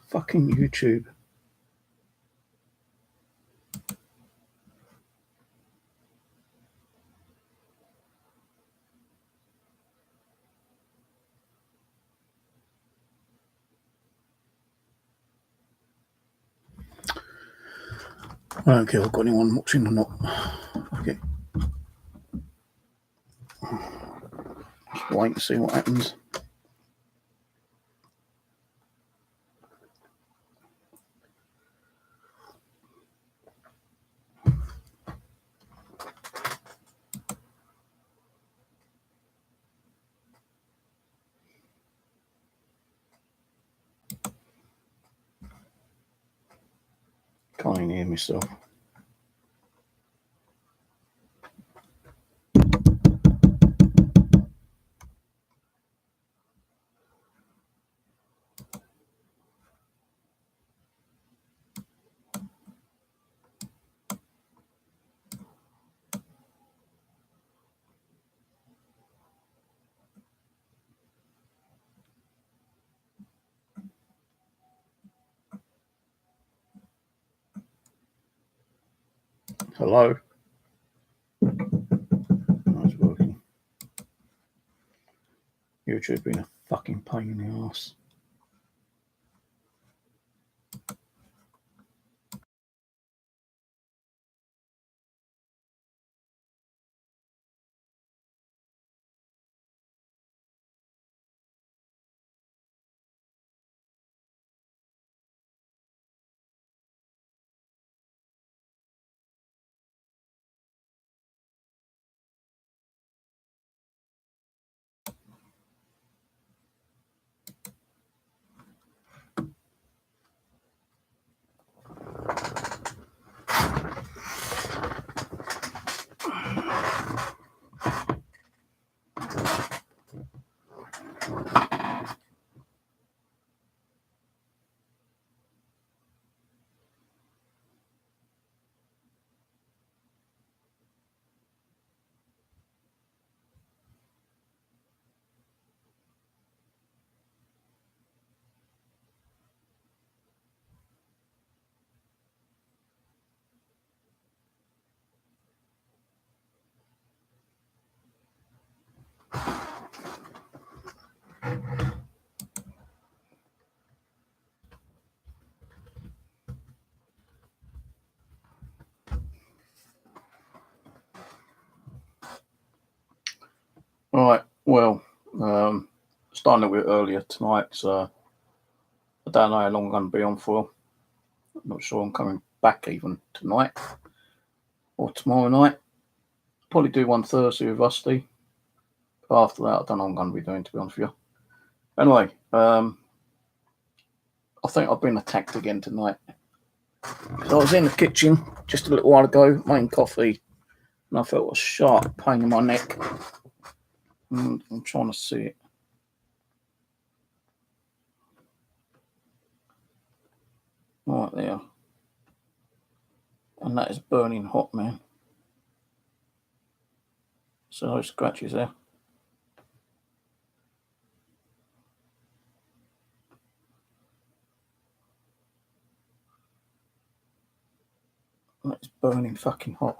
Fucking YouTube. I don't care if I've got anyone watching or not. Okay. Just wait and see what happens. Can't even hear myself. Hello? That's working. YouTube being a fucking pain in the ass. Right, well, starting a bit earlier tonight, so I don't know how long I'm going to be on for. I'm not sure I'm coming back even tonight or tomorrow night. Probably do one Thursday with Rusty. After that, I don't know what I'm going to be doing, to be honest with you. Anyway, I think I've been attacked again tonight. So I was in the kitchen just a little while ago, making coffee, and I felt a sharp pain in my neck. And I'm trying to see it. Right there. And that is burning hot, man. So those scratches there. It's burning fucking hot.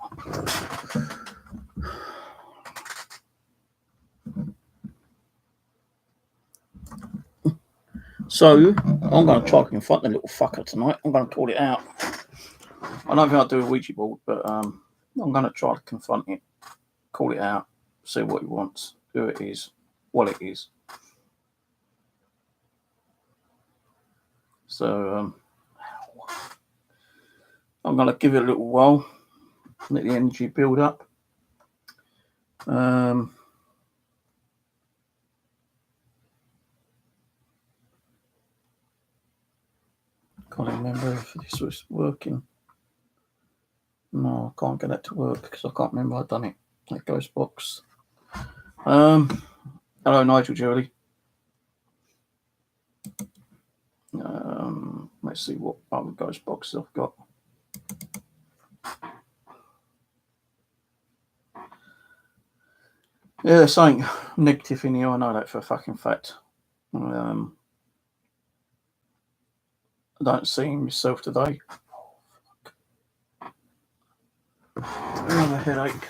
So I'm going to try to confront the little fucker tonight. I'm going to call it out. I don't think I'll do a Ouija board, but I'm going to try to confront it, call it out, see what he wants, who it is, what it is. So I'm going to give it a little while, let the energy build up. Can't remember if this was working. No, I can't get that to work because I can't remember I've done it. That ghost box. Hello, Nigel Julie. Let's see what other ghost boxes I've got. Yeah, there's something negative in here. I know that for a fucking fact. don't see myself today. Another headache.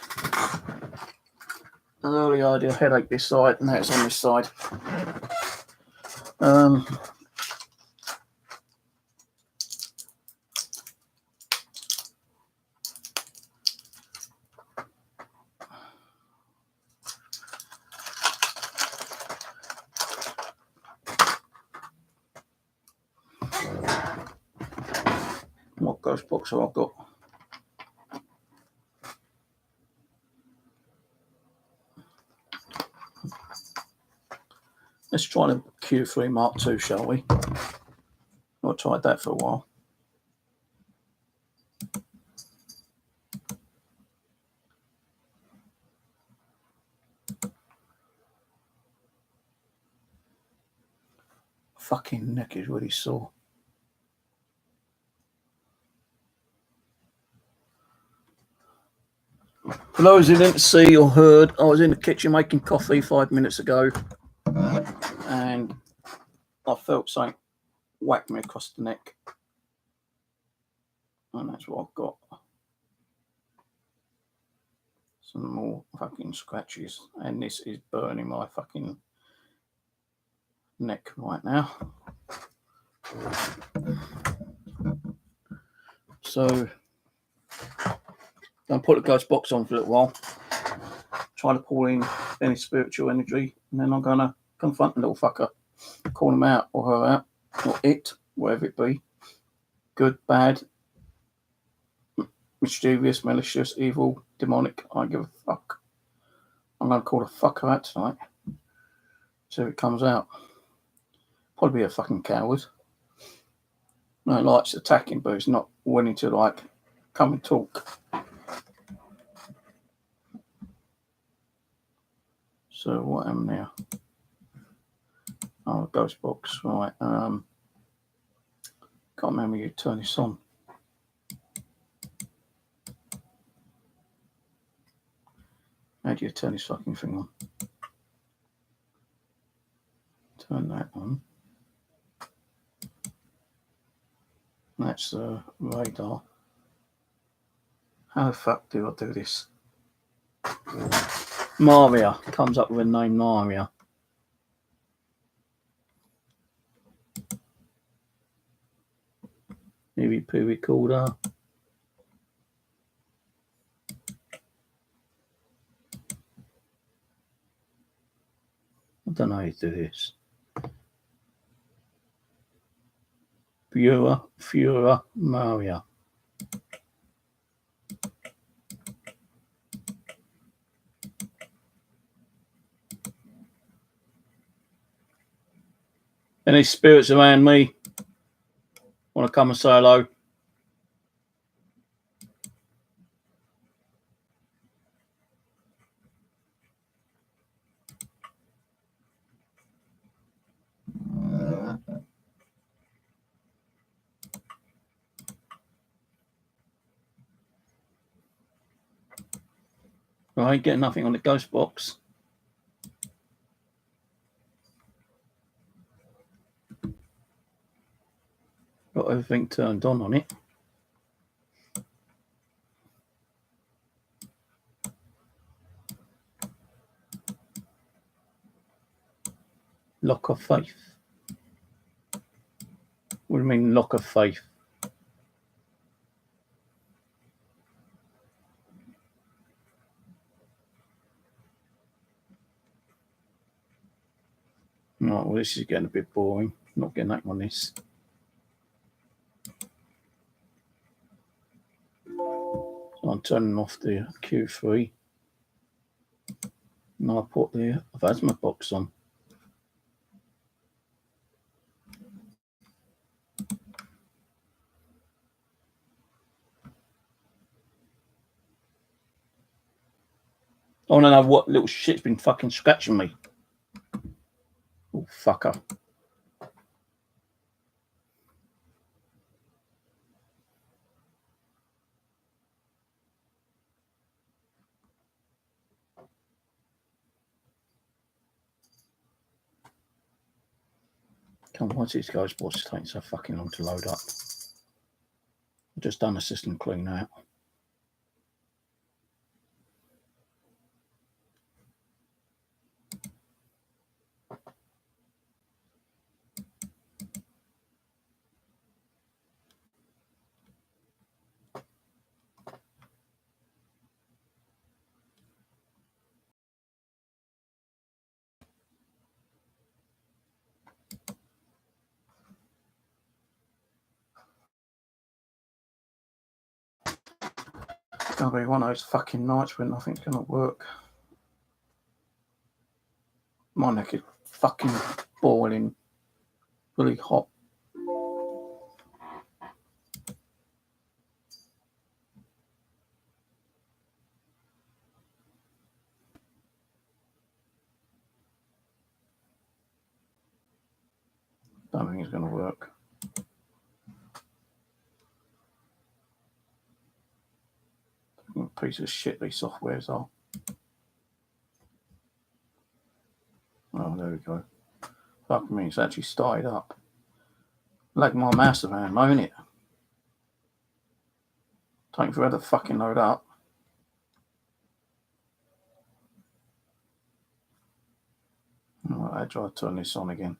Earlier I had a headache this side, and now it's on this side. What ghost box have I got? Let's try the Q3 Mark II, shall we? I've tried that for a while. Fucking neck is really sore. For those who didn't see or heard, I was in the kitchen making coffee 5 minutes ago, and I felt something whack me across the neck, and that's what I've got. Some more fucking scratches, and this is burning my fucking neck right now. So I'll put the ghost box on for a little while, try to pull in any spiritual energy, and then I'm gonna confront the little fucker, call him out or her out, or it, whatever it be, good, bad, mischievous, malicious, evil, demonic. I don't give a fuck. I'm gonna call the fucker out tonight. See if it comes out. Probably a fucking coward. No, likes attacking, but he's not willing to like come and talk. So what am I now? Oh, ghost box, right. Can't remember you turn this on. How do you turn this fucking thing on? Turn that on. That's the radar. How the fuck do I do this? Maria comes up with a name, Maria. EVP recorder. I don't know how you do this. Führer, Maria. Any spirits around me want to come and say hello? Right, get nothing on the ghost box. Got everything turned on it. Lock of faith. What do you mean, lock of faith? Right, well, this is getting a bit boring. Not getting that on this. So I'm turning off the Q3. And I put the Phasma box on. I want to know what little shit's been fucking scratching me. Oh, fucker. Come on, why is these guys taking so fucking long to load up? I've just done a system clean out. It's going to be one of those fucking nights when nothing's going to work. My neck is fucking boiling, really hot. Don't think it's going to work. Piece of shit these softwares are. Oh, there we go. Fuck me, it's actually started up. Like my mouse around, won't it? Taking forever to fucking load up. Alright, I'll try to turn this on again.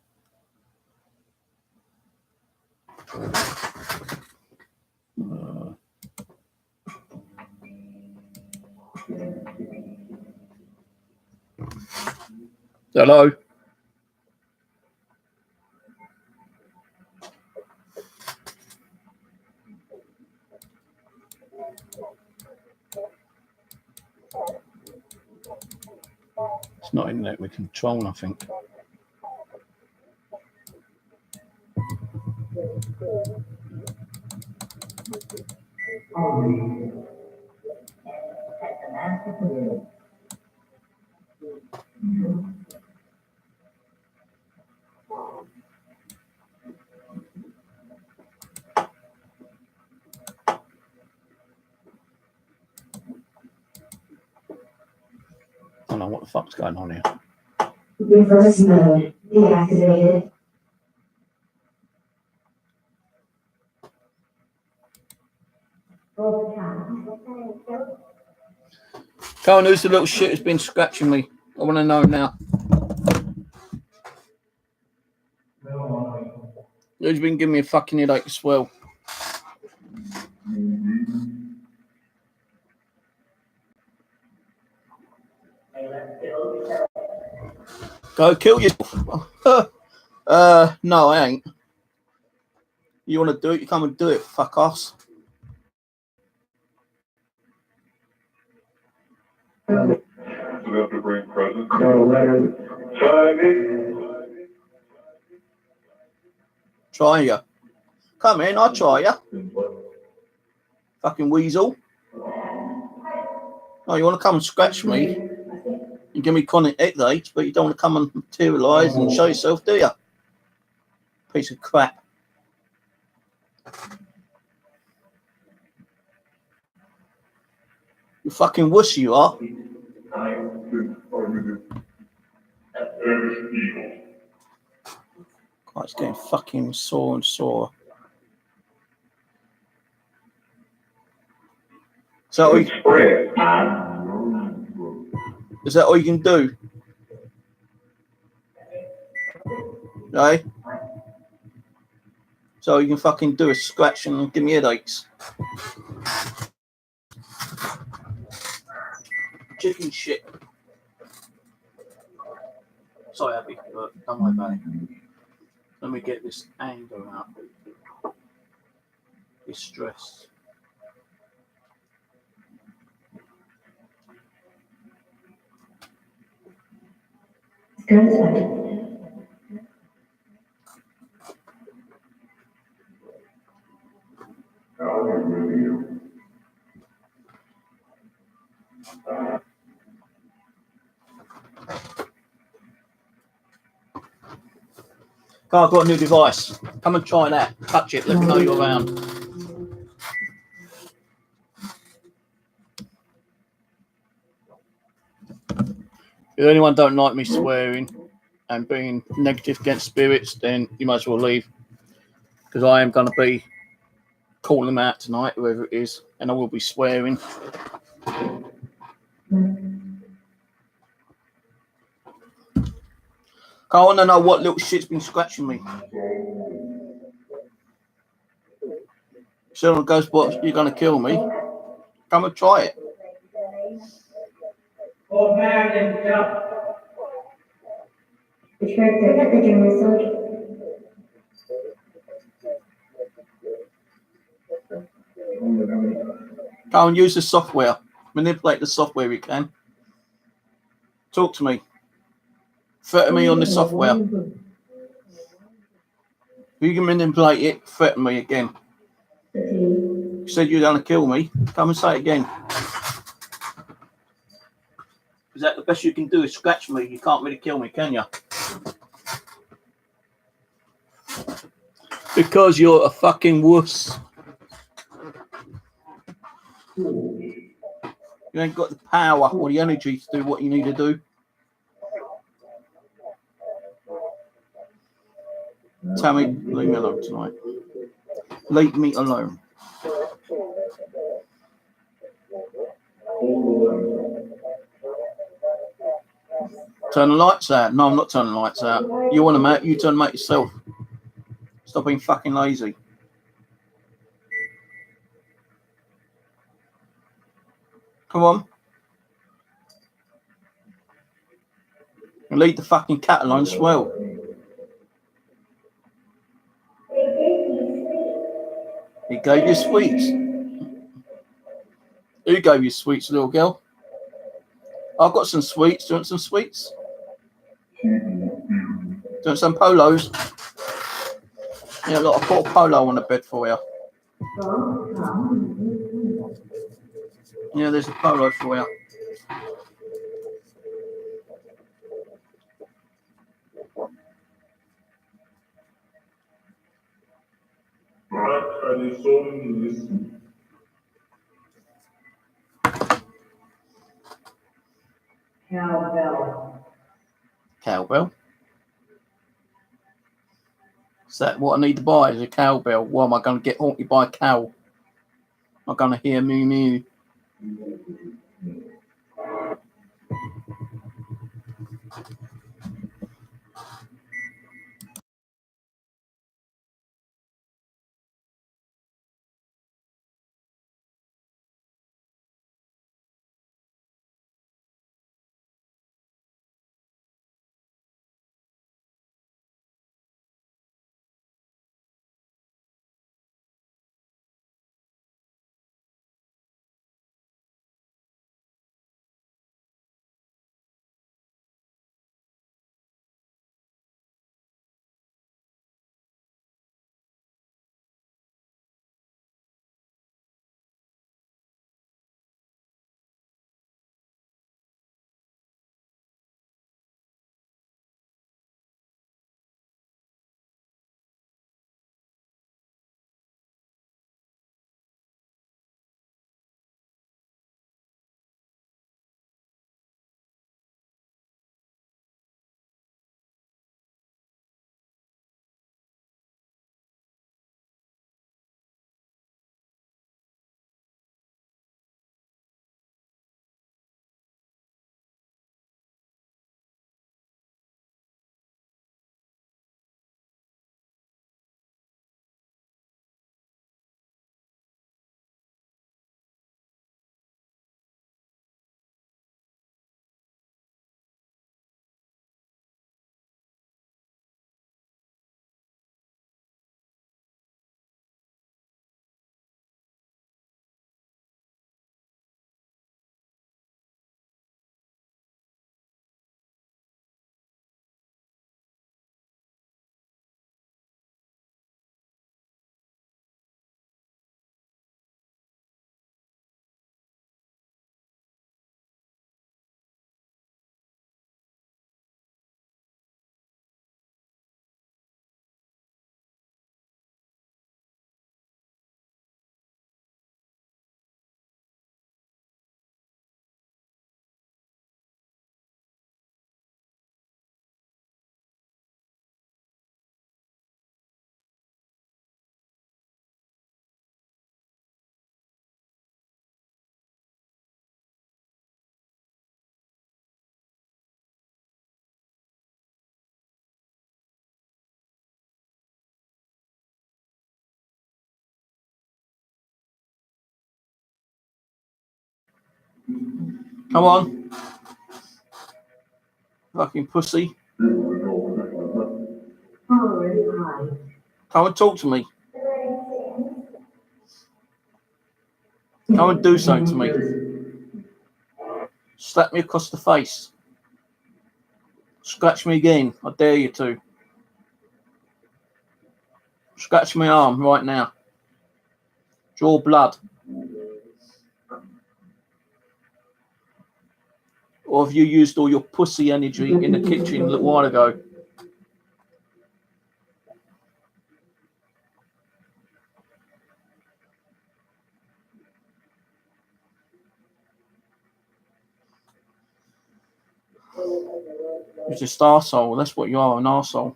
Hello? It's not internet we control, I think. I don't know what the fuck's going on here. Reverse mode deactivated. Go on, who's the little shit who's been scratching me? I want to know now. Who's been giving me a fucking headache as well? Go kill yourself. No, I ain't. You want to do it? You come and do it, fuck ass. We have to bring presents. Try ya. Come in, I'll try ya. Fucking weasel. Oh, you want to come and scratch me? You give me chronic headaches, but you don't want to come and materialise and show yourself, do you? Piece of crap. You fucking wuss you are. God, it's getting fucking sore and sore. Is that all you can do? Right? So you can fucking do a scratch and give me headaches. Chicken shit. Sorry, Abby, but don't worry about it. Let me get this anger out. This stress. Oh, I've got a new device. Come and try that. Touch it. Let me know you're around. If anyone don't like me swearing, and being negative against spirits, then you might as well leave, because I am going to be calling them out tonight, whoever it is, and I will be swearing. I want to know what little shit's been scratching me. Someone goes, "What? You're going to kill me? Come and try it." Ich werde everything research. Go and use the software. Manipulate the software you can. Talk to me. Threaten me on the software. If you can manipulate it, threaten me again. You said you're going to kill me. Come and say it again. Is that the best you can do is scratch me? You can't really kill me, can you? Because you're a fucking wuss. You ain't got the power or the energy to do what you need to do. Tammy, leave me alone tonight. Leave me alone. Turn the lights out. No, I'm not turning the lights out. You want them out, you turn them out yourself. Stop being fucking lazy. Come on. And leave the fucking cat alone as well. He gave you sweets. Who gave you sweets, little girl? I've got some sweets. Do you want some sweets? Do you want some polos? Yeah, look, I put a polo on the bed for you. Yeah, there's a polo for you. Cowbell. Cowbell? Is that what I need to buy? Is a cowbell? What am I going to get haunted by a cow? Am I going to hear moo moo? Come on. Fucking pussy. Come and talk to me. Come and do something to me. Slap me across the face. Scratch me again. I dare you to. Scratch my arm right now. Draw blood. Or have you used all your pussy energy in the kitchen a little while ago? You're just arsehole. That's what you are, an arsehole.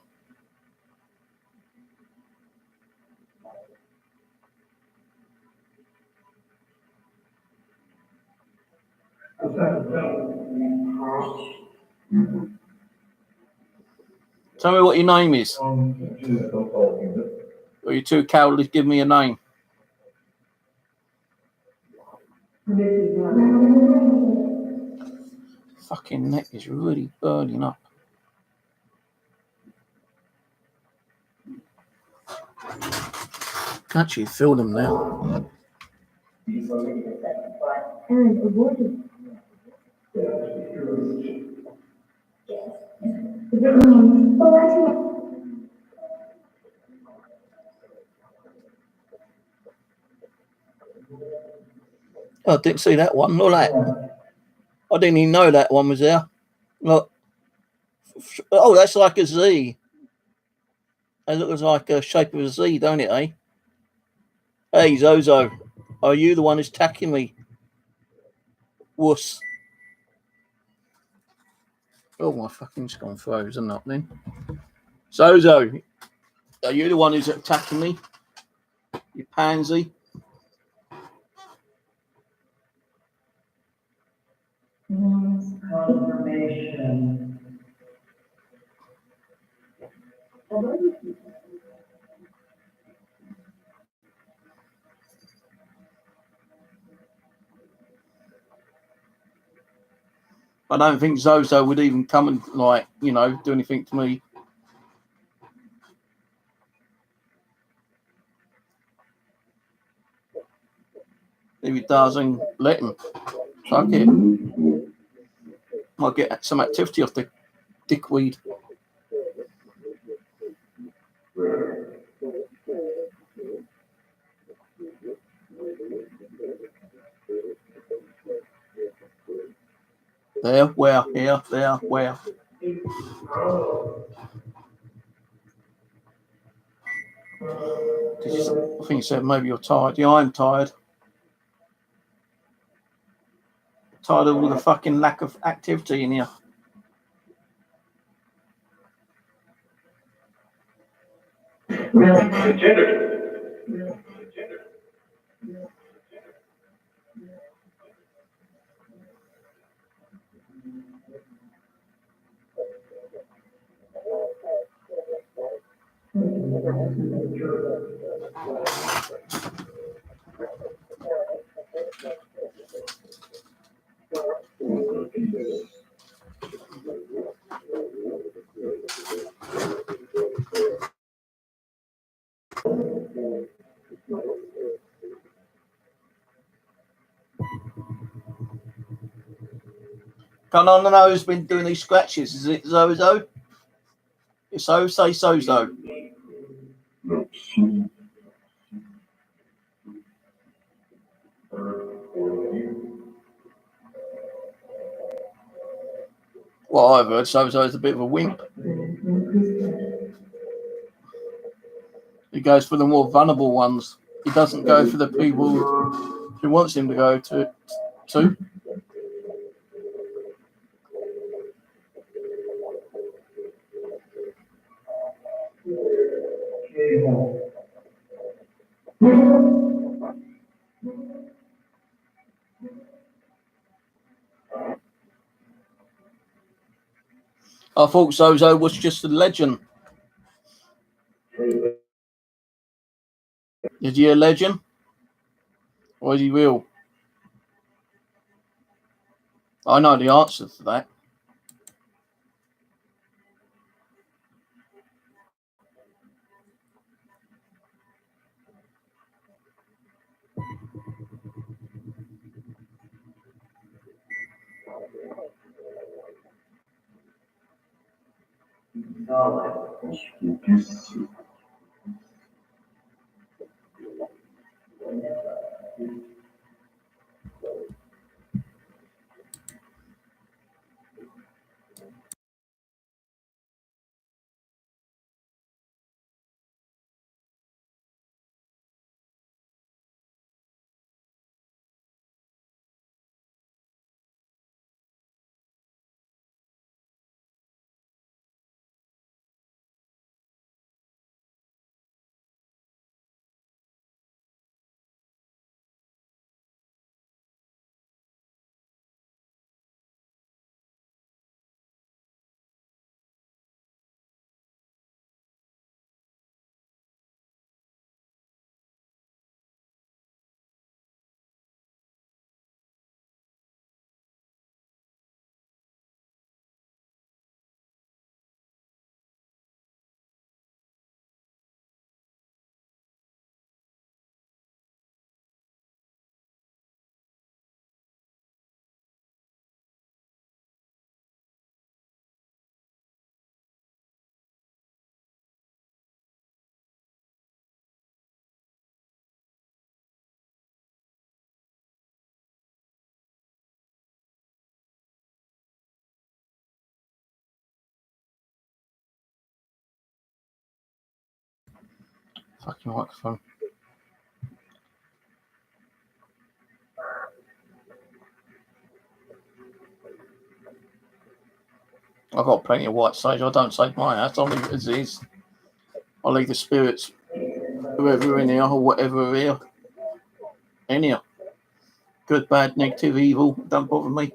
Tell me what your name is. Or you're too cowardly to give me a name. Fucking neck is really burning up. Can actually feel them now. I didn't see that one. Look at that. I didn't even know that one was there. Look. Oh, that's like a Z. It looks like a shape of a Z, don't it, eh? Hey, Zozo. Are you the one who's attacking me? Wuss. Oh, my fucking just gone frozen up then. Zozo. Are you the one who's attacking me? You pansy. Confirmation. I don't think Zozo would even come and, like, you know, do anything to me. If he doesn't, let him. Fuck it. Might get some activity off the dickweed. There, where, here, there, where. I think you said maybe you're tired. Yeah, I'm tired. Tired of all the fucking lack of activity in here. Come on, I know who's been doing these scratches. Is it Zozo? If so, say Zozo. Well, I've heard Zozo's a bit of a wimp. He goes for the more vulnerable ones. He doesn't go for the people who wants him to go to. I thought Zozo was just a legend. Is he a legend? Or is he real? I know the answer to that. Fucking microphone. I've got plenty of white sage. I don't save my house. I'll leave it as is. I'll leave the spirits, whoever in here or whatever here, in here. Good, bad, negative, evil. Don't bother me.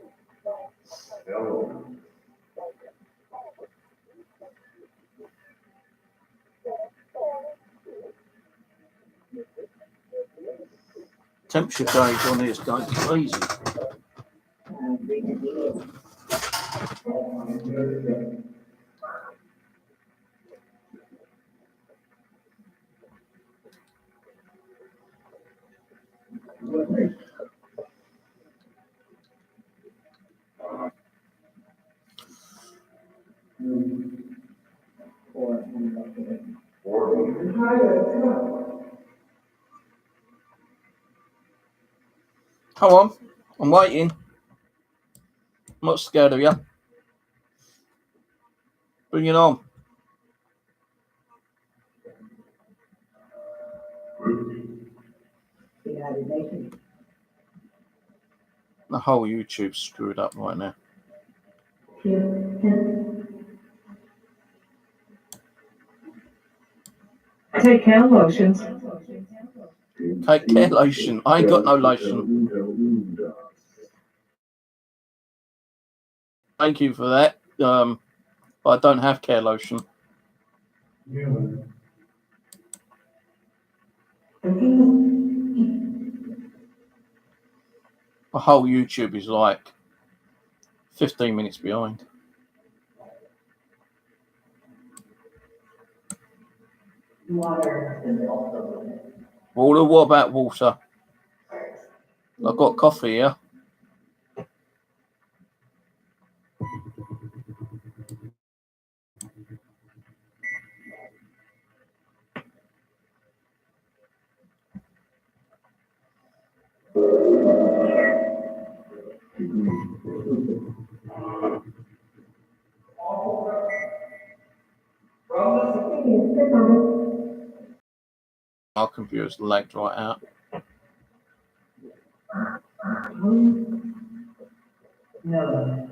Temperature gauge on here is going crazy. Come on, I'm waiting. I'm not scared of you. Bring it on. The whole YouTube's screwed up right now. Take care lotions. Take care lotion. I ain't got no lotion. Thank you for that. But I don't have care lotion. The whole YouTube is like 15 minutes behind. Water. Water? What about water? I've got coffee here. Our computer's lagged right out. No.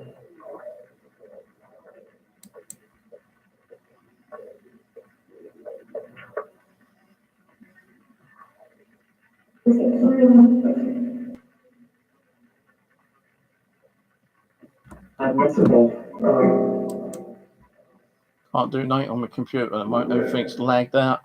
Can't do nothing on my computer at the moment. Everything's lagged out.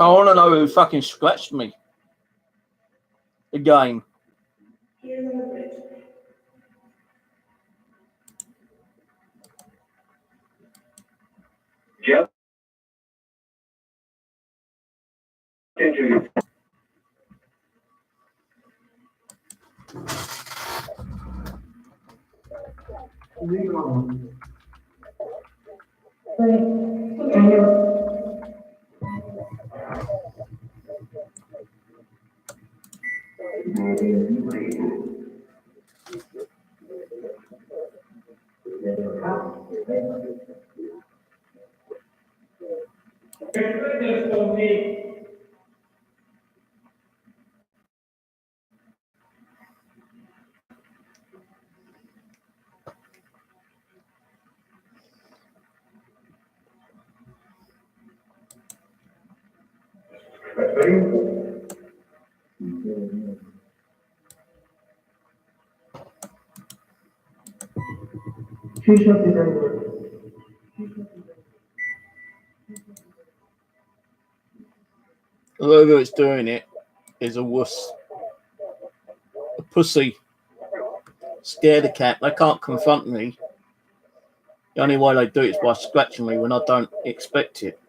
I want to know who fucking scratched me. Again. Jeff? Into Whoever is doing it is a wuss. A pussy. Scared a cat. They can't confront me. The only way they do it is by scratching me when I don't expect it.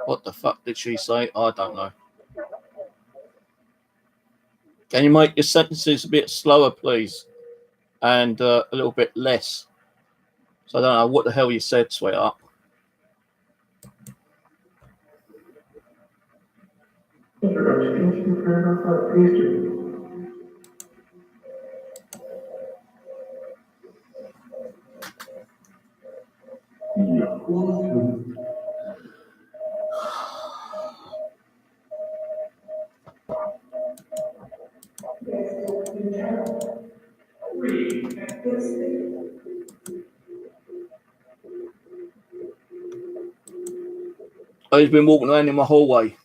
What the fuck did she say? I don't know. Can you make your sentences a bit slower, please? And a little bit less. So I don't know what the hell you said, sweetheart. I've been walking around in my hallway.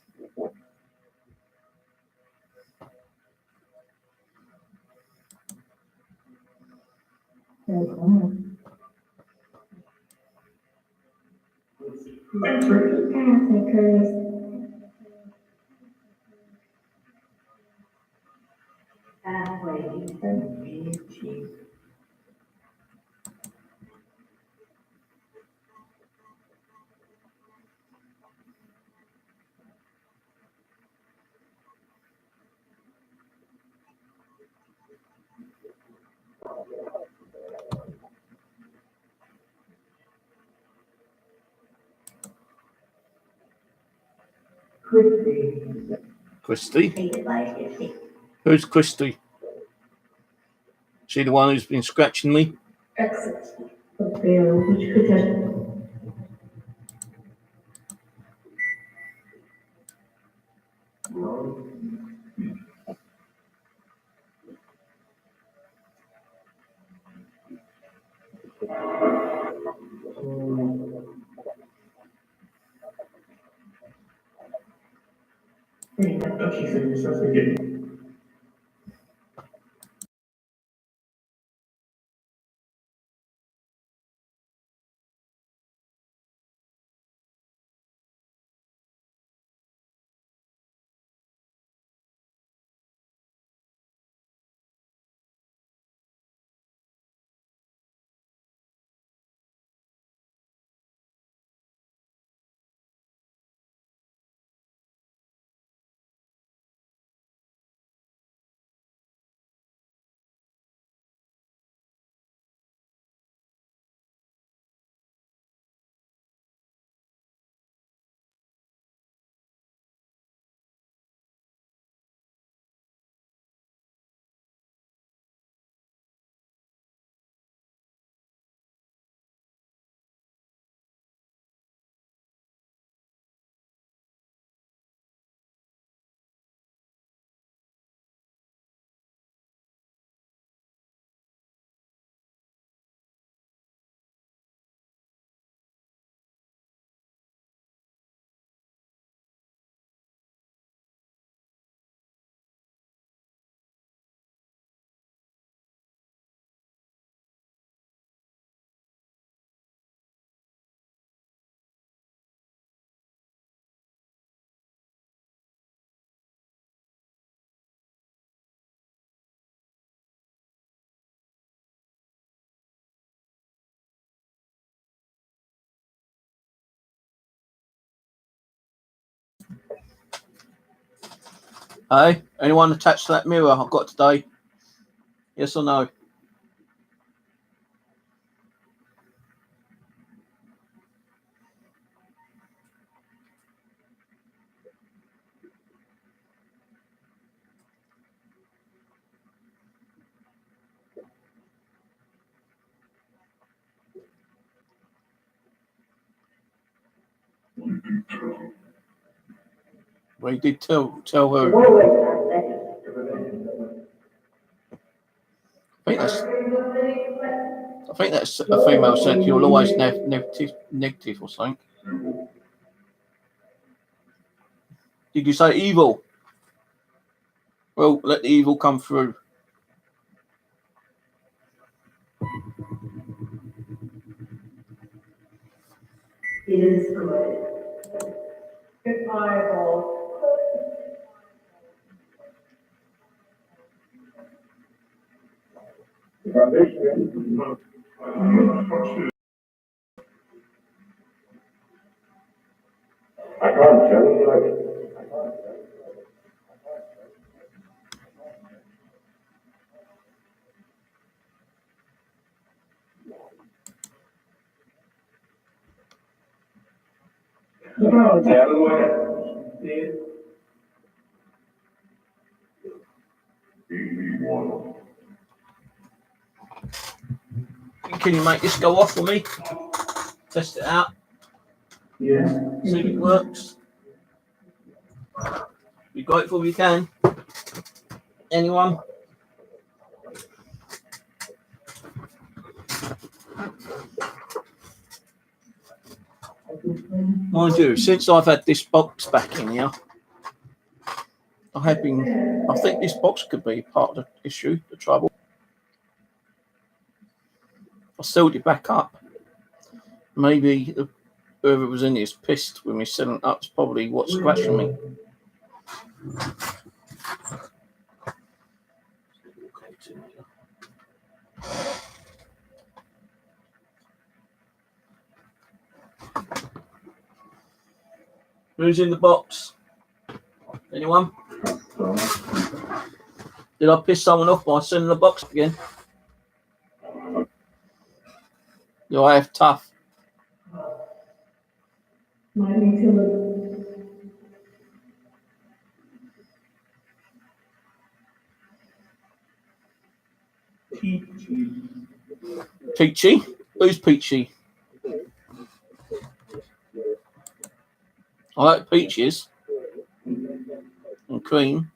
Christy? Who's Christy? She the one who's been scratching me? Hey, anyone attached to that mirror I've got today? Yes or no? Well, you did tell her. I think that's a female said you'll always negative or something. Did you say evil? Well, let the evil come through. It is good. Good Bible. I can't tell you. Can you make this go off for me? Test it out. Yeah. See if it works. Be grateful if you can. Anyone? Mind you, since I've had this box back in here, I think this box could be part of the issue, the trouble. I sealed it back up. Maybe whoever was in here is pissed with me sealing it up. It's probably what's scratching me. Who's in the box? Anyone? Did I piss someone off by sending the box again? Do I have tough? Might need to look. Peachy? Who's Peachy? I like peaches and cream.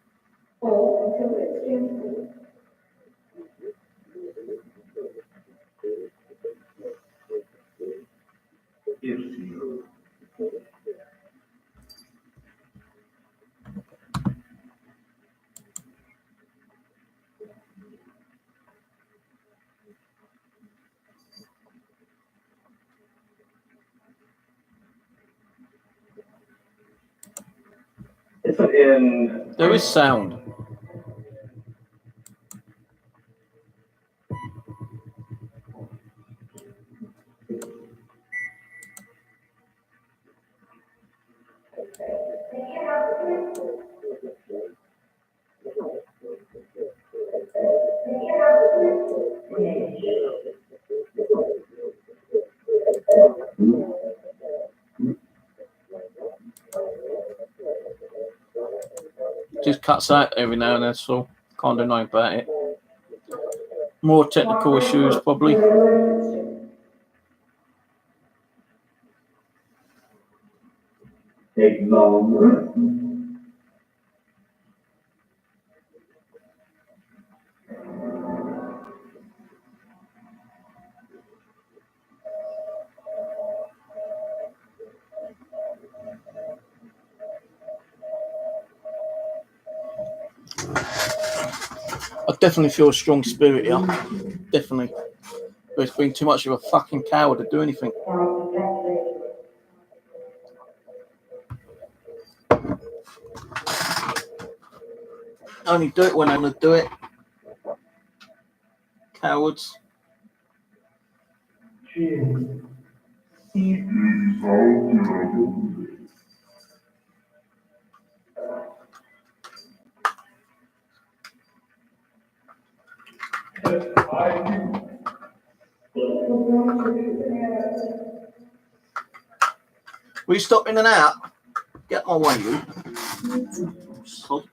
It's in. There is sound. Just cuts out every now and then, so can't do nothing about it. More technical issues, probably. Take long. I definitely feel a strong spirit here. Definitely. But it's been too much of a fucking coward to do anything. Only do it when I'm going to do it. Cowards. Will you stop in and out? Get my way, you. Sod.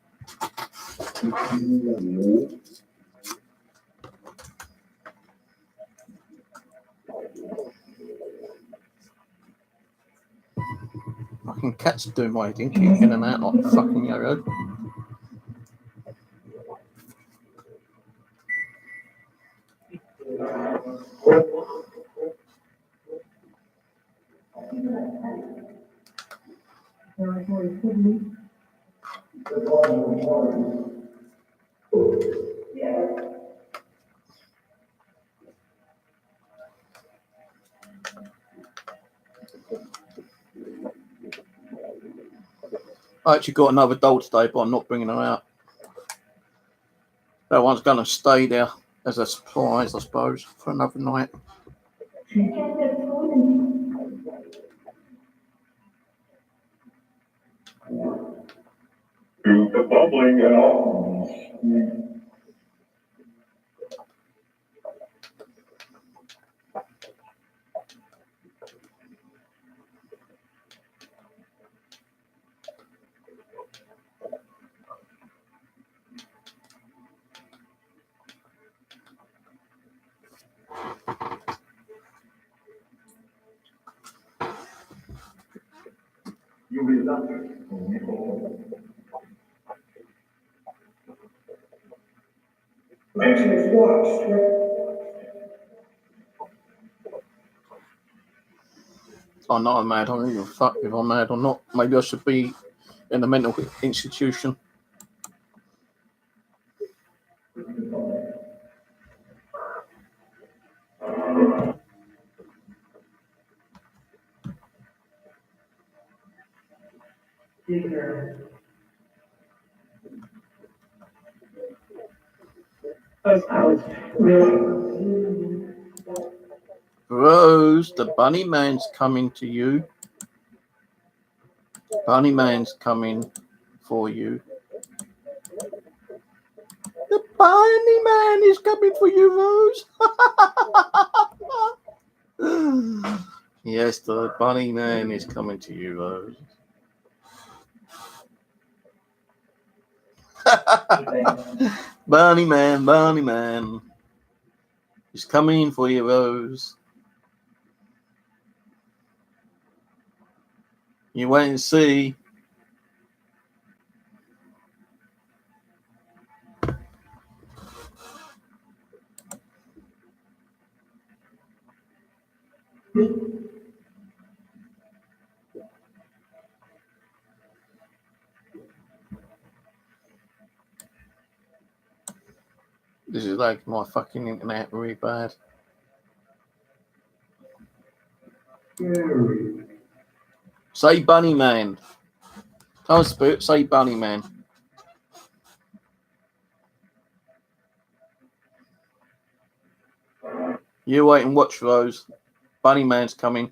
Fucking cats doing my thing, keep in and out like fucking yo-yo. I actually got another doll today, but I'm not bringing her out. That one's going to stay there as a surprise, I suppose, for another night. Do the bubbling and all. You'll be lucky. Mention is lost. I know I'm mad. I don't give a fuck if I'm mad or not. Maybe I should be in a mental institution. Rose, the bunny man's coming to you. Bunny man's coming for you. The bunny man is coming for you, Rose. Yes, the bunny man is coming to you, Rose. Bunny man is coming for you, Rose. You wait and see. This is like my fucking internet really bad. Say bunny man. Come on, Spirit, say bunny man. You wait and watch, Rose. Bunny man's coming.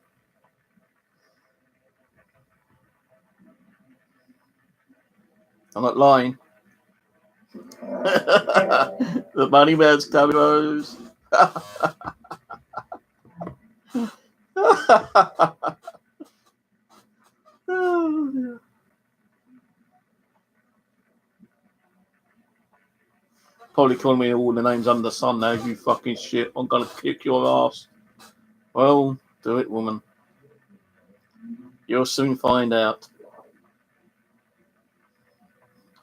I'm not lying. The bunny man's coming, Rose. Oh, dear. Probably calling me all the names under the sun now, you fucking shit. I'm gonna kick your ass. Well, do it, woman. You'll soon find out.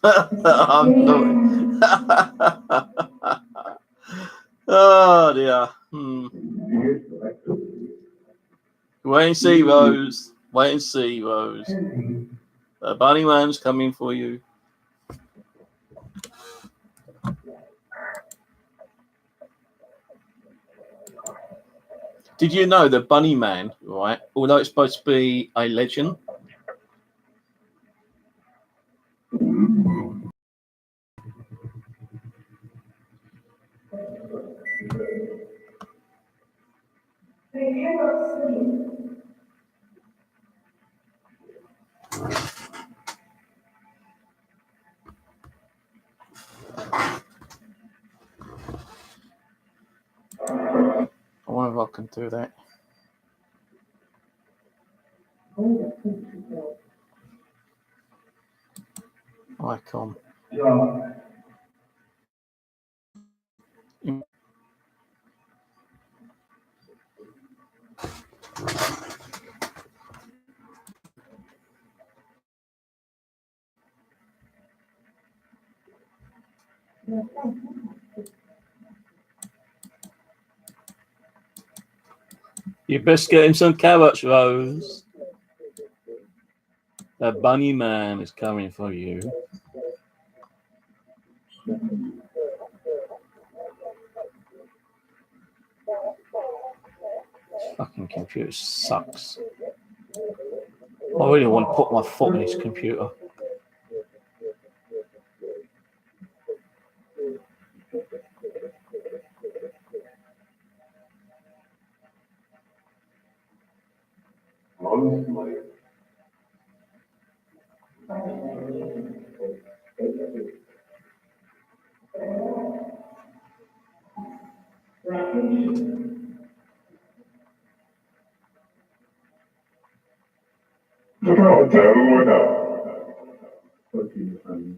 I'm doing. Oh dear. Wait and see, Rose. Wait and see, Rose. The bunny man's coming for you. Did you know the bunny man, right? Although it's supposed to be a legend, They cannot sleep. I can do that. Icon. Yeah. You best get him some carrots, Rose. The bunny man is coming for you. Fucking computer sucks. I really want to put my foot in this computer. Mostly. Oh, tell me what up. Okay, honey.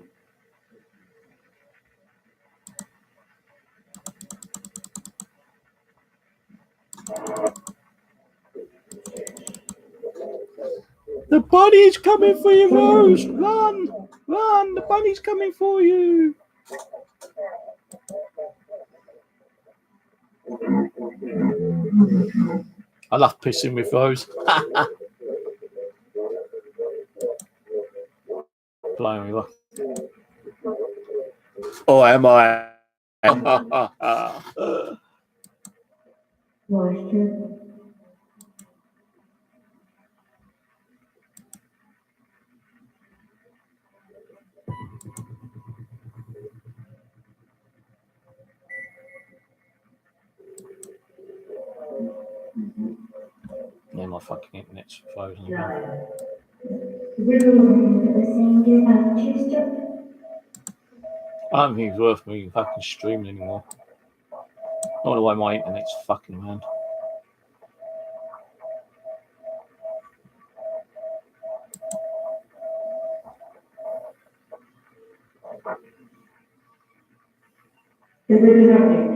The bunny's coming for you, Rose! Run! Run! The bunny's coming for you! I love pissing with Rose. Blowing me up. Oh, am I? Moisture. Yeah, my fucking internet's frozen. We're going to the same goodbye Tuesday. I don't think it's worth me fucking streaming anymore. Not the way my internet's fucking around. Is it an update?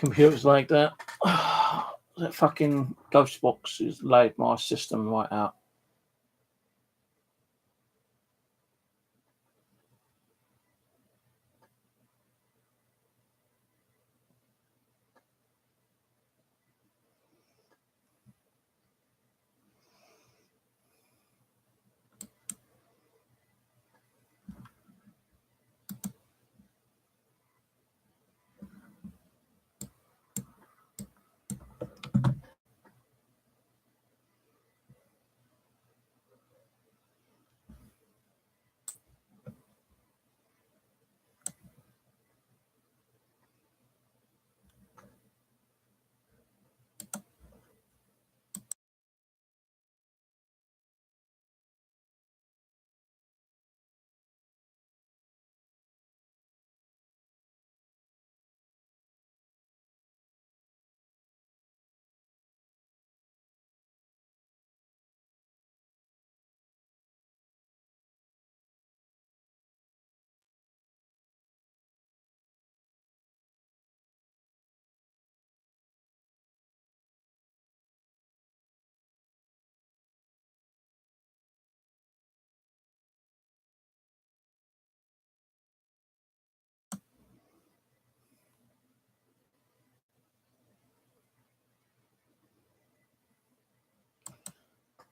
computers like that. That fucking ghost box has laid my system right out.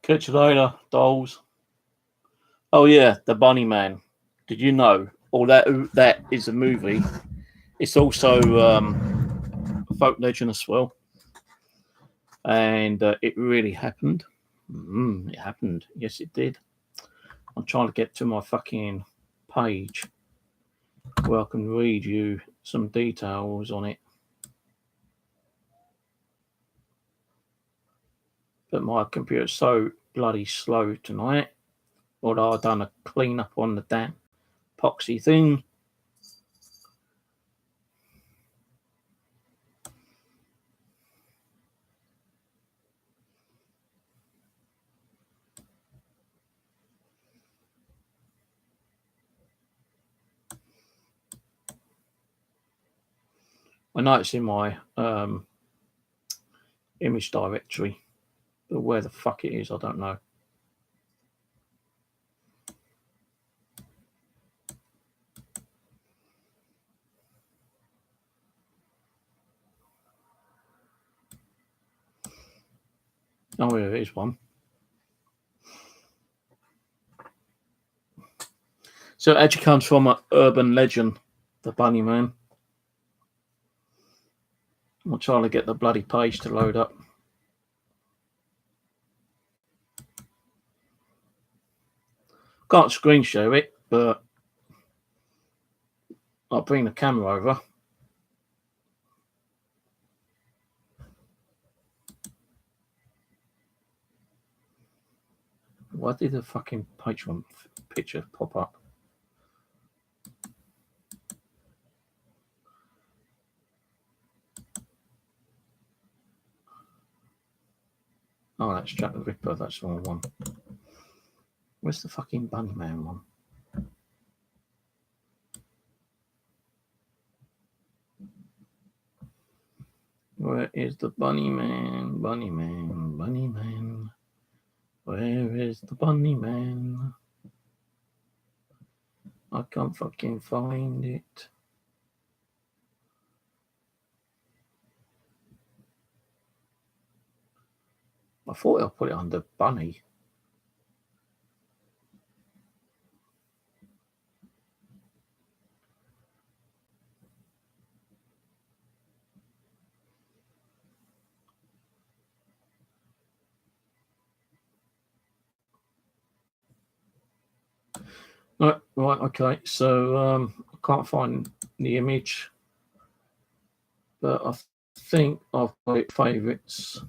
Catch you later, dolls. Oh yeah, the Bunny Man. Did you know? Or that is a movie. It's also a folk legend as well, and it really happened. It happened. Yes, it did. I'm trying to get to my fucking page where I can read you some details on it. But my computer's so bloody slow tonight. Although I've done a clean up on the damn epoxy thing. I know it's in my image directory, but where the fuck it is, I don't know. Oh, there is one. So it actually comes from an urban legend, the Bunny Man. I'm trying to get the bloody page to load up. Can't screen share it, but I'll bring the camera over. Why did the fucking Patreon picture pop up? Oh, that's Jack the Ripper. That's the wrong one. Where's the fucking Bunny Man one? Where is the Bunny Man? Bunny Man, Bunny Man. Where is the Bunny Man? I can't fucking find it. I thought I put it under Bunny. Right, okay. So I can't find the image, but I think I've got it favourites.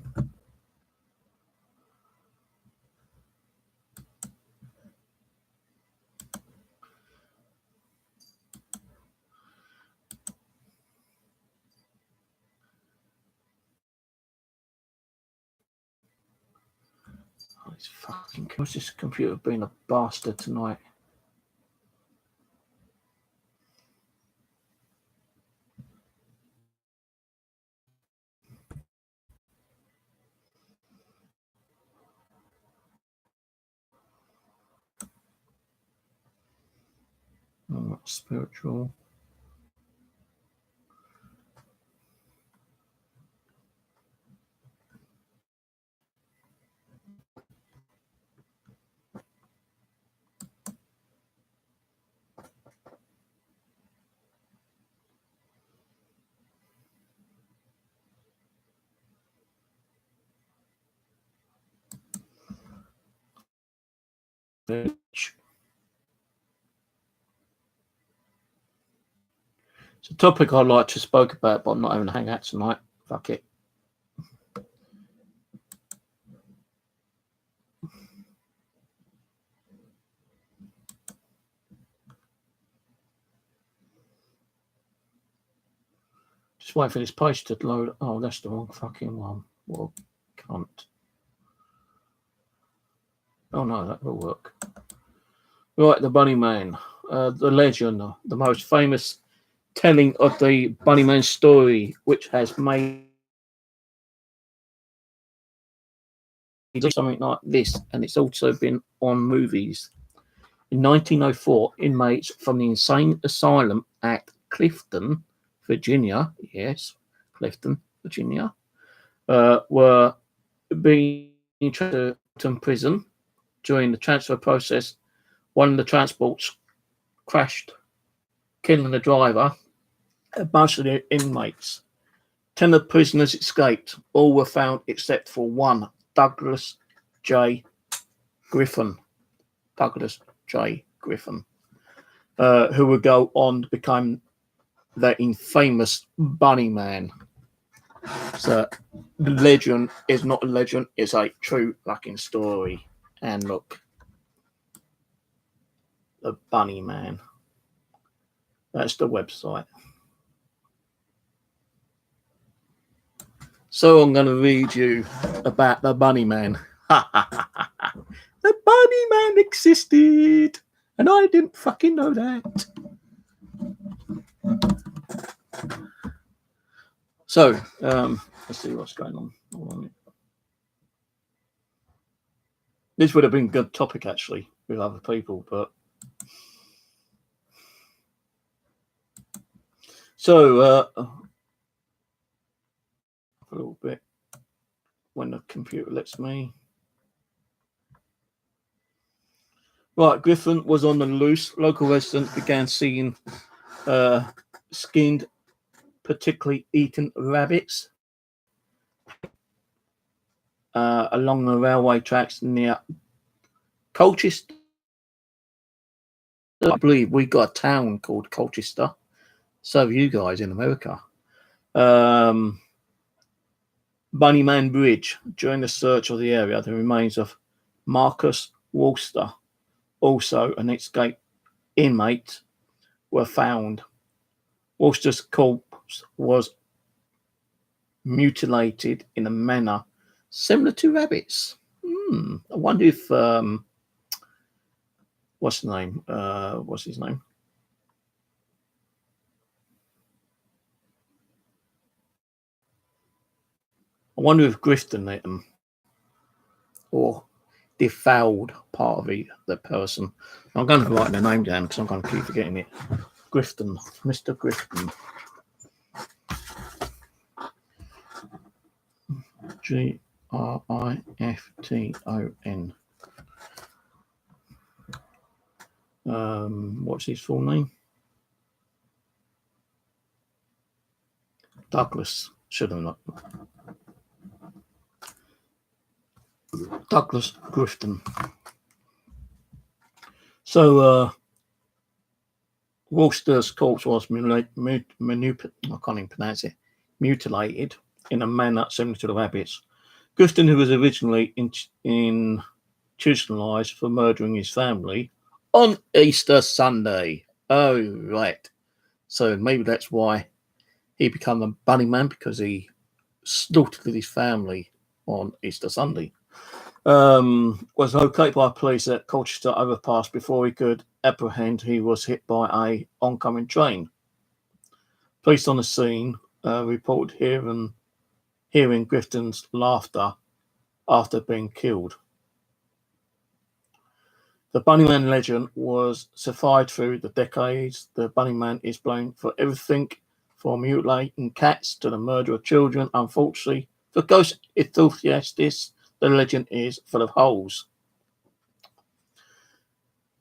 Oh, this fucking, what's this computer being a bastard tonight? spiritual. It's a topic I'd like to spoke about, but I'm not having a hangout tonight. Fuck it. Just wait for this page to load. Oh, that's the wrong fucking one. Well, can't. Oh no, that will work. Right, the Bunny Man, the legend, the most famous telling of the Bunny Man story, which has made something like this, and it's also been on movies. In 1904, inmates from the insane asylum at Clifton, Virginia, yes, Clifton, Virginia, were being transferred to prison. During the transfer process, one of the transports crashed, killing the driver and most of the inmates. 10 of the prisoners escaped. All were found except for one, Douglas J. Griffin. Douglas J. Griffin, who would go on to become the infamous Bunny Man. So the legend is not a legend, it's a true fucking story. And look, the Bunny Man. That's the website. So I'm going to read you about the Bunny Man. The Bunny Man existed, and I didn't fucking know that. So, let's see what's going on. Hold on. This would have been a good topic, actually, with other people, but... So, a little bit, when the computer lets me. Right, Griffin was on the loose. Local residents began seeing skinned, particularly eaten rabbits along the railway tracks near Colchester. I believe we got a town called Colchester. So have you guys in America. Bunny Man Bridge. During the search of the area, the remains of Marcus Worcester, also an escaped inmate, were found. Worcester's corpse was mutilated in a manner similar to rabbits. I wonder if what's his name? I wonder if Grifton ate them or defiled part of the person. I'm going to write their name down because I'm going to keep forgetting it. Grifton, Mr. Grifton. Grifton. What's his full name? Douglas. Should have not. Douglas Grifton. So, Worcester's corpse was mutilated in a manner similar to the rabbits. Grifton, who was originally institutionalized for murdering his family on Easter Sunday. Oh, right. So maybe that's why he became a Bunny Man, because he slaughtered his family on Easter Sunday. Was located by police at Colchester overpass. Before he could apprehend, he was hit by a oncoming train. Police on the scene reported hearing Grifton's laughter after being killed. The Bunnyman legend was survived through the decades. The Bunnyman is blamed for everything from mutilating cats to the murder of children. Unfortunately, for ghost enthusiasts, the legend is full of holes.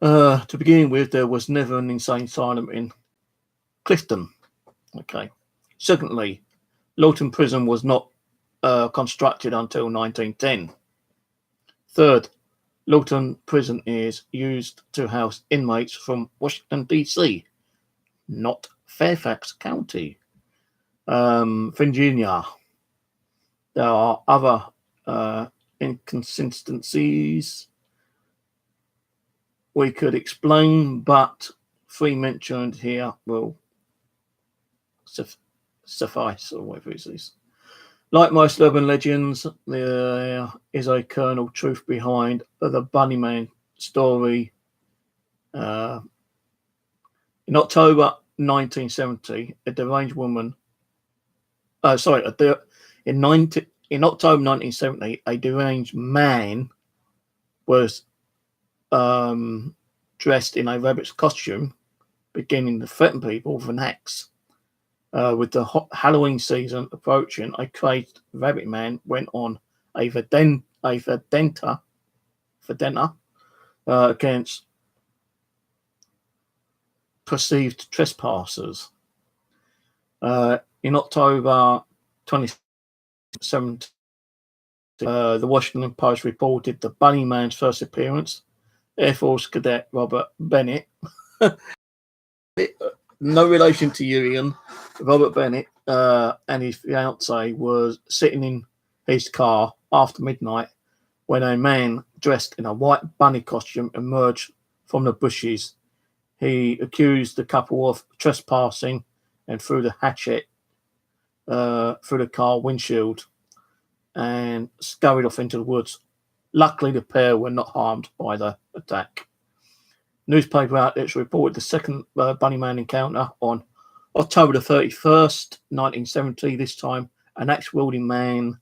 To begin with, there was never an insane asylum in Clifton. Okay. Secondly, Lawton Prison was not constructed until 1910. Third, Lawton Prison is used to house inmates from Washington, D.C., not Fairfax County, Virginia. There are other inconsistencies we could explain, but three mentioned here will suffice, or whatever it is. Like most urban legends, there is a kernel truth behind the Bunnyman story. In October 1970, a deranged woman. In October 1970, a deranged man was dressed in a rabbit's costume, beginning to threaten people with an axe. With the Halloween season approaching, a crazed rabbit man went on a vendetta against perceived trespassers. In October 2017, the Washington Post reported the Bunnyman's first appearance. Air Force Cadet Robert Bennett, no relation to you, Ian. Robert Bennett and his fiancée was sitting in his car after midnight when a man dressed in a white bunny costume emerged from the bushes. He accused the couple of trespassing and threw the hatchet through the car windshield and scurried off into the woods. Luckily, the pair were not harmed by the attack. Newspaper outlets reported the second Bunnyman encounter on October the 31st, 1970. This time, an axe-wielding man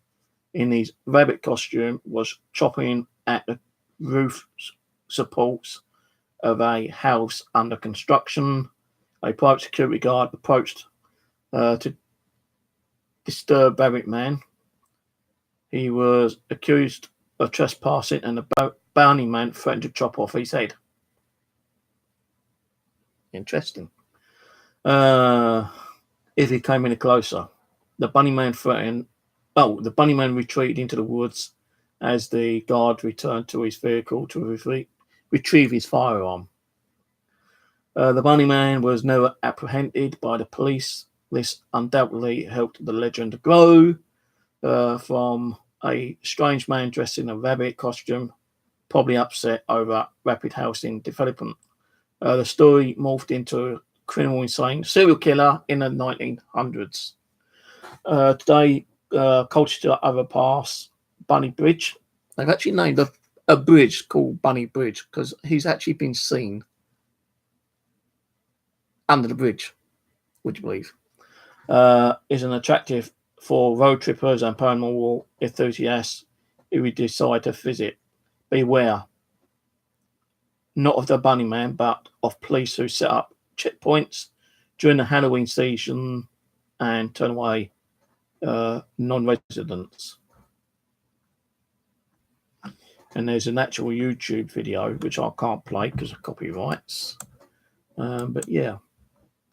in his rabbit costume was chopping at the roof supports of a house under construction. A private security guard approached to disturb rabbit man. He was accused of trespassing, and the Bunnyman threatened to chop off his head. Interesting. If he came any closer, the Bunnyman threatened. Oh, the Bunnyman retreated into the woods as the guard returned to his vehicle to retrieve his firearm. The Bunnyman was never apprehended by the police. This undoubtedly helped the legend grow from a strange man dressed in a rabbit costume, probably upset over rapid housing development. The story morphed into a criminal insane serial killer in the 1900s. Today, Colchester overpass Bunny Bridge. They've actually named a bridge called Bunny Bridge because he's actually been seen under the bridge, would you believe? Is an attractive for road trippers and paranormal enthusiasts who would decide to visit. Beware, not of the Bunnyman, but of police who set up checkpoints during the Halloween season and turn away non-residents. And there's an actual YouTube video, which I can't play because of copyrights. But yeah,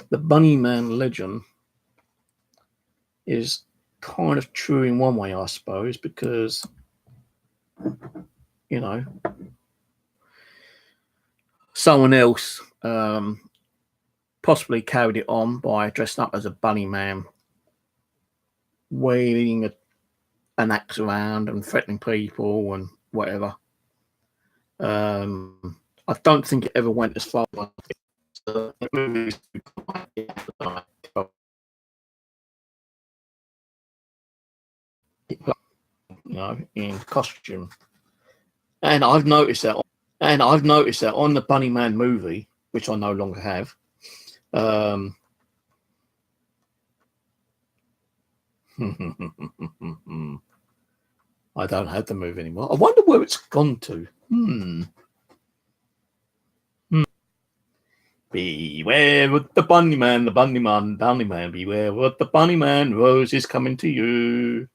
the Bunnyman legend is kind of true in one way, I suppose, because, you know, someone else possibly carried it on by dressing up as a bunny man, waving an axe around and threatening people and whatever. I don't think it ever went as far as in costume. And I've noticed that on the Bunnyman movie, which I no longer have. I don't have the movie anymore. I wonder where it's gone to. Beware of the bunny man, bunny man, beware of the bunny man, Rose is coming to you.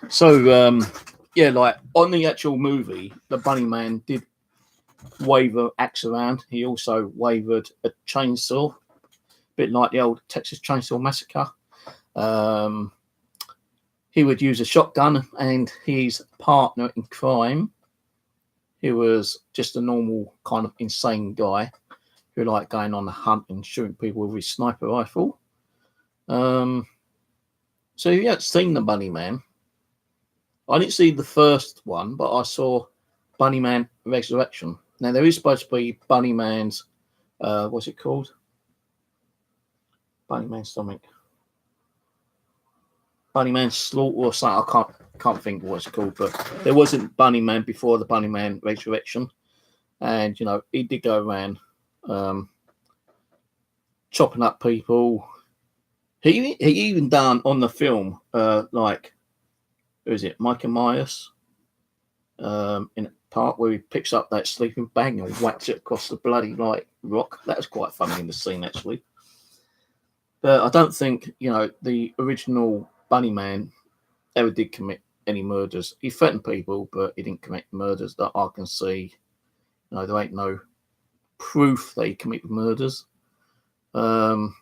So, yeah, like on the actual movie, the bunny man did wave an axe around. He also wavered a chainsaw, a bit like the old Texas Chainsaw Massacre. He would use a shotgun, and his partner in crime, he was just a normal kind of insane guy who liked going on a hunt and shooting people with his sniper rifle. So if you haven't seen the Bunny Man, I didn't see the first one, but I saw Bunny Man Resurrection. Now there is supposed to be Bunny Man's, what's it called? Bunny Man's stomach. Bunny Man's slaughter or something. I can't think what it's called, but there wasn't Bunny Man before the Bunny Man Resurrection, and you know he did go around chopping up people. He even done on the film like who is it, Michael Myers, in a part where he picks up that sleeping bag and whacks it across the bloody like rock. That was quite funny in the scene actually. But I don't think, you know, the original Bunny Man ever did commit any murders. He threatened people, but he didn't commit murders that I can see. You know, there ain't no proof that he committed murders. No,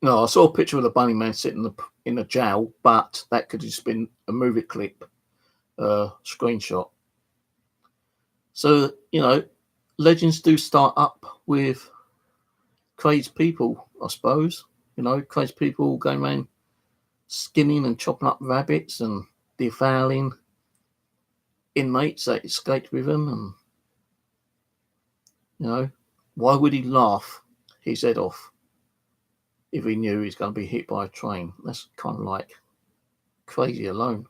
I saw a picture of the Bunny Man sitting in a jail, but that could have just been a movie clip, screenshot. So, you know, legends do start up with crazy people, I suppose. You know, crazy people going around skinning and chopping up rabbits and defiling inmates that escaped with them. And, you know, why would he laugh his head off if he knew he's going to be hit by a train? That's kind of like crazy alone.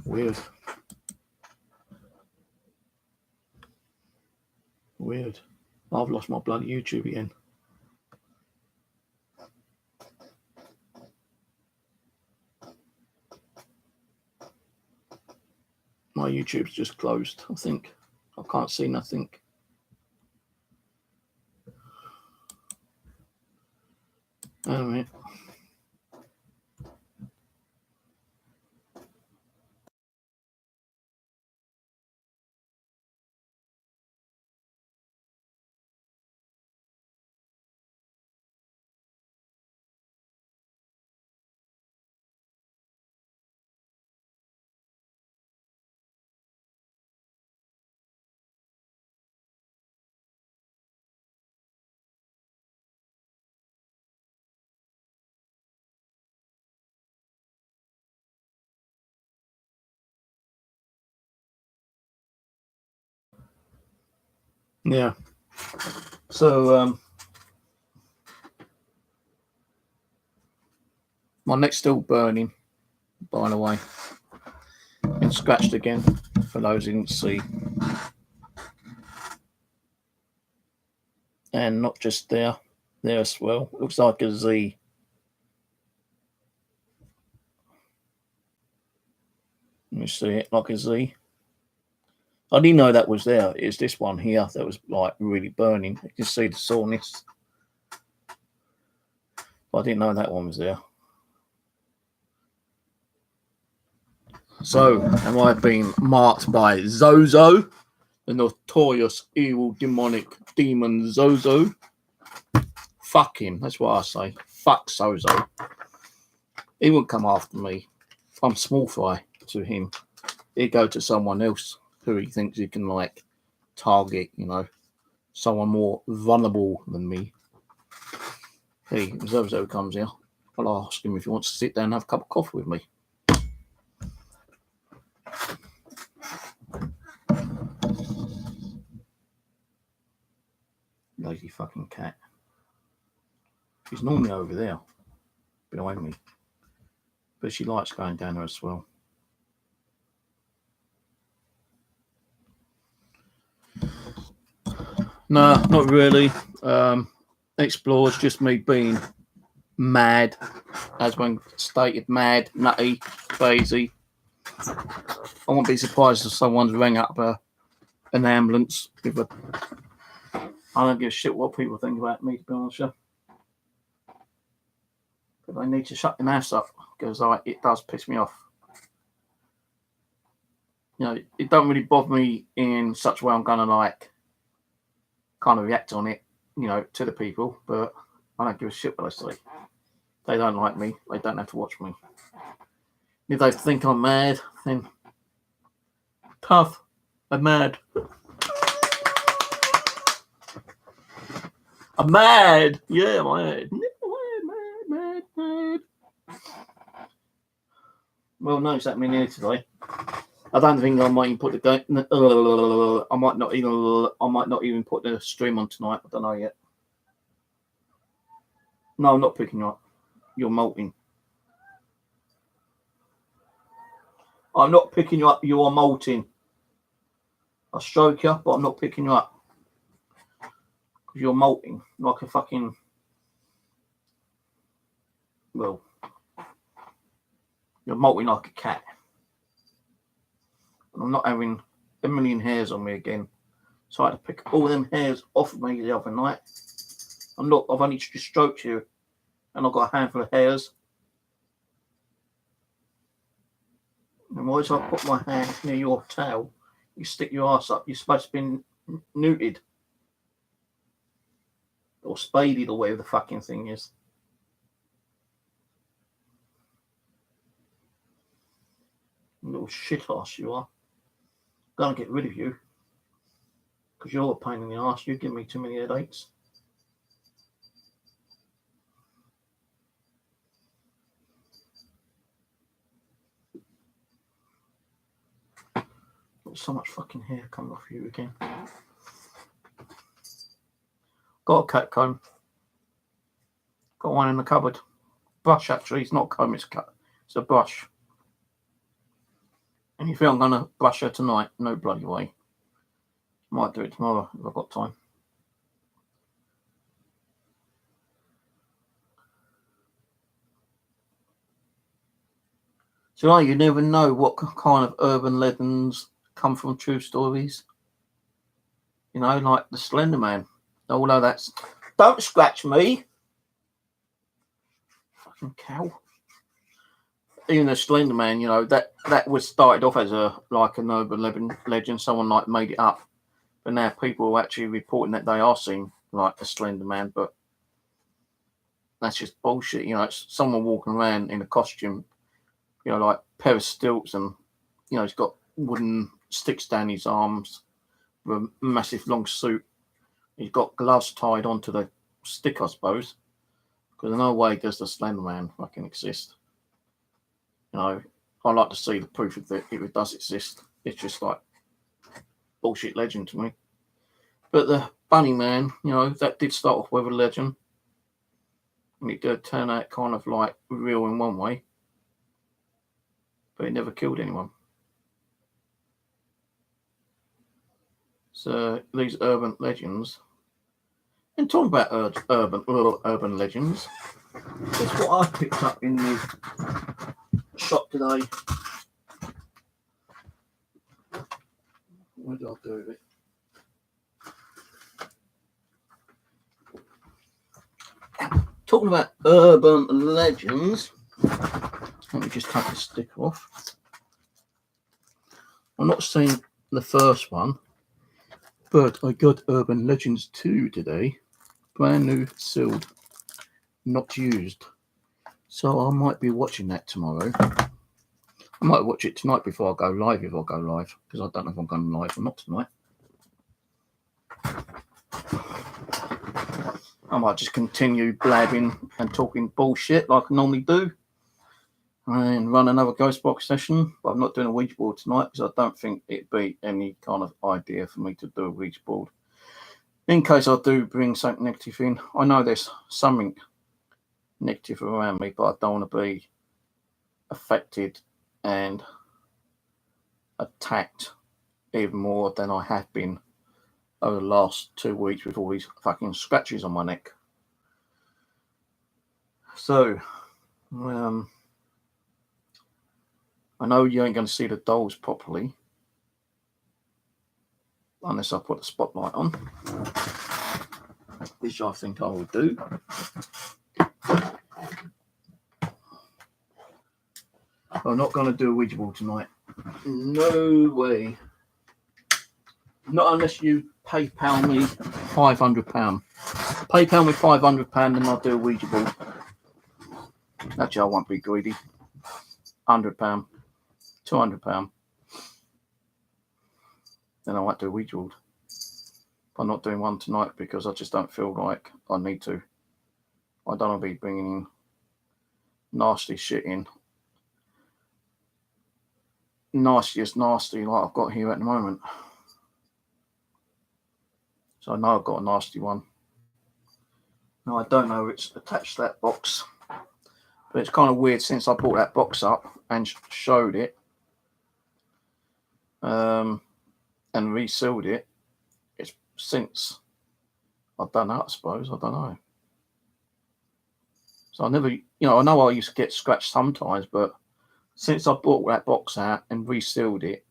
Weird. Weird. I've lost my bloody YouTube again. My YouTube's just closed, I think. I can't see nothing. All right. Yeah. So my neck's still burning, by the way. Been scratched again, for those who didn't see. And not just there as well. Looks like a Z. Let me see it, like a Z. I didn't know that was there. It's this one here that was like really burning. You can see the soreness. I didn't know that one was there. So, am I being marked by Zozo, the notorious evil demonic demon Zozo? Fuck him, that's what I say. Fuck Zozo. He wouldn't come after me. I'm small fry to him. He'd go to someone else who he thinks he can like target, you know, someone more vulnerable than me. Hey, Zozo comes here. I'll ask him if he wants to sit down and have a cup of coffee with me. Lazy fucking cat. She's normally over there, behind me. But she likes going down there as well. No, not really. Explore's just me being mad, as when stated, mad, nutty, crazy. I won't be surprised if someone's rang up an ambulance with a. I don't give a shit what people think about me, to be honest with you. But they need to shut their mouths up because it does piss me off. You know, it don't really bother me in such a way I'm gonna kind of react on it, you know, to the people, but I don't give a shit what I say. They don't like me, they don't have to watch me. If they think I'm mad, then tough, I'm mad. I'm mad! Yeah, I'm mad. Well, no, it's happening here today. I don't think I might even put I might not even put the stream on tonight. I don't know yet. No, I'm not picking you up. You're molting. I'm not picking you up. You are molting. I'll stroke you, but I'm not picking you up. Because you're molting like a fucking... Well, you're molting like a cat. And I'm not having a million hairs on me again. So I had to pick all them hairs off of me the other night. And look, I've only just stroked you. And I've got a handful of hairs. And why do I put my hand near your tail? You stick your ass up. You're supposed to be neutered. Or spaded or whatever the fucking thing is. Little shit ass you are. Gonna get rid of you. Because you're a pain in the ass. You give me too many headaches. Got so much fucking hair coming off you again. Got a cat comb. Got one in the cupboard. Brush, actually. It's not a comb, it's a brush. And you feel I'm going to brush her tonight? No bloody way. Might do it tomorrow if I've got time. So you never know what kind of urban legends come from true stories. You know, like the Slender Man. Although that's... Don't scratch me! Fucking cow. Even the Slender Man, you know, that was started off as an urban legend. Someone made it up. But now people are actually reporting that they are seen like a Slender Man, but that's just bullshit. You know, it's someone walking around in a costume, you know, like a pair of stilts, and, you know, he's got wooden sticks down his arms with a massive long suit. He's got gloves tied onto the stick, I suppose, because no way does the Slender Man fucking exist. You know, I like to see the proof of that if it does exist. It's just like bullshit legend to me. But the Bunny Man, you know, that did start off with a legend. And it did turn out kind of like real in one way. But it never killed anyone. So these urban legends. And talking about urban legends, that's what I picked up in the shop today. What did I do with it? Talking about urban legends, let me just take the sticker off. I'm not seeing the first one, but I got Urban Legends 2 today. Brand new, sealed, not used. So I might be watching that tomorrow. I might watch it tonight before I go live, if I go live, because I don't know if I'm going live or not tonight. I might just continue blabbing and talking bullshit like I normally do and run another ghost box session, but I'm not doing a Ouija board tonight because I don't think it'd be any kind of idea for me to do a Ouija board. In case I do bring something negative in, I know there's something negative around me, but I don't want to be affected and attacked even more than I have been over the last 2 weeks with all these fucking scratches on my neck. So, I know you ain't going to see the dolls properly unless I put the spotlight on, which I think I will do. I'm not going to do a Ouija board tonight. No way. Not unless you PayPal me £500. PayPal me £500 and I'll do a Ouija board. Actually, I won't be greedy. £100, £200. Then I won't do a Ouija board. I'm not doing one tonight because I just don't feel like I need to. I don't want to be bringing nasty shit in. Nastiest nasty like I've got here at the moment. So I know I've got a nasty one. Now I don't know if it's attached to that box, but it's kind of weird since I brought that box up and showed it and resealed it. It's since I've done that, I suppose. I don't know. So I never, I know I used to get scratched sometimes, but since I brought that box out and resealed it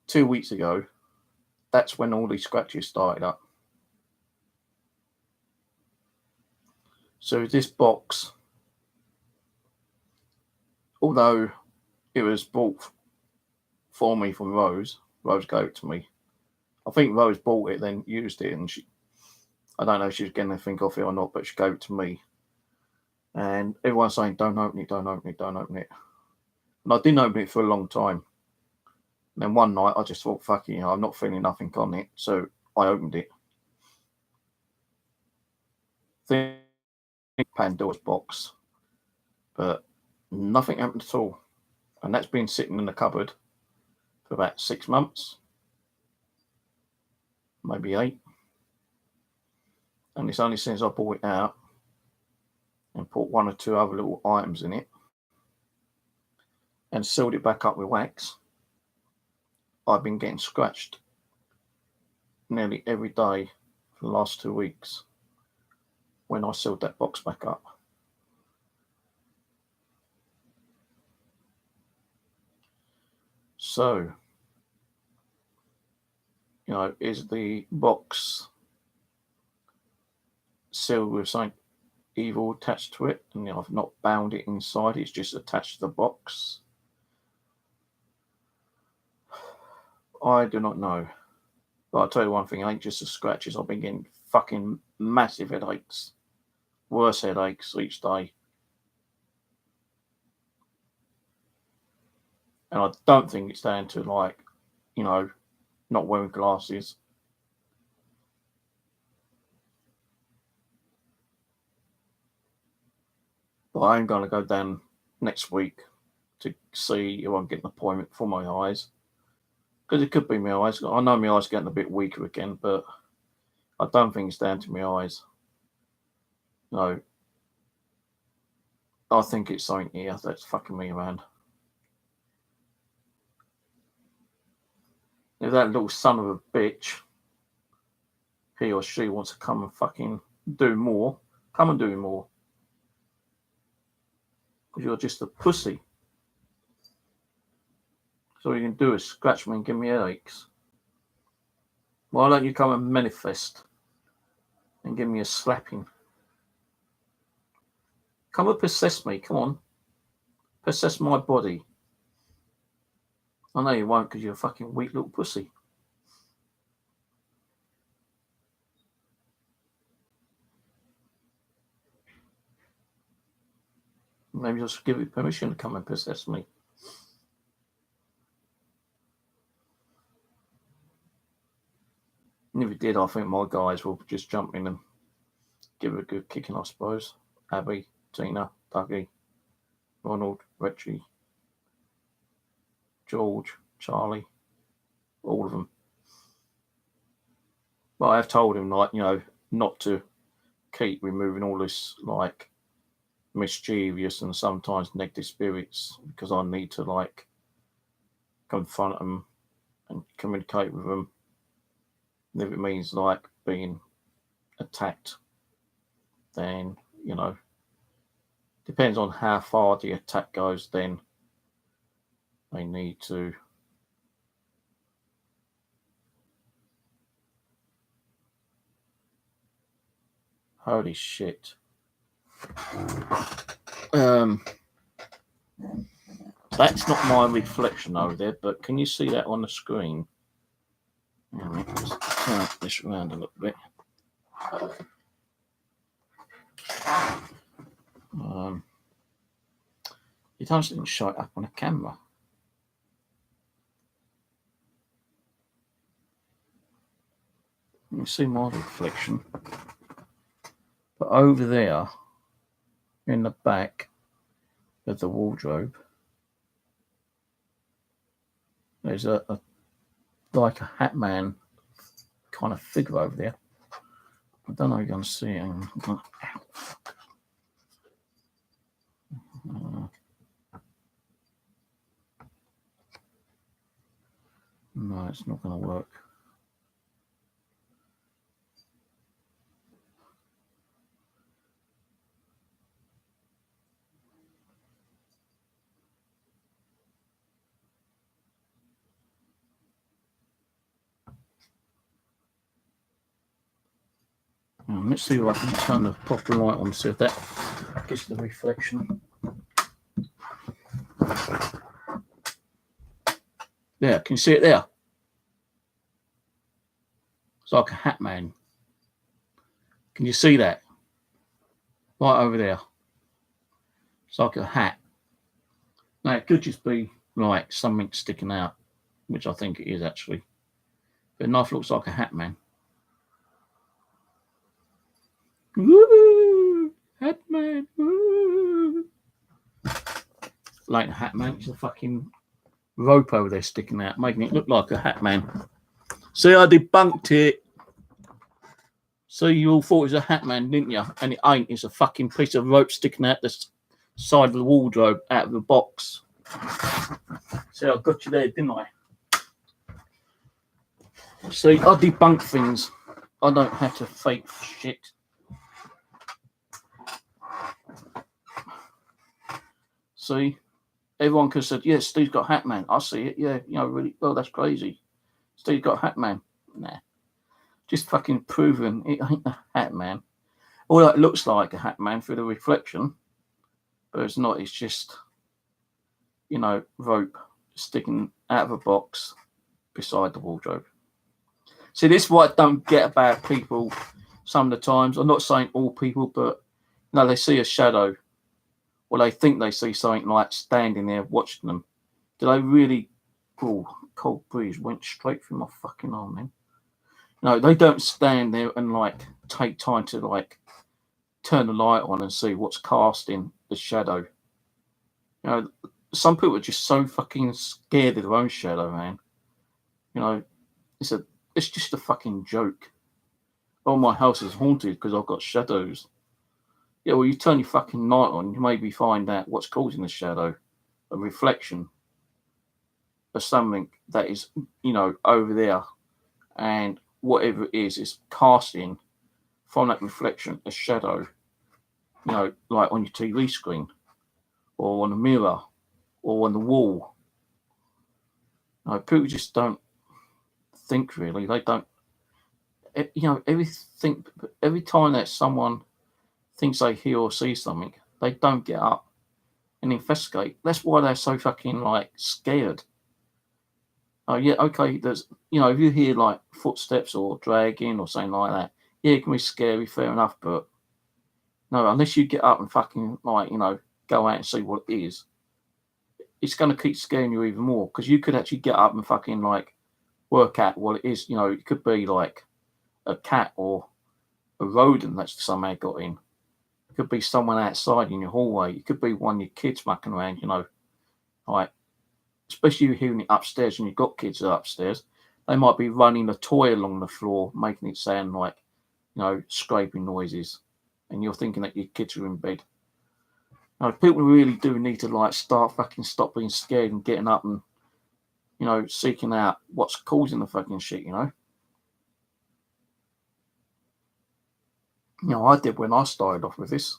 2 weeks ago, that's when all these scratches started up. So this box, although it was bought for me from Rose gave it to me. I think Rose bought it, then used it, and I don't know if she was getting anything off it or not, but she gave it to me. And everyone's saying, don't open it, don't open it, don't open it. And I didn't open it for a long time. And then one night I just thought, fuck it, I'm not feeling nothing on it. So I opened it. Think Pandora's box, but nothing happened at all. And that's been sitting in the cupboard for about 6 months, maybe 8. And it's only since I brought it out and put 1 or 2 other little items in it and sealed it back up with wax, I've been getting scratched nearly every day for the last 2 weeks when I sealed that box back up. So, is the box sealed with something evil attached to it? And I've not bound it inside, it's just attached to the box. I do not know. But I'll tell you one thing, it ain't just the scratches. I've been getting fucking massive headaches. Worse headaches each day. And I don't think it's down to not wearing glasses. But I'm going to go down next week to see if I can get an appointment for my eyes. Because it could be my eyes. I know my eyes are getting a bit weaker again, but I don't think it's down to my eyes. No. I think it's something here that's fucking me around. If that little son of a bitch, he or she wants to come and fucking do more, come and do more. Because you're just a pussy. So all you can do is scratch me and give me headaches. Why don't you come and manifest and give me a slapping? Come and possess me, come on. Possess my body. I know you won't because you're a fucking weak little pussy. Maybe I'll just give you permission to come and possess me. And if you did, I think my guys will just jump in and give it a good kicking, I suppose. Abby, Tina, Dougie, Ronald, Richie, George, Charlie, all of them. But I have told him, not to keep removing all this, mischievous and sometimes negative spirits, because I need to, confront them and communicate with them if it means like being attacked, then, you know, depends on how far the attack goes, then they need to holy shit. That's not my reflection over there, but can you see that on the screen? Let's turn this around a little bit. It doesn't show it up on a camera. You see my reflection, but over there in the back of the wardrobe, there's a like a hat man kind of figure over there. I don't know if you're going to see it. No, it's not going to work. Let's see if I can turn the proper light on, see if that gets the reflection. There, can you see it there? It's like a hat man. Can you see that? Right over there. It's like a hat. Now, it could just be like something sticking out, which I think it is actually. But the knife looks like a hat man. Woo! Hat man! Woo! Like a hat man, it's a fucking rope over there sticking out, making it look like a hat man. See, I debunked it. So you all thought it was a hat man, didn't you? And it ain't. It's a fucking piece of rope sticking out the side of the wardrobe, out of the box. See, I got you there, didn't I? See, I debunk things. I don't have to fake shit. See, everyone could have said, yeah, Steve's got Hat Man. I see it. Yeah, you know, really, well, that's crazy. Steve's got Hat Man. Nah. Just fucking proving it ain't a Hat Man. All it looks like a Hat Man through the reflection, but it's not. It's just, you know, rope sticking out of a box beside the wardrobe. See, this is what I don't get about people some of the times. I'm not saying all people, but, you know, they see a shadow, or they think they see something like standing there watching them. Do they really? Oh, cold breeze went straight through my fucking arm, man. No, they don't stand there and like take time to like turn the light on and see what's casting the shadow. You know, some people are just so fucking scared of their own shadow, man. You know, it's just a fucking joke. Oh, my house is haunted because I've got shadows. Yeah, well, you turn your fucking light on, you maybe find out what's causing the shadow, a reflection of something that is, you know, over there, and whatever it is casting from that reflection a shadow, you know, like on your TV screen, or on a mirror, or on the wall. You know, people just don't think really. They don't, you know, every time that someone thinks they hear or see something, they don't get up and investigate. That's why they're so fucking like scared. Oh yeah, okay. There's, you know, if you hear like footsteps or dragging or something like that, yeah, it can be scary, fair enough. But no, unless you get up and fucking like, you know, go out and see what it is, it's going to keep scaring you even more, because you could actually get up and fucking like work out what it is. You know, it could be like a cat or a rodent that's somehow got in. It could be someone outside in your hallway. It could be one of your kids mucking around, you know, like, especially if you're hearing it upstairs and you've got kids upstairs, they might be running a toy along the floor, making it sound like, you know, scraping noises, and you're thinking that your kids are in bed. Now, people really do need to like stop being scared and getting up and, you know, seeking out what's causing the fucking shit, you know. You know, I did when I started off with this.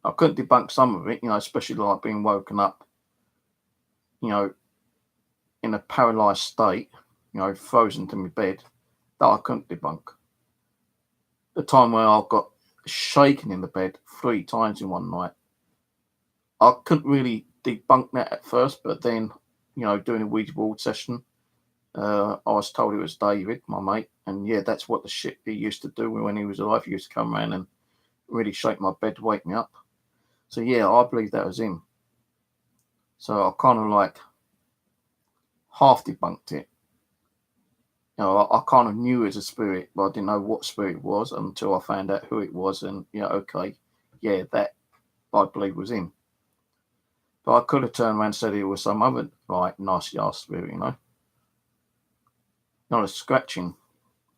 I couldn't debunk some of it, you know, especially like being woken up, you know, in a paralysed state, you know, frozen to my bed. That I couldn't debunk. The time where I got shaken in the bed 3 times in one night, I couldn't really debunk that at first, but then, you know, doing a Ouija board session, I was told it was David, my mate, and yeah, that's what the shit he used to do when he was alive. He used to come around and really shake my bed to wake me up. So yeah, I believe that was him. So I kind of like half debunked it. You know, I kind of knew it was a spirit, but I didn't know what spirit it was until I found out who it was, and yeah, okay, yeah, that I believe was him. But I could have turned around and said it was some other like nasty ass spirit, you know. Not a scratching.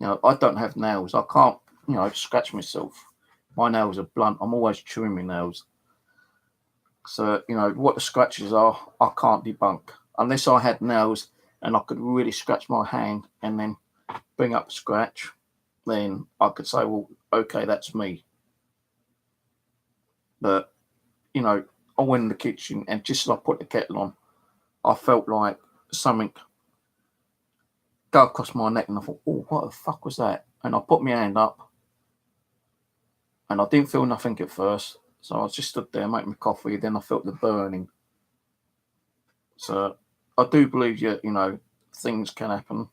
You know, I don't have nails. I can't, you know, scratch myself. My nails are blunt. I'm always chewing my nails. So, you know, what the scratches are, I can't debunk. Unless I had nails and I could really scratch my hand and then bring up a scratch, then I could say, well, okay, that's me. But, you know, I went in the kitchen and just as I put the kettle on, I felt like something go across my neck and I thought, oh, what the fuck was that? And I put my hand up and I didn't feel nothing at first. So I just stood there making my coffee. Then I felt the burning. So I do believe, you know, things can happen,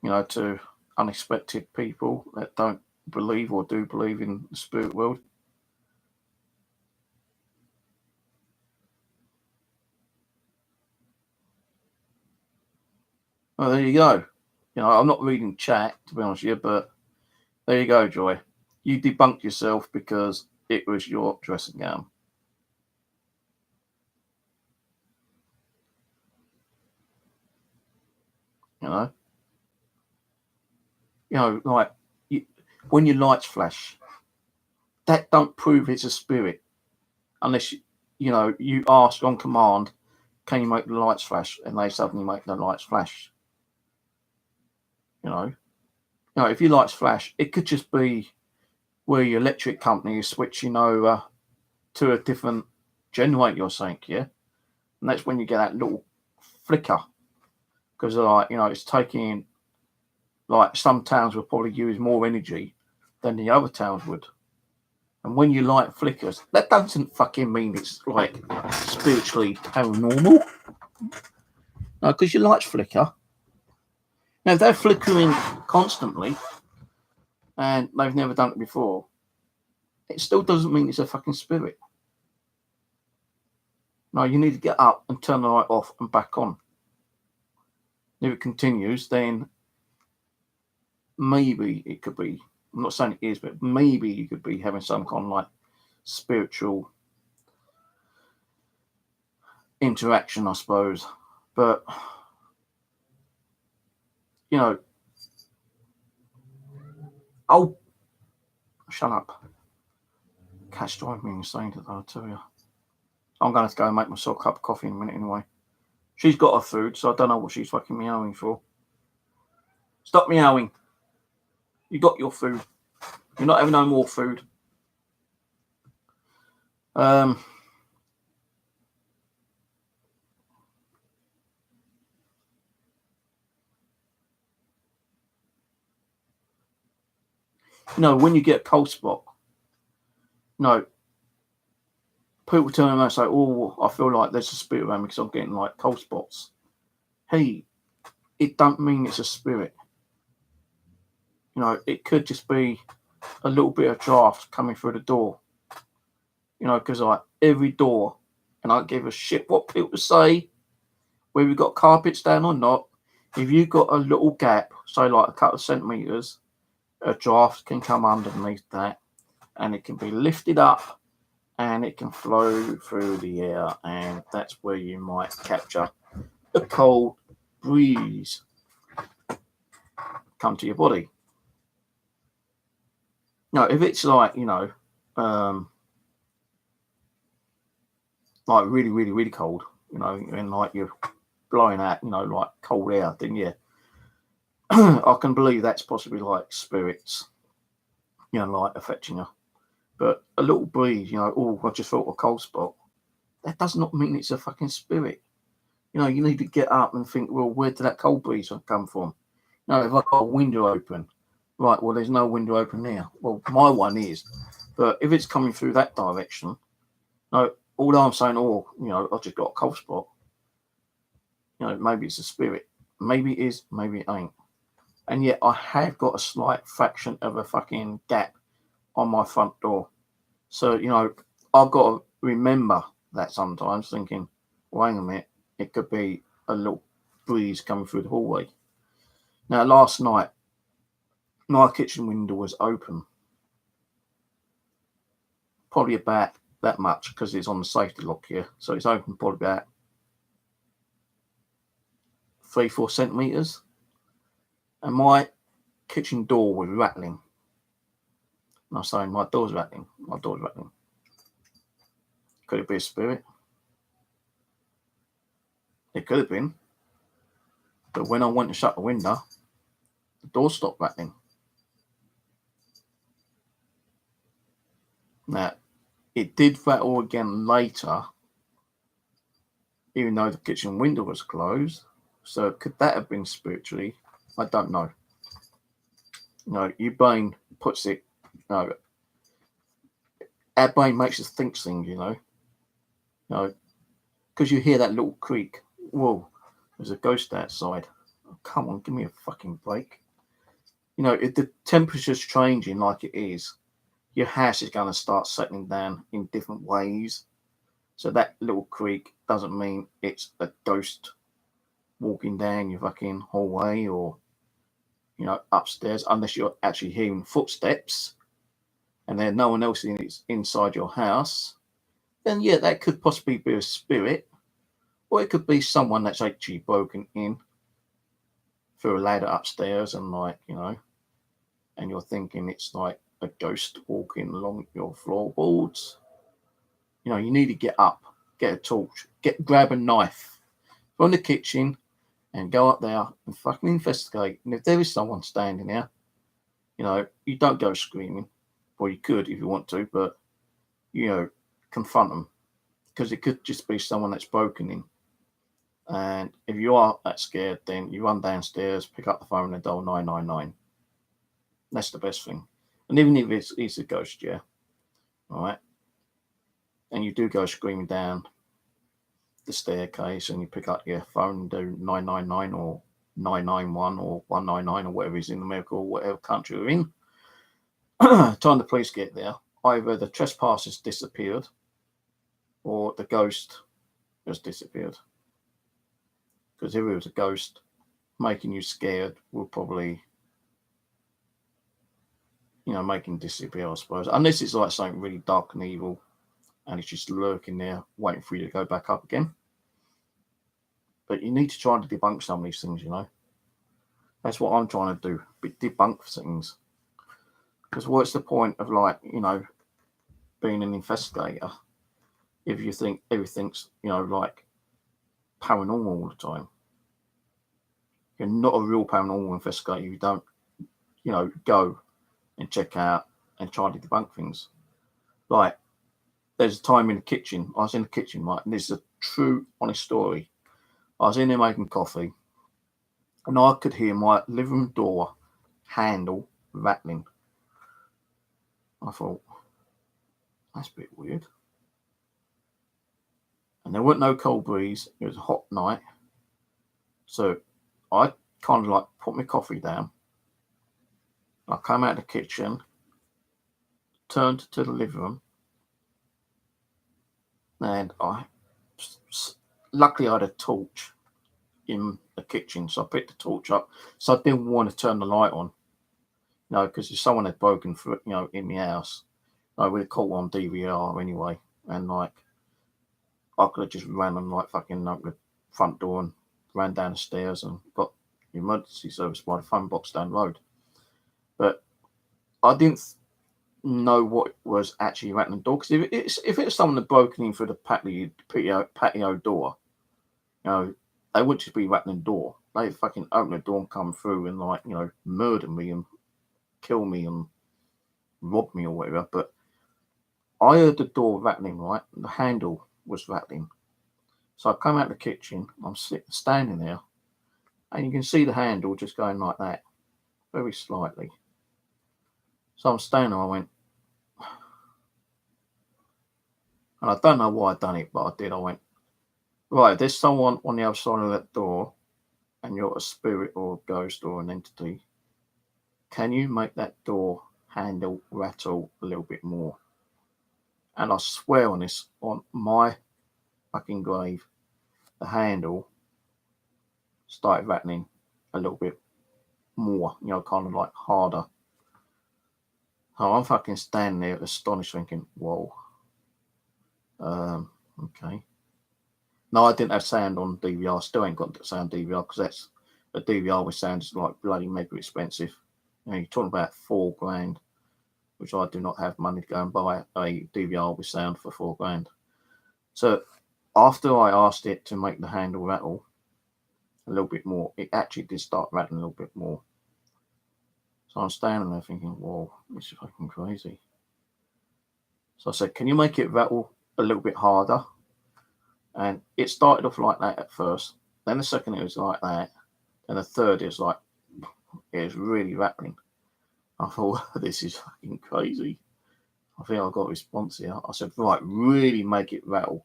you know, to unexpected people that don't believe or do believe in the spirit world. Well, there you go. You know, I'm not reading chat, to be honest with you, but there you go, Joy. You debunked yourself because it was your dressing gown. You know, like when your lights flash, that don't prove it's a spirit, unless you know you ask on command, can you make the lights flash, and they suddenly make the lights flash. You know, if your lights flash, it could just be where your electric company is switching over to a different generator or something, yeah, and that's when you get that little flicker because like you know it's taking like some towns will probably use more energy than the other towns would. And when your light flickers, that doesn't fucking mean it's like spiritually paranormal. No, because your lights flicker. Now, if they're flickering constantly and they've never done it before, it still doesn't mean it's a fucking spirit. No, you need to get up and turn the light off and back on. If it continues, then maybe it could be, I'm not saying it is, but maybe you could be having some kind of like spiritual interaction, I suppose. But, you know, oh, shut up. Cat's driving me insane today, I tell you. I'm going to go and make myself a cup of coffee in a minute anyway. She's got her food, so I don't know what she's fucking meowing for. Stop meowing. You got your food. You're not having no more food. You know, when you get a cold spot, no, people turn around and say, oh, I feel like there's a spirit around me because I'm getting like cold spots. Hey, it don't mean it's a spirit. You know, it could just be a little bit of draft coming through the door. You know, because like every door, and I don't give a shit what people say, whether you've got carpets down or not, if you've got a little gap, say like a couple of centimetres, a draft can come underneath that and it can be lifted up and it can flow through the air, and that's where you might capture a cold breeze come to your body. Now, if it's like, you know, like really, really, really cold, you know, and like you're blowing out, you know, like cold air, then yeah, I can believe that's possibly like spirits, you know, like affecting you. But a little breeze, you know, oh, I just felt a cold spot. That does not mean it's a fucking spirit. You know, you need to get up and think, well, where did that cold breeze come from? You know, if I've got a window open, right, well, there's no window open there. Well, my one is. But if it's coming through that direction, no, although I'm saying, oh, you know, I've just got a cold spot, you know, maybe it's a spirit. Maybe it is, maybe it ain't. And yet I have got a slight fraction of a fucking gap on my front door. So, you know, I've got to remember that sometimes, thinking, well, hang a minute, it could be a little breeze coming through the hallway. Now, last night, my kitchen window was open. Probably about that much because it's on the safety lock here. So it's open probably about 3-4 centimetres. And my kitchen door was rattling. And I'm saying my door's rattling. My door's rattling. Could it be a spirit? It could have been. But when I went to shut the window, the door stopped rattling. Now, it did rattle again later, even though the kitchen window was closed. So could that have been spiritually? I don't know. You know, your brain puts it, you know, our brain makes us think things, you know, because you hear that little creak. Whoa, there's a ghost outside. Oh, come on, give me a fucking break. You know, if the temperature's changing like it is, your house is going to start settling down in different ways. So that little creak doesn't mean it's a ghost walking down your fucking hallway or, you know, upstairs, unless you're actually hearing footsteps and there's no one else inside your house. Then yeah, that could possibly be a spirit, or it could be someone that's actually broken in through a ladder upstairs and, like, you know, and you're thinking it's like a ghost walking along your floorboards. You know, you need to get up, get a torch, grab a knife from the kitchen and go up there and fucking investigate. And if there is someone standing there, you know, you don't go screaming. Well, you could if you want to, but, you know, confront them, because it could just be someone that's broken in. And if you are that scared, then you run downstairs, pick up the phone and dial 999. That's the best thing. And even if it's a ghost, yeah, all right, and you do go screaming down the staircase and you pick up your phone and do 999 or 991 or 199 or whatever is in America or whatever country you're in, time the police get there, either the trespassers disappeared or the ghost has disappeared. Because if it was a ghost making you scared, will probably, you know, make him disappear, I suppose. Unless it's like something really dark and evil and it's just lurking there waiting for you to go back up again. But you need to try to debunk some of these things, you know. That's what I'm trying to do, debunk things. Because what's the point of, like, you know, being an investigator if you think everything's, you know, like paranormal all the time? You're not a real paranormal investigator. You don't, you know, go and check out and try to debunk things. Like, there's a time in the kitchen, I was in the kitchen, right, and this is a true, honest story. I was in there making coffee, and I could hear my living room door handle rattling. I thought, that's a bit weird. And there wasn't no cold breeze. It was a hot night. So I kind of like put my coffee down. I came out of the kitchen, turned to the living room, and luckily I had a torch in the kitchen, so I picked the torch up. So I didn't want to turn the light on, you know, because if someone had broken through, you know, in the house, I would have caught on DVR anyway, and like I could have just ran and like fucking opened the front door and ran down the stairs and got the emergency service by the phone box down the road. But I didn't know what was actually rattling the door, because if it's someone that broken in through the patio door, you know, they would just be rattling the door. They'd fucking open the door and come through and, like, you know, murder me and kill me and rob me or whatever. But I heard the door rattling, right? The handle was rattling. So I come out the kitchen, I'm standing there, and you can see the handle just going like that, very slightly. So I'm standing there, I went, and I don't know why I done it, but I did. I went, right, there's someone on the other side of that door, and you're a spirit or a ghost or an entity. Can you make that door handle rattle a little bit more? And I swear on this, on my fucking grave, the handle started rattling a little bit more, you know, kind of like harder. So I'm fucking standing there astonished thinking, whoa. Okay. No, I didn't have sound on DVR. Still ain't got sound DVR because that's a DVR with sound is like bloody mega expensive. You know, you're talking about $4,000, which I do not have money to go and buy a DVR with sound for $4,000. So after I asked it to make the handle rattle a little bit more, it actually did start rattling a little bit more. So I'm standing there thinking, whoa, this is fucking crazy. So I said, can you make it rattle a little bit harder? And it started off like that at first. Then the second it was like that. And the third is like, it was really rattling. I thought, this is fucking crazy. I think I got a response here. I said, right, really make it rattle.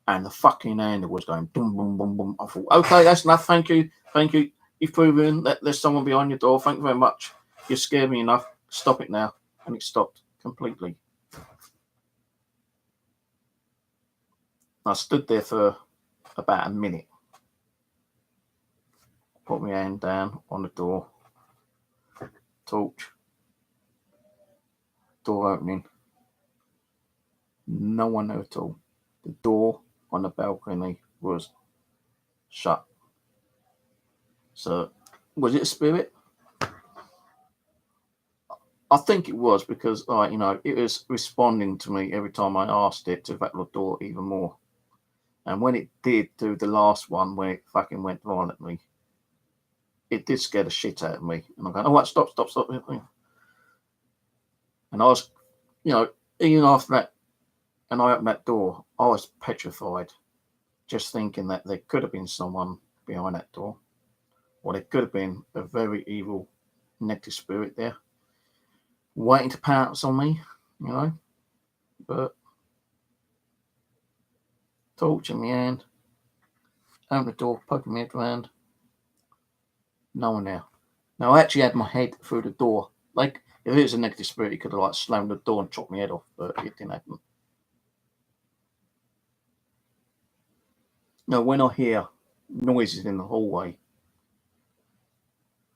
And the fucking handle was going boom, boom, boom, boom. I thought, okay, that's enough. Thank you. Thank you. You've proven that there's someone behind your door. Thank you very much. You scared me enough. Stop it now. And it stopped completely. I stood there for about a minute. Put my hand down on the door. Torch. Door opening. No one there at all. The door on the balcony was shut. So, was it a spirit? I think it was because, you know, it was responding to me every time I asked it to rattle the door even more. And when it did do the last one where it fucking went violently, it did scare the shit out of me. And I'm going, oh, right, stop. And I was, you know, even after that, and I opened that door, I was petrified, just thinking that there could have been someone behind that door, or there could have been a very evil negative spirit there, waiting to pounce on me, you know. But torch in my hand, open the door, poking my head around, no one there. Now I actually had my head through the door. Like if it was a negative spirit, he could have like slammed the door and chopped my head off, but it didn't happen. Now when I hear noises in the hallway,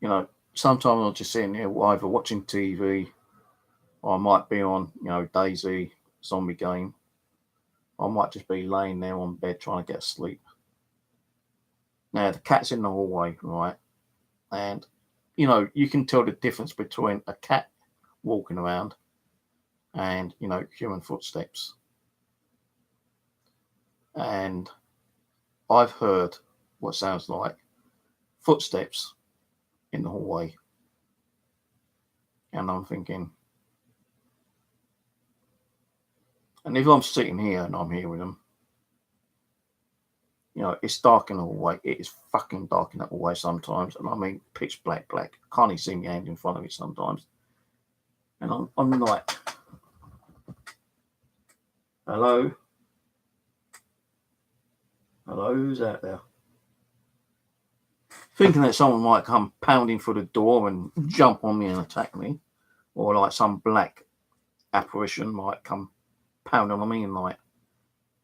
you know, sometimes I'm just sitting there either watching TV, or I might be on, you know, Daisy, zombie game. I might just be laying there on bed trying to get asleep. Now the cat's in the hallway, right? And you know, you can tell the difference between a cat walking around and, you know, human footsteps. And I've heard what sounds like footsteps in the hallway. And I'm thinking, and if I'm sitting here and I'm hearing them, you know, it's dark in the hallway. It is fucking dark in that hallway sometimes. And I mean, pitch black. Can't even see my hand in front of it sometimes. And I'm like, hello? Hello, who's out there? Thinking that someone might come pounding through the door and jump on me and attack me. Or like some black apparition might come pounding on me and like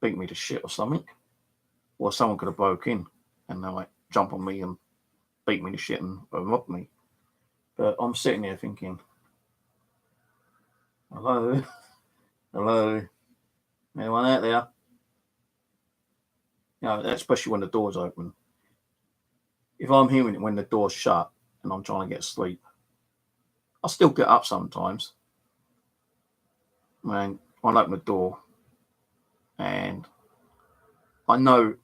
beat me to shit or something. Or someone could have broke in and they like jump on me and beat me to shit and rob me. But I'm sitting there thinking, hello? Hello? Anyone out there? You know, especially when the door's open. If I'm hearing it when the door's shut and I'm trying to get asleep, I still get up sometimes. And I'll open the door and I know,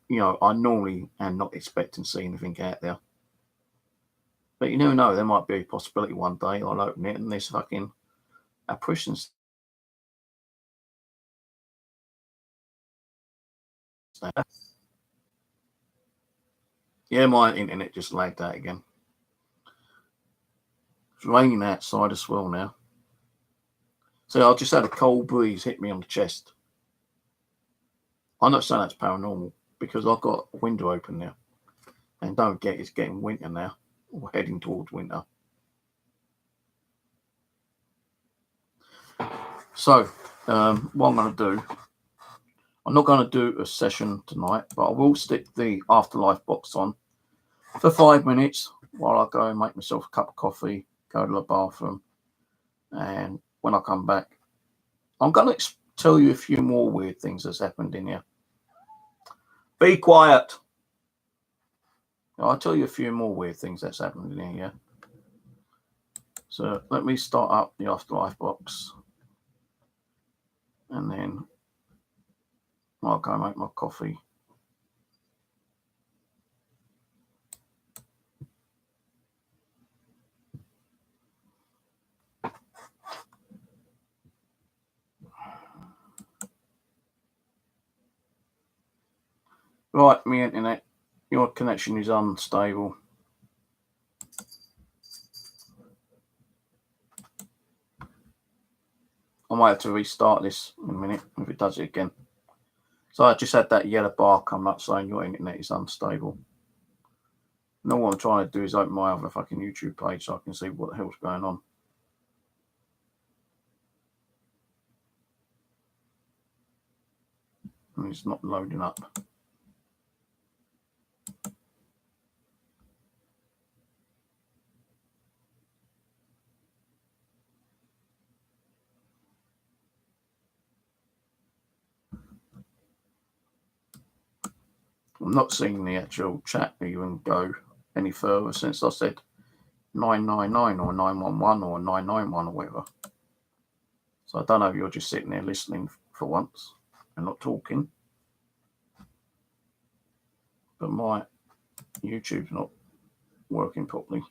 I normally am not expecting to see anything out there. But you never know, there might be a possibility one day I'll open it and there's fucking apparitions. Yeah, my internet just lagged out again. It's raining outside as well now. So I just had a cold breeze hit me on the chest. I'm not saying that's paranormal because I've got a window open now. And don't forget, it's getting winter now. We're heading towards winter. So, what I'm going to do, I'm not going to do a session tonight, but I will stick the Afterlife box on for 5 minutes while I go and make myself a cup of coffee, go to the bathroom, and when I come back, I'm going to tell you a few more weird things that's happened in here. Be quiet. I'll tell you a few more weird things that's happened in here. So let me start up the Afterlife box, and then I'll go make my coffee. Right, my internet, your connection is unstable. I might have to restart this in a minute if it does it again. So I just had that yellow bar come up saying your internet is unstable. Now what I'm trying to do is open my other fucking YouTube page so I can see what the hell's going on. And it's not loading up. I'm not seeing the actual chat even go any further since I said 999 or 911 or 991 or whatever. So I don't know if you're just sitting there listening for once and not talking. But my YouTube's not working properly.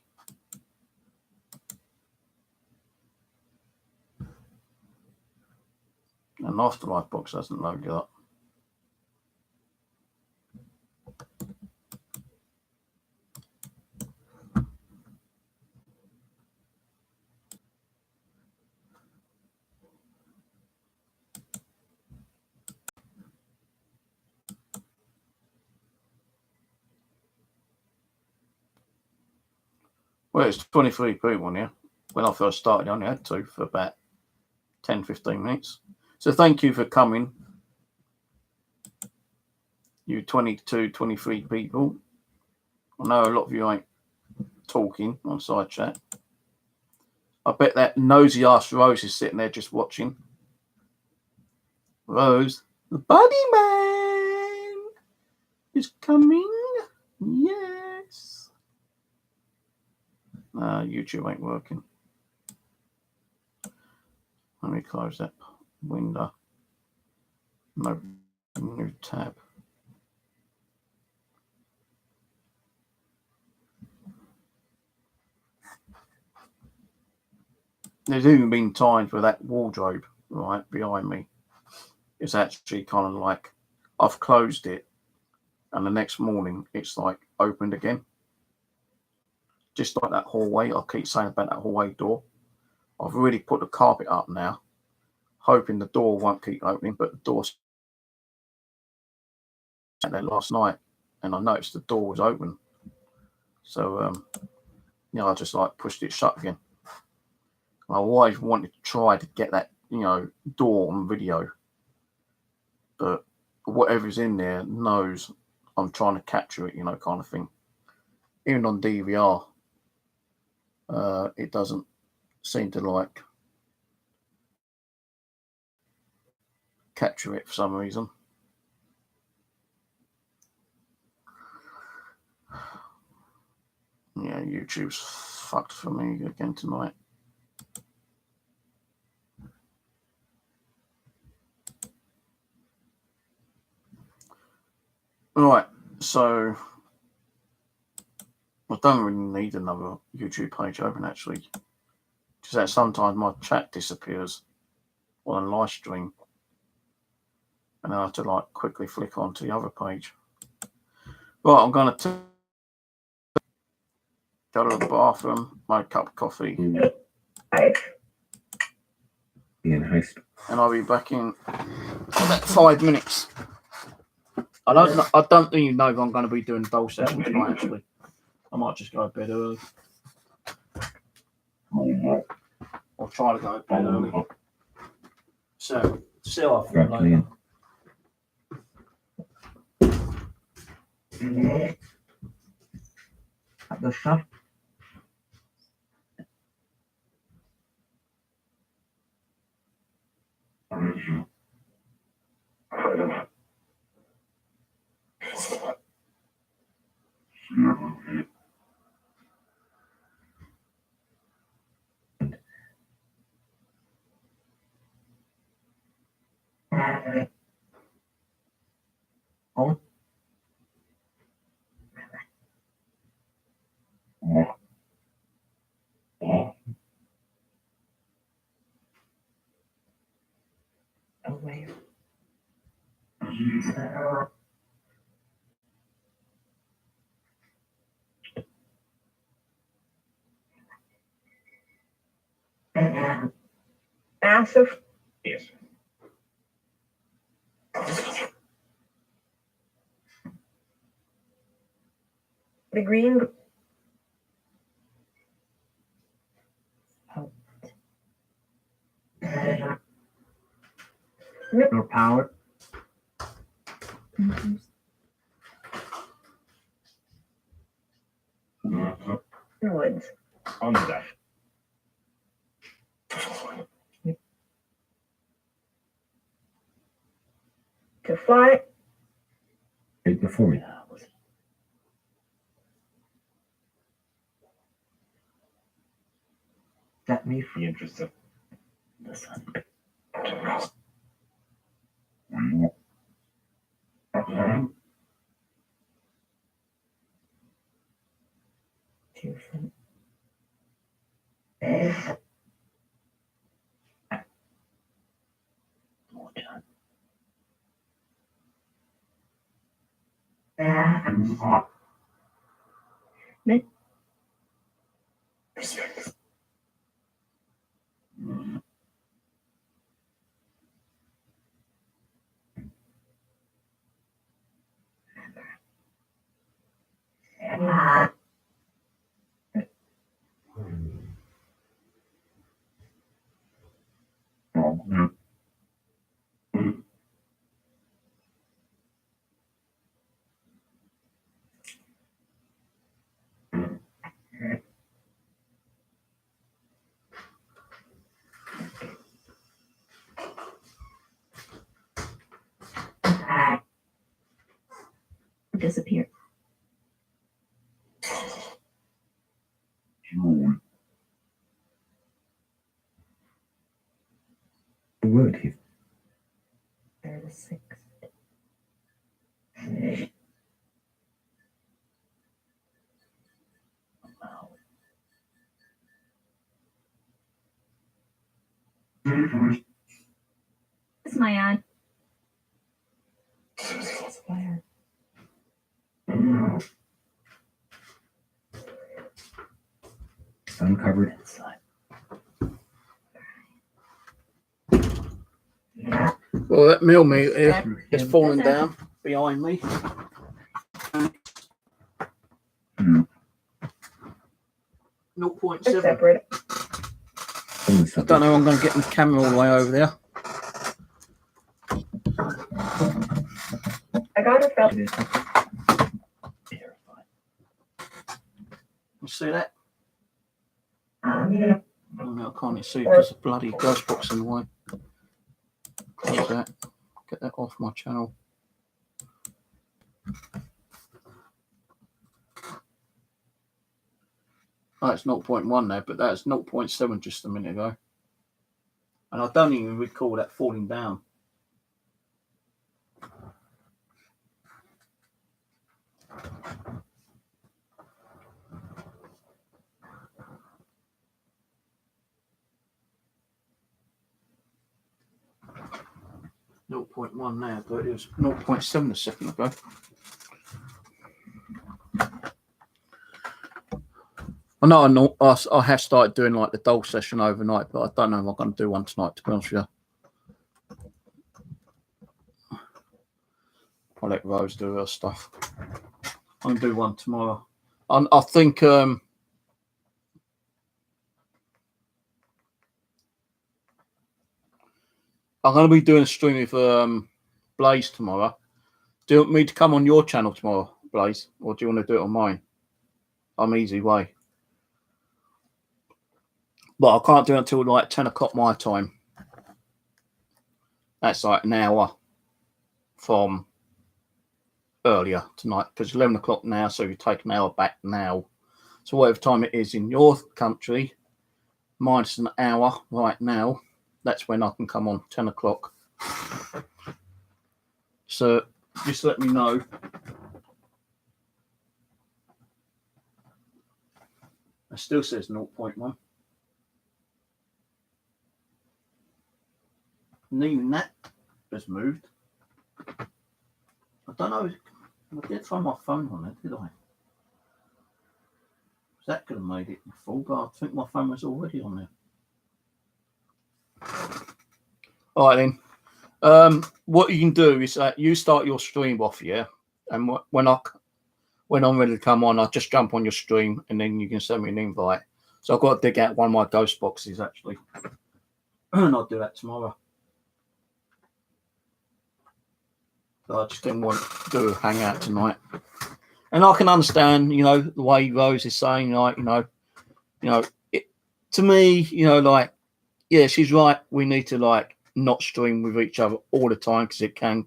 And Afterlife box hasn't loaded up. Well, it's 23 people here. When I first started, I only had 2 for about 10-15 minutes. So thank you for coming, you 22, 23 people. I know a lot of you ain't talking on side chat. I bet that nosy ass Rose is sitting there just watching. Rose, the Buddy Man is coming. Yes. YouTube ain't working. Let me close that window. No new tab. There's even been times where that wardrobe right behind me is actually kind of like I've closed it and the next morning it's like opened again. Just like that hallway. I keep saying about that hallway door. I've really put the carpet up now, hoping the door won't keep opening, but the door sat there last night and I noticed the door was open. So I just like pushed it shut again. I always wanted to try to get that, door on video. But whatever's in there knows I'm trying to capture it, kind of thing. Even on DVR, it doesn't seem to like capture it for some reason. Yeah, YouTube's fucked for me again tonight. Right, so I don't really need another YouTube page open actually. Just that sometimes my chat disappears on a live stream, and I have to like quickly flick onto the other page. Right, I'm going to go to the bathroom, make a cup of coffee, and I'll be back in about 5 minutes. I don't even know if I'm going to be doing dole session tonight. Actually, I might just go to bed early. I'll try to go to bed early. So, see you after later. At the shop. Oh. Away. Massive. Yes. The green. Your power. Woods. On the dash. To fly. Right before me. Let me be interested. The sun. Different. More done. Disappear. The word here. They're the sixth. It's my ad. It's fire. Uncovered inside. Well, that millimeter is falling down behind me. Hmm. 0.7. Separate. I don't know if I'm going to get the camera all the way over there. I got a felt. You see that? Yeah. Oh, no, I can't see because the bloody ghost box in the way. Close that. Get that off my channel. Oh, it's 0.1 now, but that's 0.7 just a minute ago. And I don't even recall that falling down. 0.1 now, but it was 0.7 a second ago. I have started doing like the doll session overnight, but I don't know if I'm going to do one tonight, to be honest with you. I'll let Rose do her stuff. I'm going to do one tomorrow. I think I'm going to be doing a stream with Blaze tomorrow. Do you want me to come on your channel tomorrow, Blaze, or do you want to do it on mine? I'm easy way. But I can't do it until like 10 o'clock my time. That's like an hour from earlier tonight, because 11 o'clock now, so you take an hour back now. So whatever time it is in your country, minus an hour right now, that's when I can come on, 10 o'clock. So just let me know. It still says 0.1. And even that has moved. I don't know. I did find my phone on it, did I? That could have made it full, but I think my phone was already on there. All right then. What you can do is you start your stream off, yeah, and when I'm ready to come on, I'll just jump on your stream, and then you can send me an invite. So I've got to dig out one of my ghost boxes actually, and I'll do that tomorrow. So I just didn't want to do a hangout tonight. And I can understand, you know, the way Rose is saying, like, to me, like, yeah, she's right. We need to like not stream with each other all the time, because it can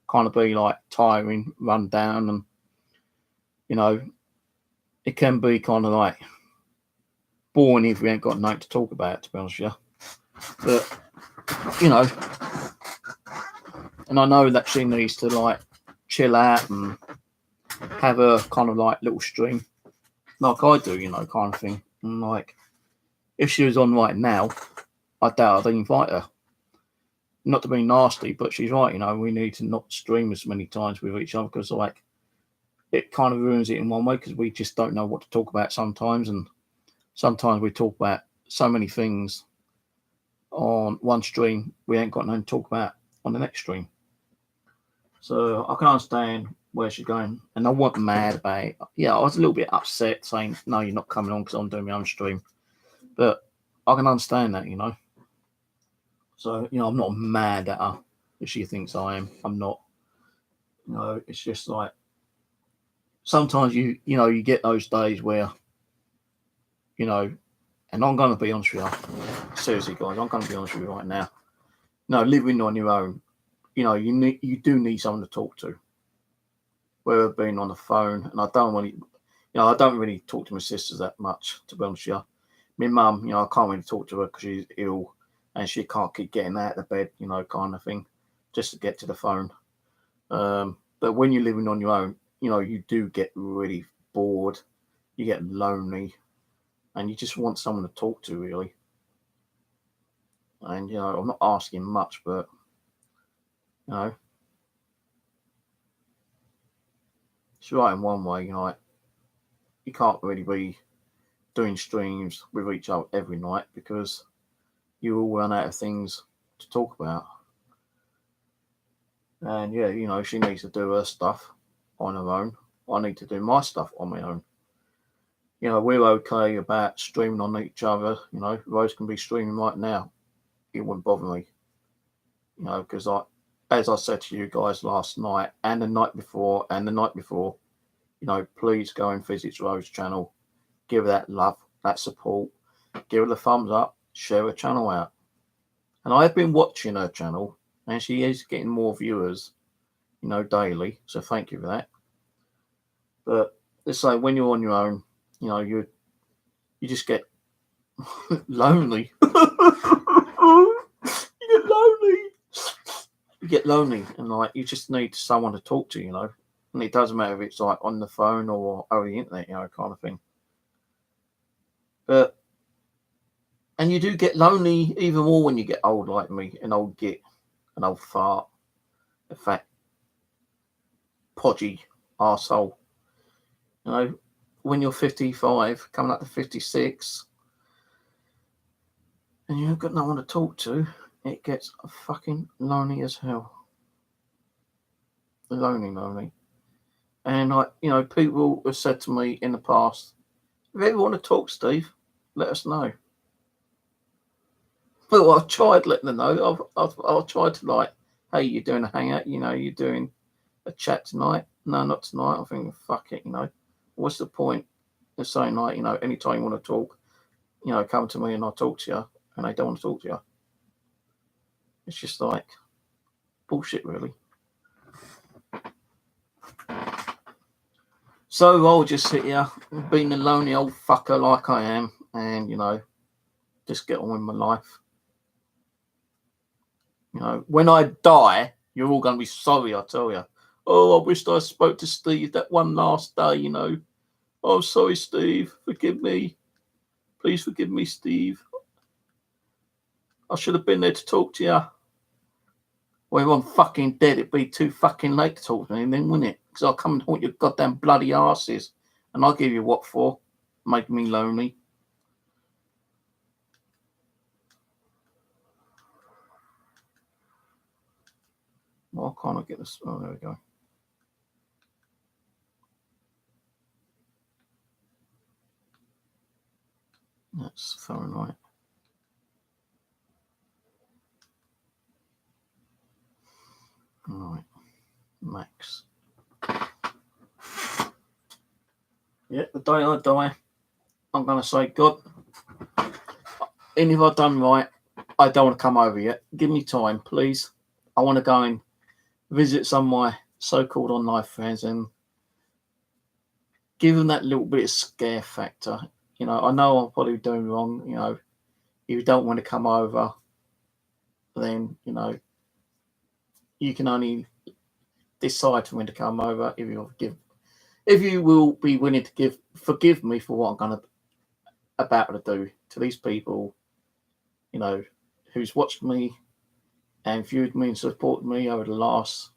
kind of be like tiring, run down, and it can be kind of like boring if we ain't got nothing to talk about, to be honest with you. But and I know that she needs to like chill out and have a kind of like little stream like I do, kind of thing. And like, if she was on right now, I doubt I'd invite her. Not to be nasty, but she's right, we need to not stream as many times with each other, because like it kind of ruins it in one way, because we just don't know what to talk about sometimes, and sometimes we talk about so many things on one stream we ain't got nothing to talk about on the next stream. So I can understand where she's going, and I wasn't mad about it. Yeah, I was a little bit upset saying, no, you're not coming on because I'm doing my own stream, but I can understand that, So, I'm not mad at her if she thinks I am. I'm not. It's just like sometimes you get those days where, and I'm going to be honest with you. Seriously, guys, I'm going to be honest with you right now. Living on your own, you do need someone to talk to. Whether being on the phone, and I don't really talk to my sisters that much, to be honest with you. My mum, I can't really talk to her because she's ill and she can't keep getting out of bed, kind of thing, just to get to the phone. But when you're living on your own, you do get really bored, you get lonely, and you just want someone to talk to, really. And, I'm not asking much, but, it's right in one way, you can't really be doing streams with each other every night, because you all run out of things to talk about. And yeah, she needs to do her stuff on her own. I need to do my stuff on my own. We're okay about streaming on each other. Rose can be streaming right now. It wouldn't bother me. Because as I said to you guys last night and the night before, please go and visit Rose's channel. Give her that love, that support. Give her the thumbs up. Share her channel out. And I've been watching her channel, and she is getting more viewers, daily. So thank you for that. But let's say when you're on your own, you just get lonely. You get lonely, and like you just need someone to talk to, And it doesn't matter if it's like on the phone or over the internet, you know, kind of thing. And you do get lonely even more when you get old like me, an old git, an old fart, a fat, podgy arsehole. You know, when you're 55, coming up to 56, and you've got no one to talk to, it gets fucking lonely as hell. Lonely. And like, you know, people have said to me in the past, if you ever want to talk, Steve, let us know. But I've tried letting them know. I've tried to like, hey, you're doing a hangout, you know, you're doing a chat tonight. No, not tonight. I'm thinking, fuck it, you know. What's the point of saying like, you know, anytime you want to talk, you know, come to me and I'll talk to you, and they don't want to talk to you. It's just like bullshit, really. So I'll just sit here, being a lonely old fucker like I am, and, you know, just get on with my life. You know, when I die, you're all going to be sorry, I tell you. Oh, I wished I spoke to Steve that one last day, you know. Oh, sorry, Steve. Forgive me. Please forgive me, Steve. I should have been there to talk to you. Well, if I'm fucking dead, it'd be too fucking late to talk to me then, wouldn't it? Because I'll come and haunt your goddamn bloody arses. And I'll give you what for? Make me lonely. Why can't I get this? Oh, there we go. That's Fahrenheit. Right. Max. Yeah, the day I die, I'm going to say, God, and if I've done right, I don't want to come over yet. Give me time, please. I want to go and visit some of my so-called online friends and give them that little bit of scare factor. You know, I know I'm probably doing wrong. You know, if you don't want to come over, then, you know, you can only decide when to come over if you will be willing to forgive me for what I'm about to do to these people, you know, who's watched me and viewed me and supported me over the last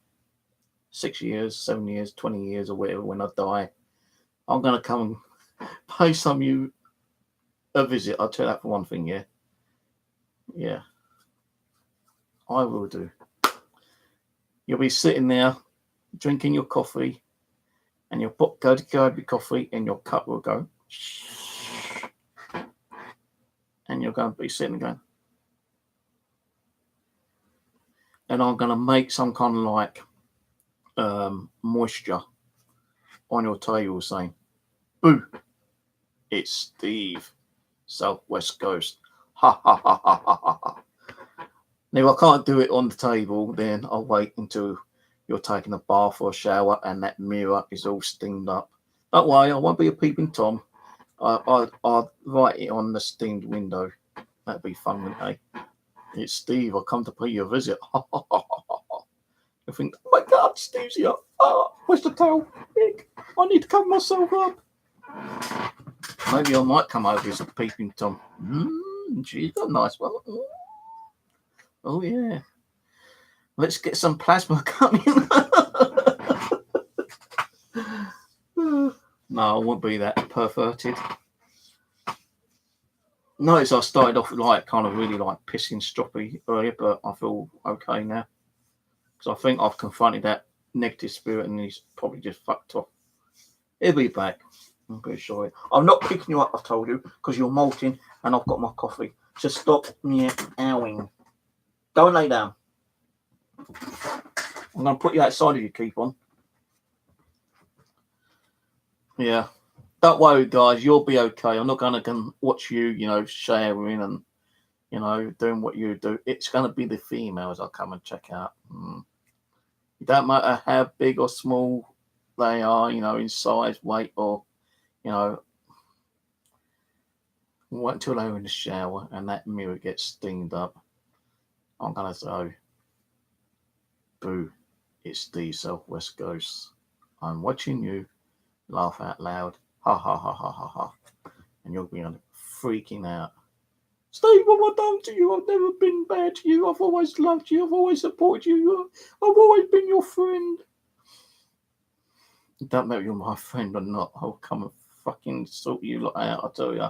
6 years, 7 years, 20 years or whatever. When I die, I'm going to come and pay some of you a visit. I'll tell you that for one thing, yeah, I will do. You'll be sitting there drinking your coffee, and you'll go to grab your coffee and your cup will go, and you're going to be sitting going, and I'm going to make some kind of like moisture on your table saying, boo, it's Steve, Southwest Ghost. Ha ha ha ha ha ha ha. Now, if I can't do it on the table, then I'll wait until you're taking a bath or a shower and that mirror is all steamed up. Don't worry, I won't be a peeping Tom. I'll write it on the steamed window. That'd be fun, wouldn't it? It's Steve, I'll come to pay you a visit. You think, oh my God, Steve's here. Oh, where's the towel? I need to cover myself up. Maybe I might come over as a peeping Tom. She's got a nice one. Oh, yeah. Let's get some plasma coming. No, I won't be that perverted. Notice I started off like kind of really like pissing stroppy earlier, but I feel okay now. Because I think I've confronted that negative spirit and he's probably just fucked off. He'll be back. I'm pretty sure. I'm not picking you up, I've told you, because you're molting and I've got my coffee. So stop meowing. Go and lay down. I'm going to put you outside if you keep on. Yeah. Don't worry, guys. You'll be okay. I'm not going to watch you, you know, showering and, you know, doing what you do. It's going to be the females I'll come and check out. It don't matter how big or small they are, you know, in size, weight, or, you know, wait until they're in the shower and that mirror gets steamed up. I'm going to say, boo, it's the Southwest Ghosts. I'm watching you laugh out loud. Ha ha ha ha ha ha. And you'll be freaking out. Steve, what have I done to you? I've never been bad to you. I've always loved you. I've always supported you. I've always been your friend. It don't matter if you're my friend or not. I'll come and fucking sort you lot out, I tell you.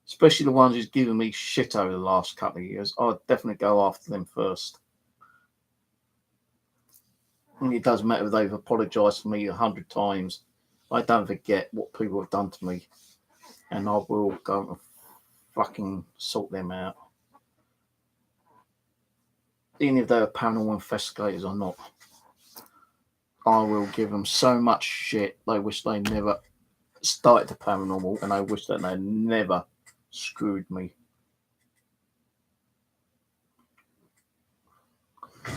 Especially the ones who's given me shit over the last couple of years. I'd definitely go after them first. And it doesn't matter if they've apologised to me 100 times. I don't forget what people have done to me. And I will go and fucking sort them out. Even if they're paranormal investigators or not. I will give them so much shit. They wish they never started the paranormal, and I wish that they never screwed me.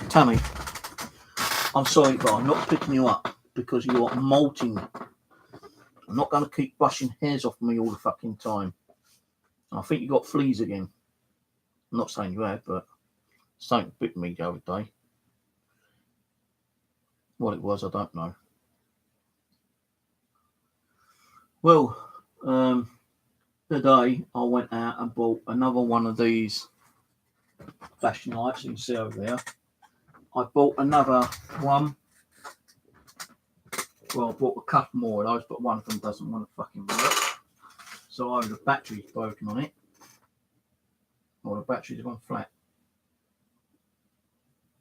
Tammy, I'm sorry, but I'm not picking you up because you are molting. I'm not going to keep brushing hairs off me all the fucking time. I think you got fleas again. I'm not saying you have, but something bit me the other day. What it was, I don't know. Well, today I went out and bought another one of these flashlights you can see over there. I bought another one. Well, I bought a couple more of those, but one of them doesn't want to fucking work. So either the battery's broken on it, or the battery's gone flat.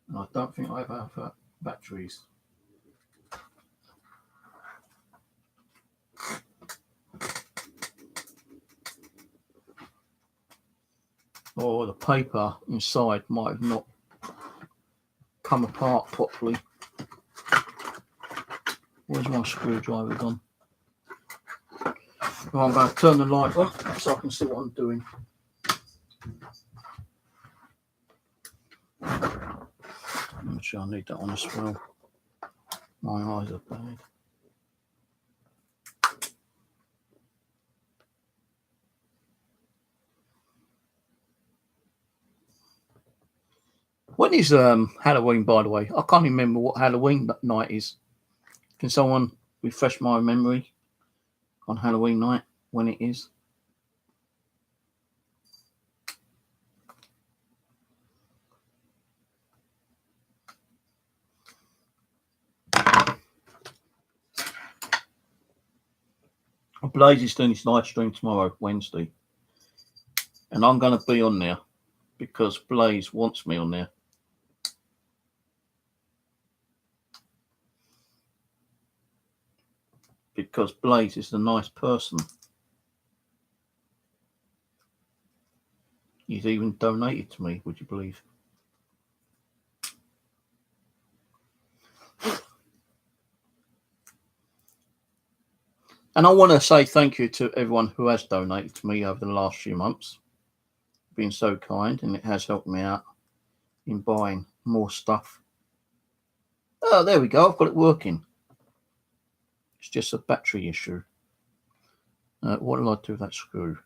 And I don't think I have batteries. Or the paper inside might have not come apart properly. Where's my screwdriver gone? Well, I'm going to turn the light on so I can see what I'm doing. I'm sure I need that on as well. My eyes are bad. When is Halloween, by the way? I can't remember what Halloween night is. Can someone refresh my memory on Halloween night when it is? Blaze is doing his live stream tomorrow, Wednesday. And I'm going to be on there because Blaze wants me on there. Because Blaze is a nice person. He's even donated to me, would you believe? And I want to say thank you to everyone who has donated to me over the last few months. Been so kind, and it has helped me out in buying more stuff. Oh, there we go. I've got it working. It's just a battery issue. What did I do with that screw?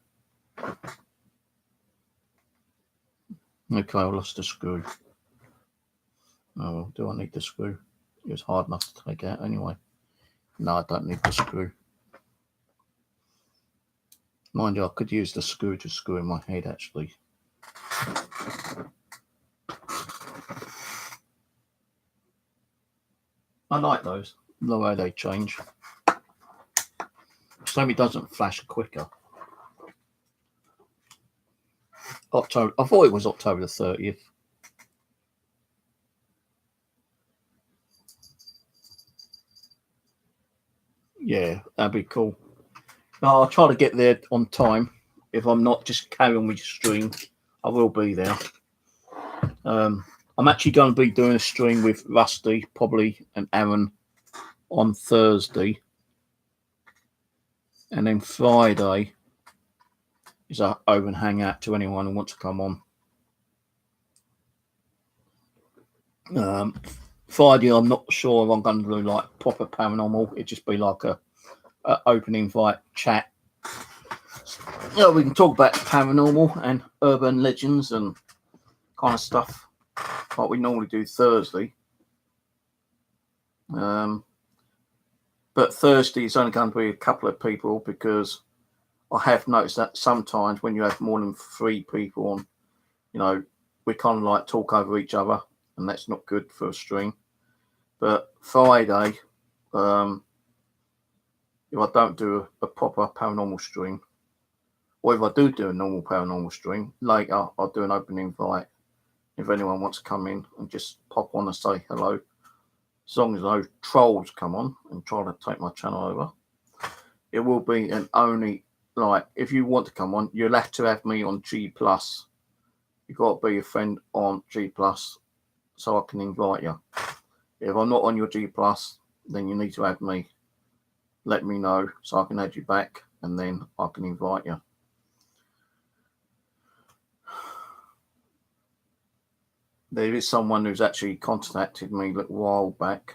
Okay, I lost the screw. Oh, well, do I need the screw? It was hard enough to take out anyway. No, I don't need the screw. Mind you, I could use the screw to screw in my head, actually. I like those, the way they change. So it doesn't flash quicker. October. I thought it was October the 30th. Yeah, that'd be cool. Now, I'll try to get there on time. If I'm not, just carry on with your stream. I will be there. I'm actually going to be doing a stream with Rusty, probably, and Aaron on Thursday. And then Friday is an open hangout to anyone who wants to come on. Friday, I'm not sure if I'm going to do like proper paranormal. It'd just be like a open invite chat. You know, we can talk about paranormal and urban legends and kind of stuff like we normally do Thursday. But Thursday is only going to be a couple of people because I have noticed that sometimes when you have more than 3 people on, we kind of like talk over each other, and that's not good for a stream. But Friday, if I don't do a proper paranormal stream, or if I do a normal paranormal stream, later I'll do an open invite if anyone wants to come in and just pop on and say hello. As long as those trolls come on and try to take my channel over, it will be an only, if you want to come on, you'll have to have me on G+. You've got to be a friend on G+, so I can invite you. If I'm not on your G+, then you need to add me. Let me know so I can add you back, and then I can invite you. There is someone who's actually contacted me a little while back,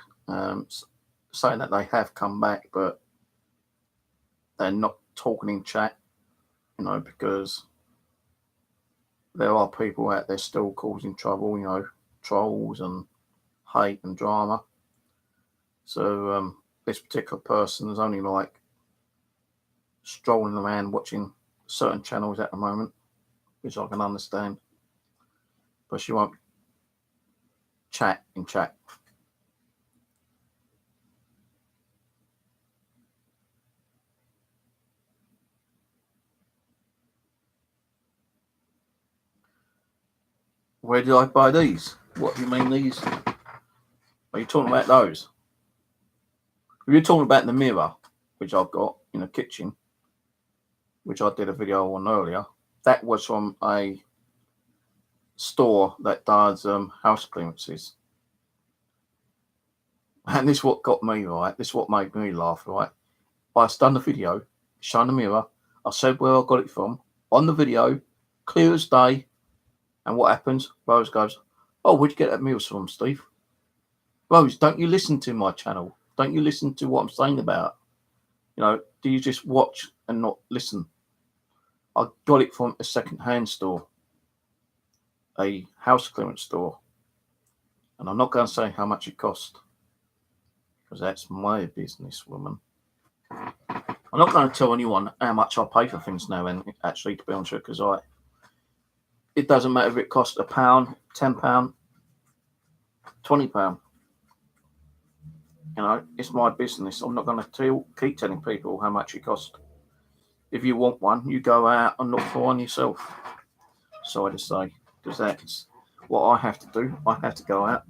saying that they have come back, but they're not talking in chat, because there are people out there still causing trouble, trolls and hate and drama. So this particular person is only strolling around watching certain channels at the moment, which I can understand, but she won't chat in chat. Where did I buy these? What do you mean these? Are you talking about those? If you're talking about the mirror, which I've got in the kitchen, which I did a video on earlier, that was from a store that does house clearances. And this is what got me, right? This is what made me laugh, right? I done the video, showing the mirror. I said where I got it from on the video, clear as day. And what happens? Rose goes, "Oh, where'd you get that mirror from, Steve?" Rose, don't you listen to my channel? Don't you listen to what I'm saying about? Do you just watch and not listen? I got it from a second-hand store, a house clearance store. And I'm not going to say how much it cost, because that's my business, woman. I'm not going to tell anyone how much I pay for things now, and actually, to be honest with you, because it doesn't matter if it costs £1, £10, £20. It's my business. I'm not going to keep telling people how much it costs. If you want one, you go out and look for one yourself. Sorry to say, because that's what I have to do. I have to go out.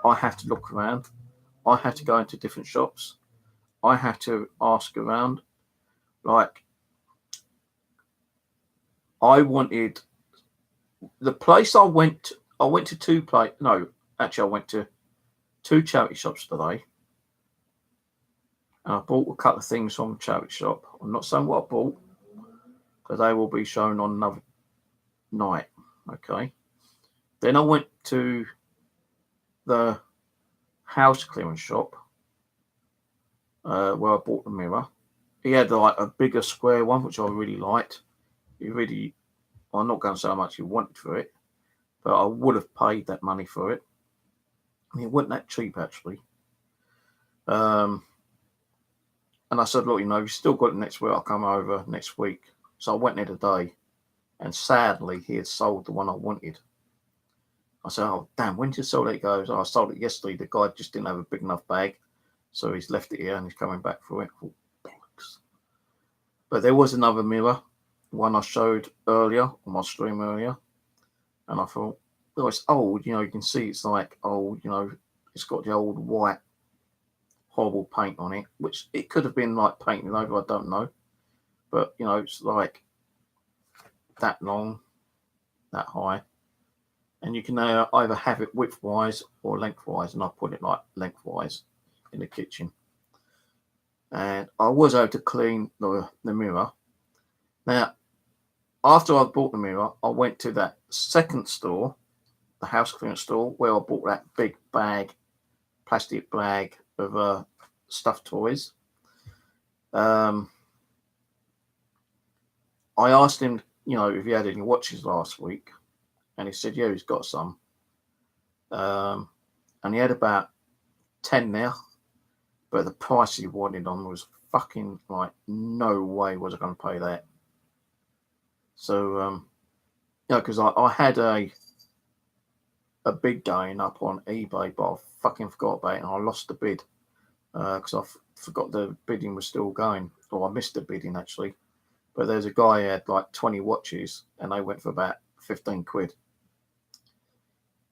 I have to look around. I have to go into different shops. I have to ask around. I wanted the place I went to 2 places. No, actually, I went to 2 charity shops today. And I bought a couple of things from the charity shop. I'm not saying what I bought, because they will be shown on another night. Okay. Then I went to the house clearance shop where I bought the mirror. He had a bigger square one, which I really liked. I'm not going to say how much he wanted for it, but I would have paid that money for it. It wasn't that cheap, actually. And I said, look, you've still got it next week. I'll come over next week. So I went there today, and sadly, he had sold the one I wanted. I said, oh, damn, when did you sell it? He goes, oh, I sold it yesterday. The guy just didn't have a big enough bag, so he's left it here and he's coming back for it. Oh, bollocks. But there was another mirror, one I showed earlier on my stream earlier, and I thought, oh, it's old. You can see it's old. It's got the old white horrible paint on it, which it could have been painted over, I don't know. But, it's that long, that high. And you can either have it widthwise or lengthwise, and I put it lengthwise in the kitchen. And I was able to clean the mirror. Now, after I bought the mirror, I went to that second store, the house clearance store, where I bought that big plastic bag of stuffed toys. I asked him, if he had any watches last week, and he said, yeah, he's got some. And he had about 10 there, but the price he wanted on was fucking like, no way was I going to pay that. So, because I had a bid going up on eBay, but I fucking forgot about it and I lost the bid because I forgot the bidding was still going, or I missed the bidding actually. But there's a guy who had like 20 watches and they went for about 15 quid.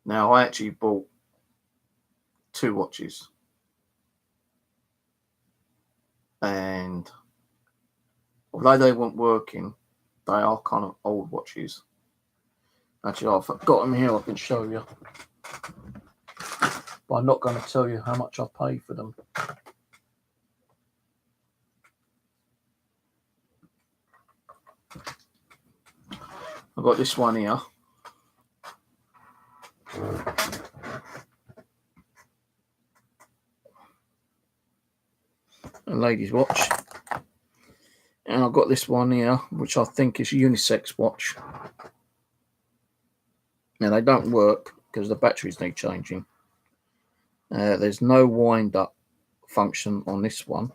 Now, I actually bought 2 watches. And although they weren't working, they are kind of old watches. Actually, I've got them here, I can show you. But I'm not going to tell you how much I paid for them. I've got this one here. A lady's watch. And I've got this one here, which I think is a unisex watch. Now, they don't work because the batteries need changing. There's no wind-up function on this one.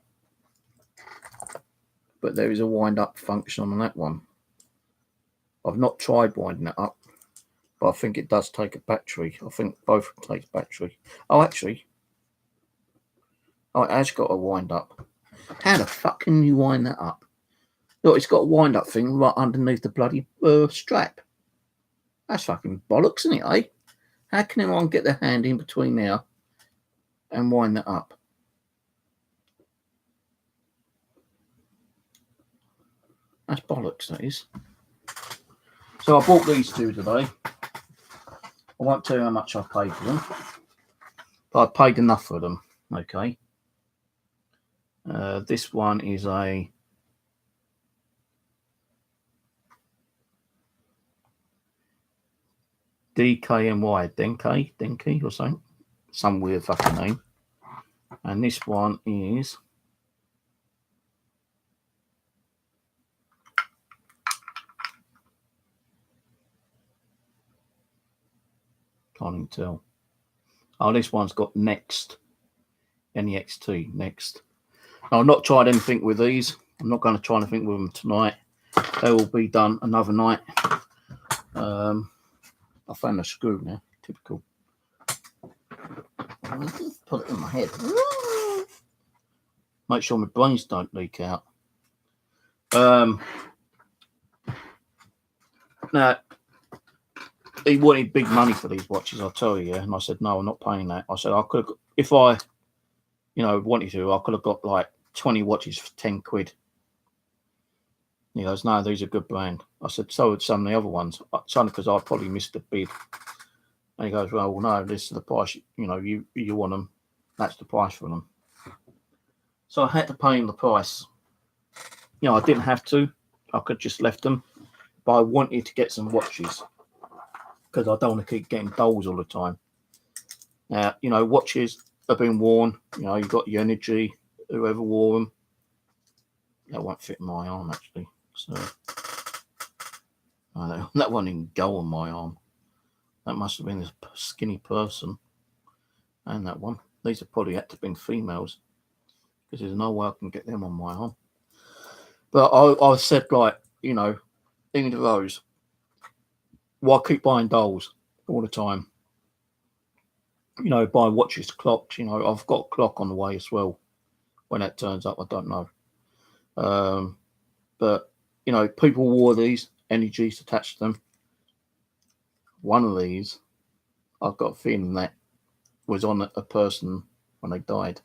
But there is a wind-up function on that one. I've not tried winding it up, but I think it does take a battery. I think both take a battery. Oh, actually, it has got a wind-up. How the fuck can you wind that up? Look, it's got a wind-up thing right underneath the bloody strap. That's fucking bollocks, isn't it, eh? How can anyone get their hand in between there and wind that up? That's bollocks, that is. So I bought these 2 today. I won't tell you how much I paid for them, but I paid enough for them, okay? This one is a DKNY, Denki or something. Some weird fucking name. And this one is can't even tell. Oh, this one's got Next. NEXT, Next. Now, I've not tried anything with these. I'm not going to try anything with them tonight. They will be done another night. I found a screw now. Typical. Put it in my head. Make sure my brains don't leak out. Now, he wanted big money for these watches, I'll tell you, and I said, no, I'm not paying that. I said, I could have, if I, wanted to, I could have got like 20 watches for 10 quid. He goes, no, these are good brand. I said, so would some of the other ones. It's only because I probably missed the bid. And he goes, well, no, this is the price. You want them. That's the price for them. So I had to pay him the price. I didn't have to. I could just left them. But I wanted to get some watches because I don't want to keep getting dolls all the time. Now, watches have been worn. You've got your Energy, whoever wore them. That won't fit my arm, actually. So that one didn't go on my arm. That must have been a skinny person. And that one. These have probably had to have been females because there's no way I can get them on my arm. But I said, like, into those, why keep buying dolls all the time? Buy watches, clocks. I've got a clock on the way as well. When that turns up, I don't know. But, people wore these, energies attached to them. One of these, I've got a feeling that was on a person when they died.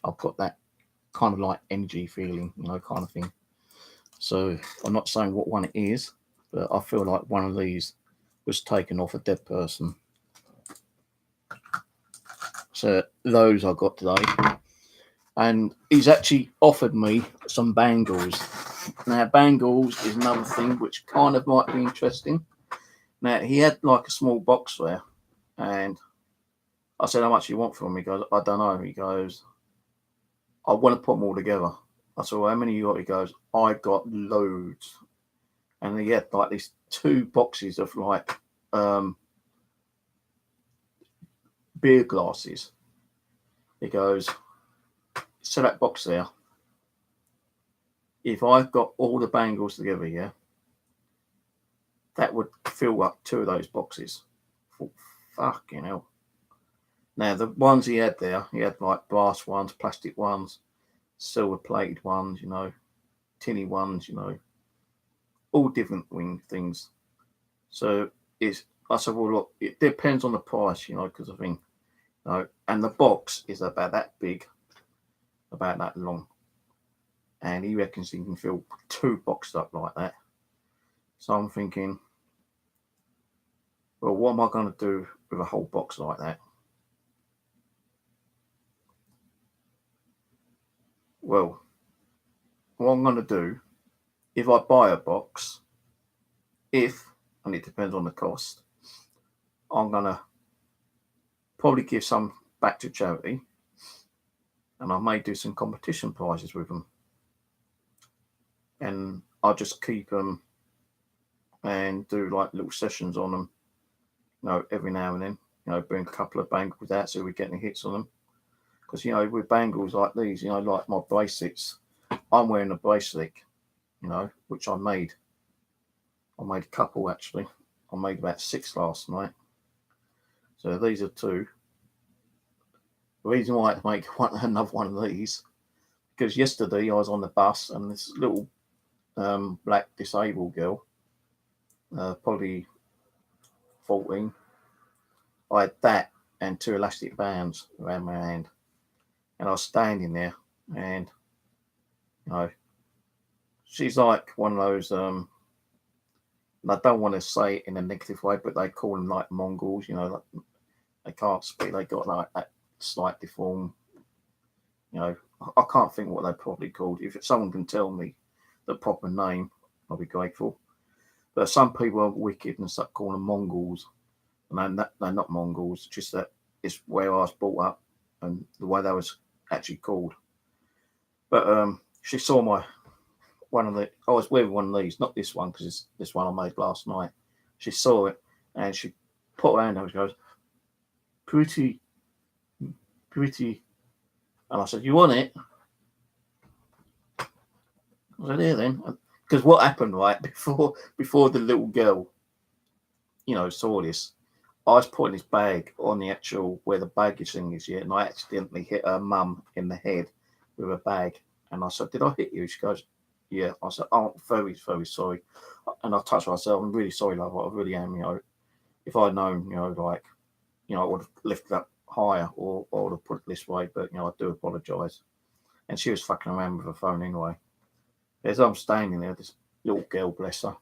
I've got that kind of like energy feeling, kind of thing. So I'm not saying what one it is, but I feel like one of these was taken off a dead person. So those I got today. And he's actually offered me some bangles. Now, bangles is another thing which kind of might be interesting. Now, he had like a small box there, and I said, how much do you want for them? He goes, I don't know. He goes, I want to put them all together. I said, well, how many you got? He goes, I got loads. And he had like these 2 boxes of like beer glasses. He goes, So that box there, if I've got all the bangles together, yeah, that would fill up 2 of those boxes. Fucking hell. Now, the ones he had there, he had like brass ones, plastic ones, silver plated ones, you know, tinny ones, you know, all different things. So I said, well, look, it depends on the price, you know, because I think, you know, and the box is about that big, about that long. And he reckons he can fill 2 boxes up like that. So I'm thinking, well, what am I going to do with a whole box like that? Well, what I'm going to do, if I buy a box, and it depends on the cost, I'm going to probably give some back to charity, and I may do some competition prizes with them. And I'll just keep them and do like little sessions on them, you know, every now and then, you know, bring a couple of bangles out so we're getting hits on them. Because, you know, with bangles like these, you know, like my bracelets, I'm wearing a bracelet, you know, which I made. I made a couple actually. I made about 6 last night. So these are 2. The reason why I had to make another one of these, because yesterday I was on the bus and this little black disabled girl, probably 14, I had that and 2 elastic bands around my hand. And I was standing there and, you know, she's like one of those, and I don't want to say it in a negative way, but they call them like Mongols, you know, like they can't speak, they got like that slight deform, you know, I can't think what they're probably called. If someone can tell me the proper name, I'll be grateful. But some people are wicked and start calling them Mongols. And they're not Mongols, just that it's where I was brought up and the way they was actually called. But she saw I was wearing one of these, not this one, because it's this one I made last night. She saw it and she put her hand out and goes, pretty. And I said, you want it? I said, here then. Because what happened, right, before the little girl, you know, saw this, I was putting this bag on the actual, where the baggage thing is, yeah, and I accidentally hit her mum in the head with a bag. And I said, did I hit you? She goes, yeah. I said, oh, very, very sorry. And I touched myself, I'm really sorry, love, I really am, you know. If I'd known, you know, like, you know, I would have lifted up higher or I would have put it this way, but, you know, I do apologise. And she was fucking around with her phone anyway. As I'm standing there, this little girl, bless her,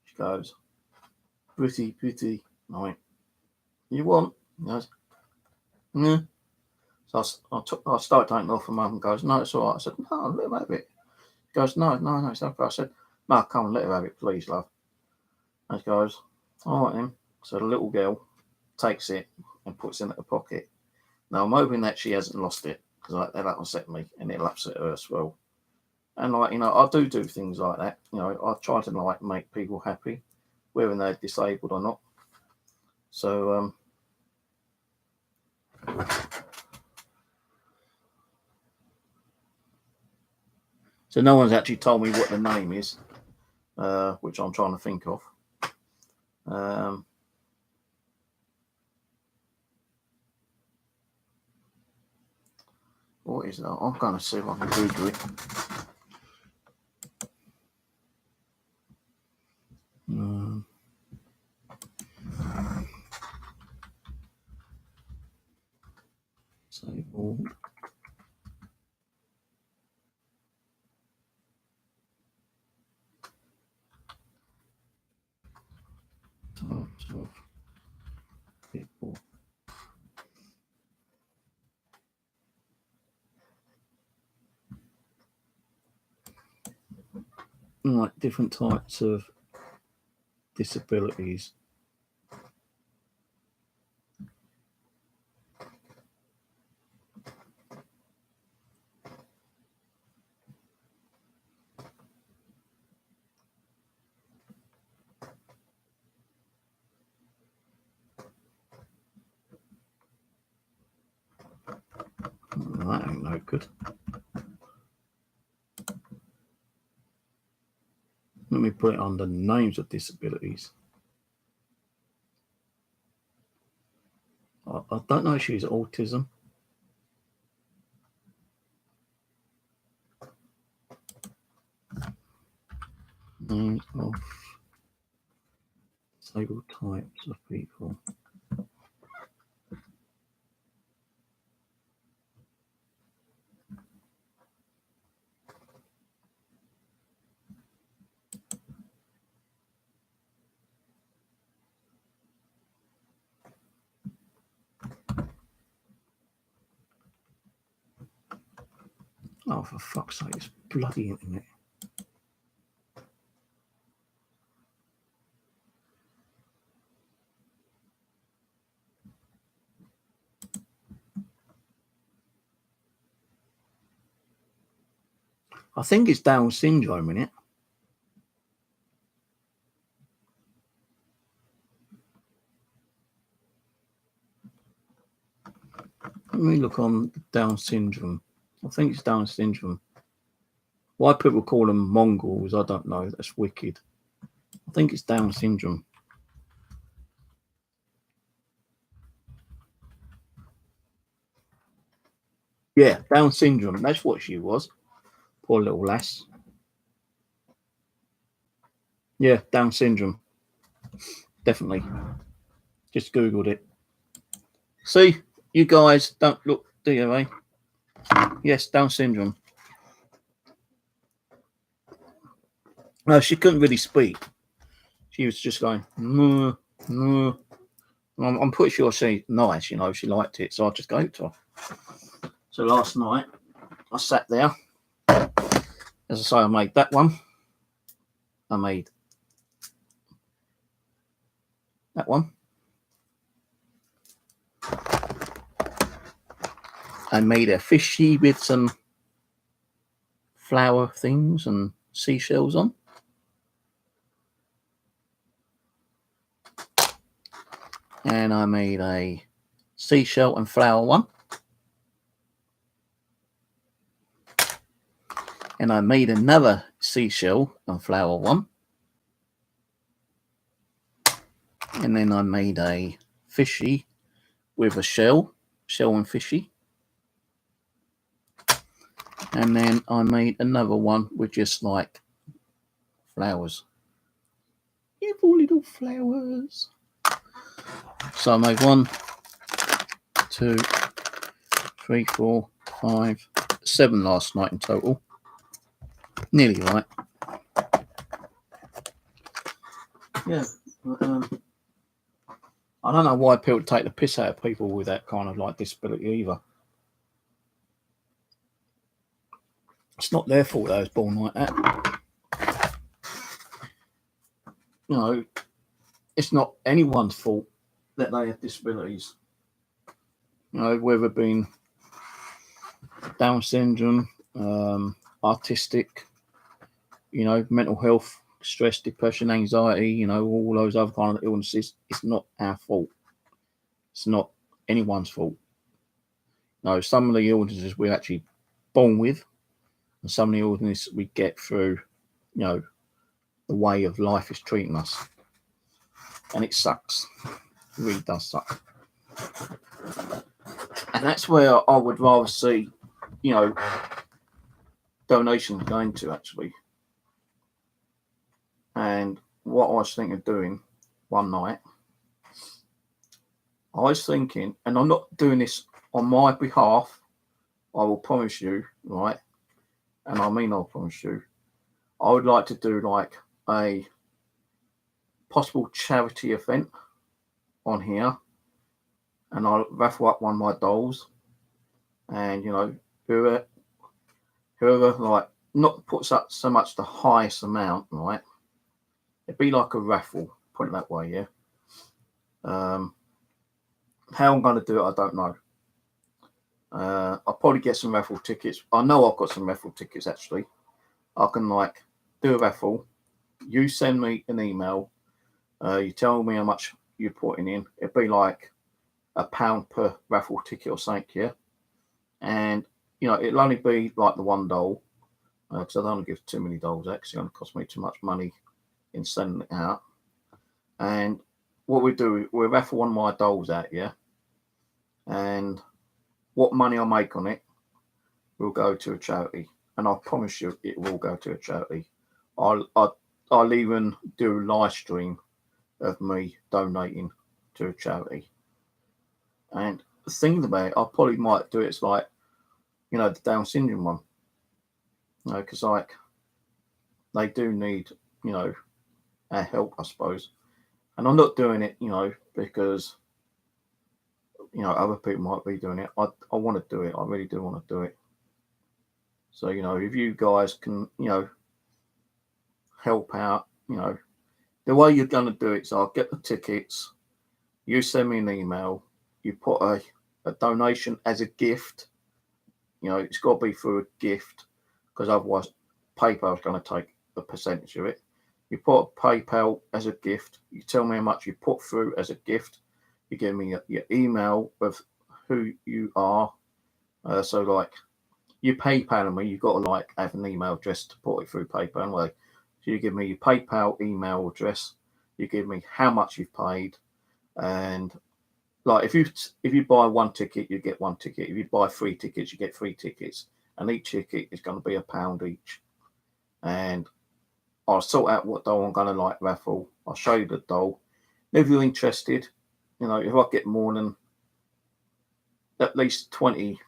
she goes, pretty. I went, you want? He goes, yeah. So I started taking off, and Mum goes, no, it's all right. I said, no, let her have it. He goes, no, it's okay. I said, no, come on, let her have it, please, love. And she goes, all right then. So the little girl takes it and puts it in her pocket. Now I'm hoping that she hasn't lost it, because that'll upset me and it'll upset her as well. And like, you know, I do things like that. You know, I try to like make people happy, whether they're disabled or not. So so no one's actually told me what the name is, which I'm trying to think of. What is that? I'm going to see if I can Google it. Disabled. Types of people. Like different types of disabilities. Oh, that ain't no good. Let me put it under names of disabilities. I don't know if she's autism. Names of disabled types of people. Oh, for fuck's sake, it's bloody internet. I think it's Down syndrome, innit? Let me look on Down syndrome. I think it's Down syndrome. Why people call them mongrels, I don't know. That's wicked. I think it's Down syndrome. Yeah, Down syndrome. That's what she was. Poor little lass. Yeah, Down syndrome. Definitely. Just Googled it. See, you guys don't look, do you, eh? Yes, Down syndrome. No, she couldn't really speak. She was just going, no, no. I'm pretty sure she's nice, you know, she liked it, so I just gave it to her. So last night, I sat there. As I say, I made that one. I made that one. I made a fishy with some flower things and seashells on. And I made a seashell and flower one. And I made another seashell and flower one. And then I made a fishy with a shell and fishy. And then I made another one with just like flowers. Beautiful little flowers. So I made 1, 2, 3, 4, 5, 7 last night in total. Nearly right. Yeah. I don't know why people take the piss out of people with that kind of like disability either. It's not their fault they was born like that. You know, it's not anyone's fault that they have disabilities. You know, whether it being Down syndrome, autistic, you know, mental health, stress, depression, anxiety, you know, all those other kind of illnesses. It's not our fault. It's not anyone's fault. No, some of the illnesses we're actually born with, and some of the illnesses we get through, you know, the way of life is treating us. And it sucks. It really does suck. And that's where I would rather see, you know, donations going to actually. And what I was thinking of doing one night, I was thinking, and I'm not doing this on my behalf, I will promise you, right? And I mean, I'll promise you, I would like to do like a possible charity event on here, and I'll raffle up one of my dolls, and you know, whoever like not puts up so much the highest amount, right? It'd be like a raffle, put it that way, yeah. How I'm going to do it, I don't know. I'll probably get some raffle tickets. I know I've got some raffle tickets actually. I can like do a raffle. You send me an email. You tell me how much you're putting in. It'd be like £1 per raffle ticket or something, yeah. And you know, it'll only be like the one doll, because I don't want to give too many dolls out, because it's going to cost me too much money in sending it out. And what we do, we'll raffle one of my dolls out, yeah, and what money I make on it will go to a charity, and I promise you it will go to a charity. I'll even do a live stream of me donating to a charity. And thinking about it, I probably might do it as like, you know, the Down syndrome one, you know, because like they do need, you know, our help, I suppose. And I'm not doing it, you know, because, you know, other people might be doing it. I want to do it. I really do want to do it. So, you know, if you guys can, you know, help out, you know, the way you're going to do it is I'll get the tickets, you send me an email, you put a donation as a gift. You know, it's got to be through a gift, because otherwise PayPal is going to take a percentage of it. You put a PayPal as a gift. You tell me how much you put through as a gift. You give me your email of who you are. So like, you PayPal me, you've got to like have an email address to put it through PayPal anyway. So you give me your PayPal email address. You give me how much you've paid, and like if you buy one ticket, you get one ticket. If you buy 3 tickets, you get 3 tickets, and each ticket is going to be £1 each. And I'll sort out what doll I'm going to like raffle. I'll show you the doll. If you're interested, you know, if I get more than at least 20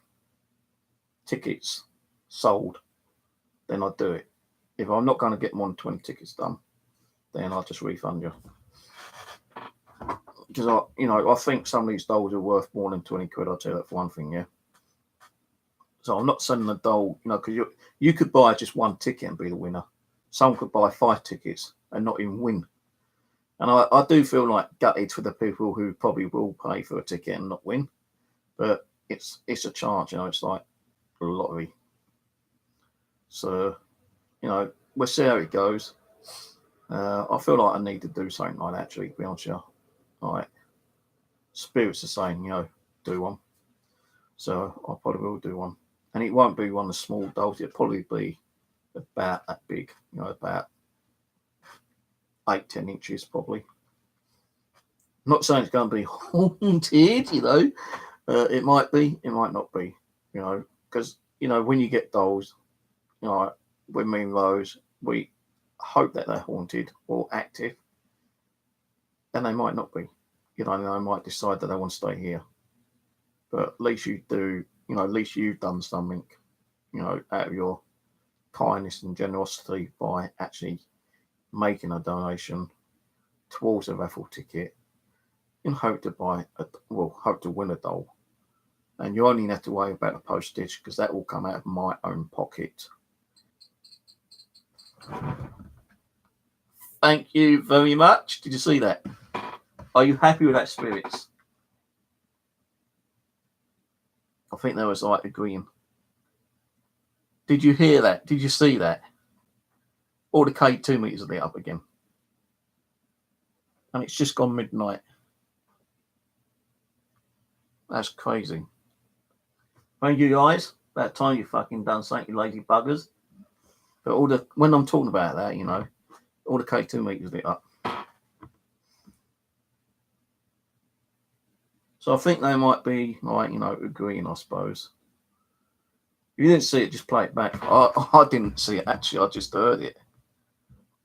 tickets sold, then I'll do it. If I'm not going to get more than 20 tickets done, then I'll just refund you. Because I think some of these dolls are worth more than 20 quid. I'll tell you that for one thing, yeah. So I'm not sending a doll, you know, because you could buy just 1 ticket and be the winner. Some could buy 5 tickets and not even win. And I do feel like gutted for the people who probably will pay for a ticket and not win. But it's a chance, you know, it's like a lottery. So, you know, we'll see how it goes. I feel like I need to do something like that, actually, to be honest with you. Like, Spirit's the same, you know, do one. So I probably will do one. And it won't be one of the small dolls. It'll probably be about that big, you know, about 8-10 inches probably. I'm not saying it's going to be haunted, you know. It might be, it might not be, you know, because, you know, when you get dolls, you know, with me and Rose, we hope that they're haunted or active, and they might not be. You know, they might decide that they want to stay here. But at least you do, you know, at least you've done something, you know, out of your kindness and generosity by actually making a donation towards a raffle ticket in hope to hope to win a doll. And you only have to worry about the postage, because that will come out of my own pocket. Thank you very much. Did you see that? Are you happy with that, Spirits? I think there was like agreeing. Did you hear that? Did you see that? All the K2 meters are lit up again. And it's just gone midnight. That's crazy. Thank you guys. About time you fucking done something, you lazy buggers. But when I'm talking about that, you know, all the K2 meters lit up. So I think they might be like, you know, agreeing, I suppose. If you didn't see it, just play it back. I didn't see it actually, I just heard it.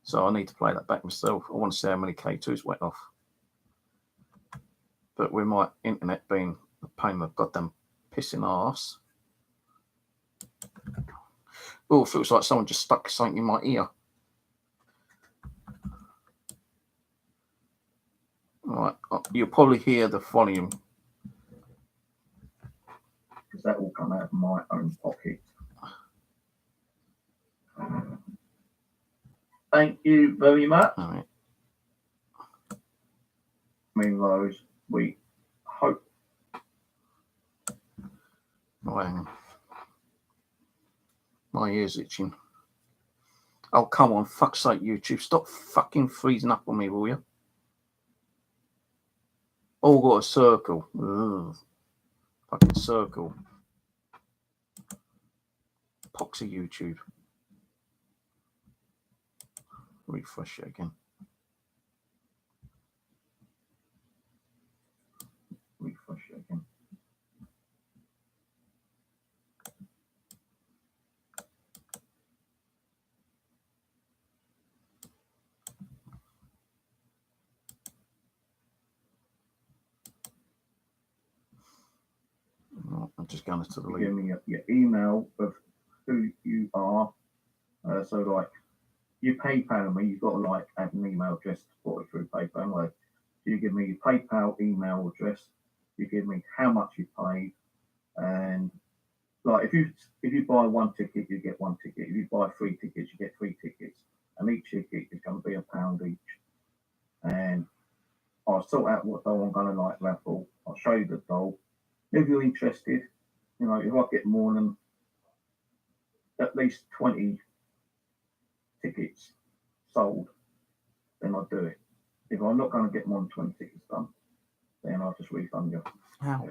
So I need to play that back myself. I want to see how many K2s went off. But with my internet being a pain in the goddamn pissing arse. Oh, it feels like someone just stuck something in my ear. All right, you'll probably hear the volume, because that will come out of my own pocket. Thank you very much. All right. Meanwhile, we hope. Oh, hang on. My ear's itching. Oh, come on, fuck's sake, YouTube. Stop fucking freezing up on me, will you? Oh, got a circle. Ugh. Fucking circle. Poxy YouTube. Refresh it again. Refresh it again. I'm just going to the Give me your email of who you are. So like you PayPal me, you've got to like have an email address to put it through PayPal. Like you give me your PayPal email address, you give me how much you paid, and like if you buy one ticket, you get one ticket. If you buy 3 tickets, you get 3 tickets, and each ticket is going to be £1 each. And I'll sort out what doll I'm going to like raffle. I'll show you the doll. If you're interested, you know, if I get more than at least 20 tickets sold, then I'll do it. If I'm not going to get more than 20 tickets done, then I'll just refund you. How?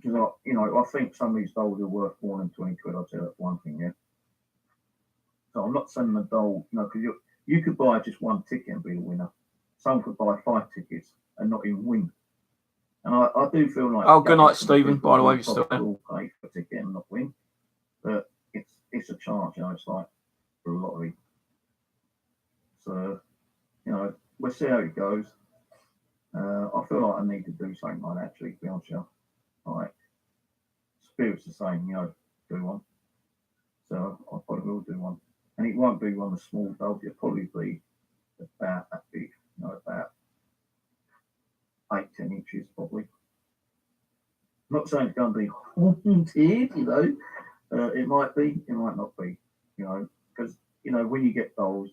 Because I think some of these dolls are worth more than 20 quid. I'll tell you that one thing, yeah. So I'm not sending a doll, because you could buy just 1 ticket and be a winner. Some could buy 5 tickets and not even win. And I do feel like. Oh, good night, Stephen. By the way, you're still there. Will pay for a ticket and not win, but it's a chance, it's like for a lottery. So, we'll see how it goes. I feel like I need to do something like that, actually, to be honest with you. Like, Spirit's the same, do one. So I probably will do one. And it won't be one of the small dolls, it'll probably be about that big, about 8-10 inches probably. I'm not saying it's going to be haunted, it might be, it might not be, because, when you get dolls,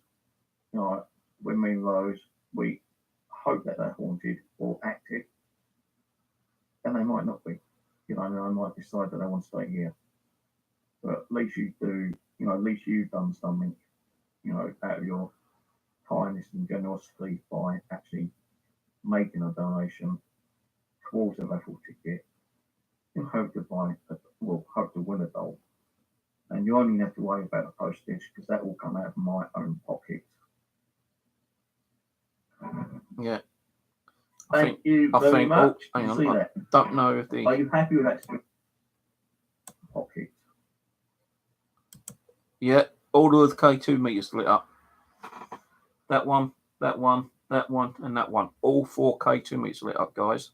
when me and Rose, we hope that they're haunted or active, and they might not be, and I might decide that I want to stay here. But at least you do, at least you've done something, out of your kindness and generosity by actually making a donation towards a raffle ticket and hope to win a doll. And you only have to worry about the postage because that will come out of my own pocket. Yeah. Thank you very much. Hang on, see I that? don't know if the. Are you happy with that pocket? Yeah, all of the K2 meters lit up. That one, that one, that one, and that one. All 4 K2 meters lit up, guys.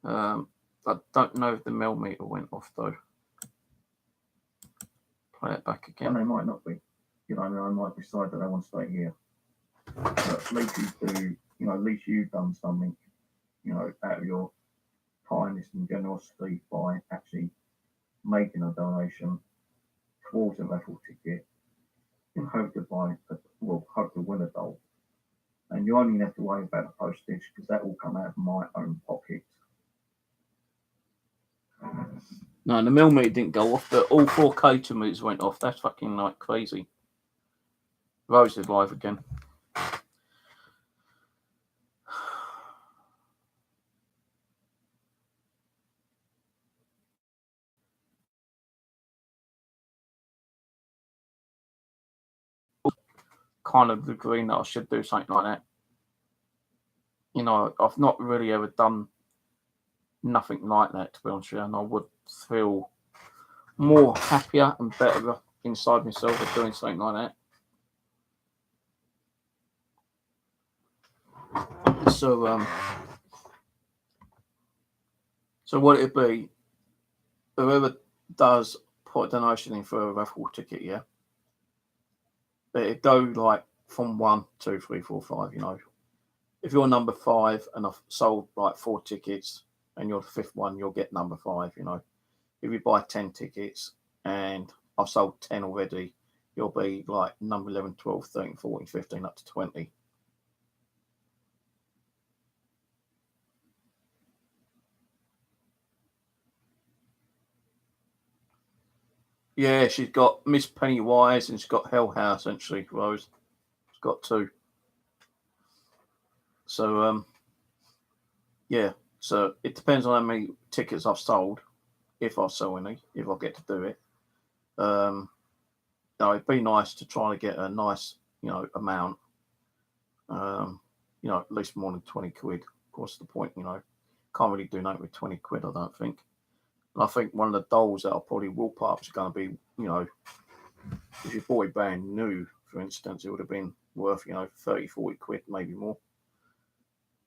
I don't know if the millimeter went off though. Play it back again. And they might not be. I might decide that I want to stay here. But at least you do, at least you've done something, out of your kindness and generosity by actually making a donation towards a raffle ticket and hope to win a doll. And you only have to worry about the postage because that will come out of my own pocket. No, the millimeter didn't go off, but all 4 K2 meters went off. That's fucking like crazy. Rose is live again. Kind of agreeing that I should do something like that. I've not really ever done nothing like that, to be honest with you, and I would feel more happier and better inside myself of doing something like that. So what it'd be, whoever does put a donation in for a raffle ticket, yeah, it'd go like from 1, 2, 3, 4, 5, If you're number 5 and I've sold like 4 tickets and you're the 5th one, you'll get number 5, If you buy 10 tickets and I've sold 10 already, you'll be like number 11, 12, 13, 14, 15, up to 20. Yeah, she's got Miss Pennywise and she's got Hell House, actually, Rose. She's got 2. So, yeah. So it depends on how many tickets I've sold. if I sell any, if I get to do it. It'd be nice to try to get a nice, amount. At least more than 20 quid. Of course, the point, can't really do nothing with 20 quid, I don't think. And I think one of the dolls that I probably will put up is going to be, if you bought it brand new, for instance, it would have been worth, 30, 40 quid, maybe more.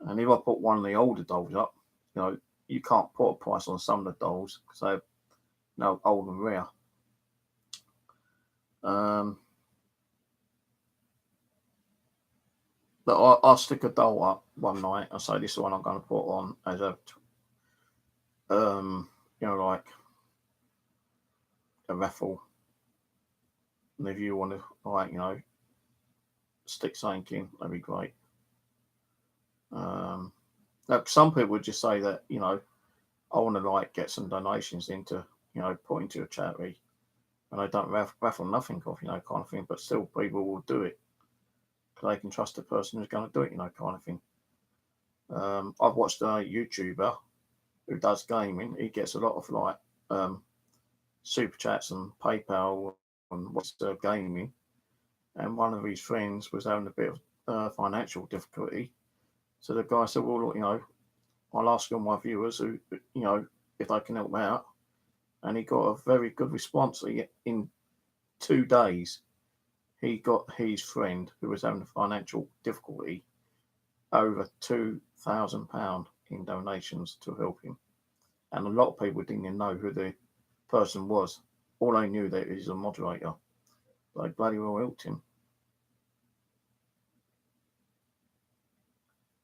And if I put one of the older dolls up, you can't put a price on some of the dolls because they're, old and rare. But I'll stick a doll up one night and say this is the one I'm going to put on as a, like a raffle. And if you want to, stick something in, that'd be great. Some people would just say that, I want to get some donations into, put into a charity, and I don't raffle nothing off, kind of thing. But still, people will do it because they can trust the person who's going to do it, kind of thing. I've watched a YouTuber who does gaming. He gets a lot of super chats and PayPal and what's gaming. And one of his friends was having a bit of financial difficulty. So the guy said, well, look, I'll ask all my viewers who, if they can help out. And he got a very good response. In 2 days, he got his friend who was having financial difficulty over £2,000 in donations to help him. And a lot of people didn't even know who the person was. All they knew that he's a moderator. They bloody well helped him.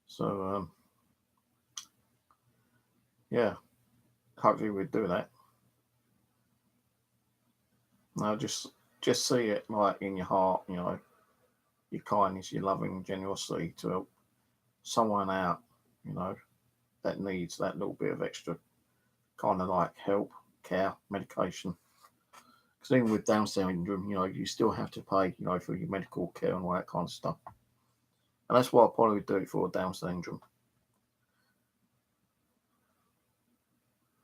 So, yeah, hopefully we'll do that. Now, just see it in your heart, your kindness, your loving generosity to help someone out, that needs that little bit of extra kind of help, care, medication. Because even with Down syndrome, you still have to pay, for your medical care and all that kind of stuff. And that's what I'll probably do for Down syndrome.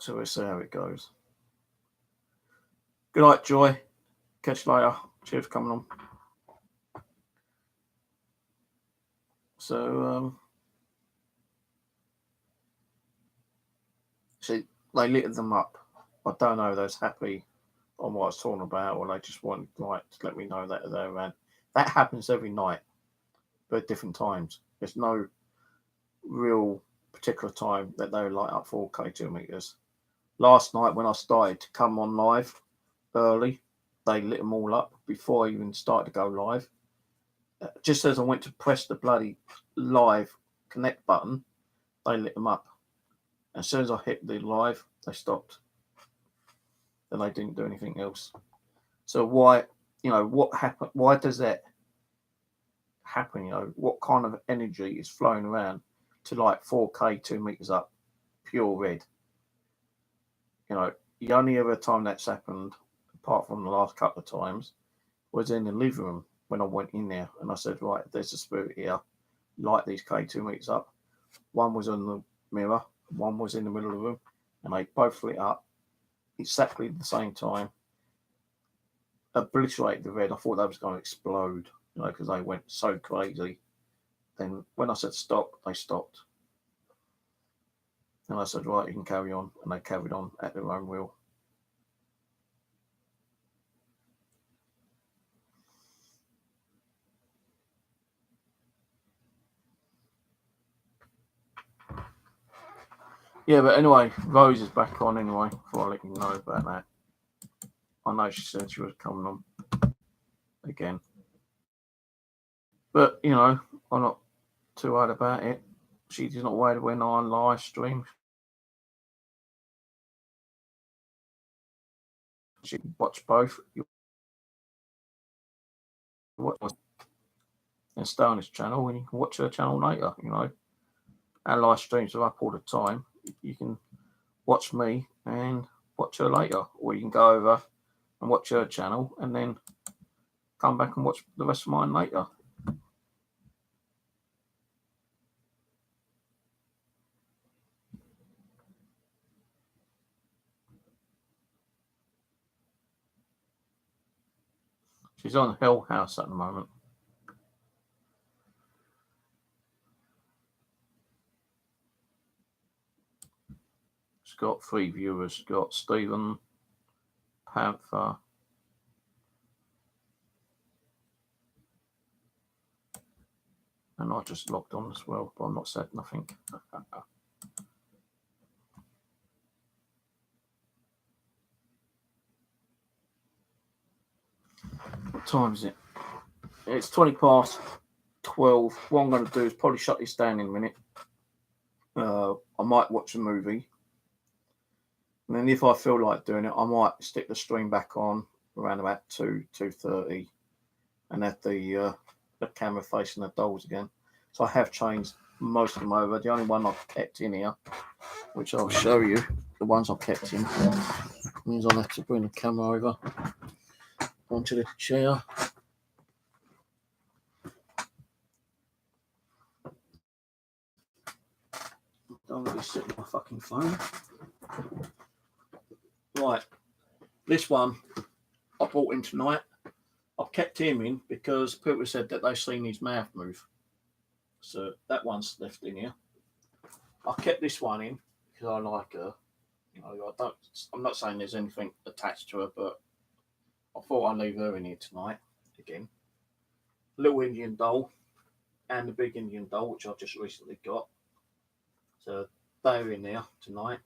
So we'll see how it goes. Good night, Joy. Catch you later. Cheers for coming on. So, see, they lit them up. I don't know if they're happy on what I was talking about, or they just want to let me know that they're around. That happens every night, but at different times. There's no real particular time that they light up 4K 2 meters. Last night when I started to come on live early, they lit them all up before I even started to go live. Just as I went to press the bloody live connect button, they lit them up. As soon as I hit the live, they stopped. And they didn't do anything else. So why, what happened? Why does that happen? What kind of energy is flowing around to 4K 2 meters up, pure red? The only other time that's happened, apart from the last couple of times, was in the living room when I went in there and I said, right, there's a spirit here, light these K 2 meters up. One was on the mirror, one was in the middle of the room, and they both lit up exactly at the same time. Obliterated the red. I thought that was going to explode, because they went so crazy. Then when I said stop, they stopped. And I said, right, you can carry on. And they carried on at their own will. Yeah, but anyway, Rose is back on anyway, before I let you know about that. I know she said she was coming on again. But, I'm not too worried about it. She's not worried when I live stream. She can watch both. And stay on this channel, and you can watch her channel later, Our live streams are up all the time. You can watch me and watch her later, or you can go over and watch her channel and then come back and watch the rest of mine later. She's on Hell House at the moment. She's got 3 viewers. She's got Stephen, Panther, and I just logged on as well, but I'm not said nothing. What time is it? It's 20 past 12. What I'm going to do is probably shut this down in a minute. I might watch a movie. And then if I feel like doing it, I might stick the stream back on around about 2:30 and have the camera facing the dolls again. So I have changed most of them over. The only one I've kept in here, which I'll show you, the ones I've kept in, means I'll have to bring the camera over onto the chair. Don't really sit on my fucking phone. Right, this one I brought in tonight. I've kept him in because people said that they've seen his mouth move. So that one's left in here. I kept this one in because I like her. You know, I'm not saying there's anything attached to her, but I thought I'd leave her in here tonight again. Little Indian doll and the big Indian doll, which I've just recently got. So they're in there tonight.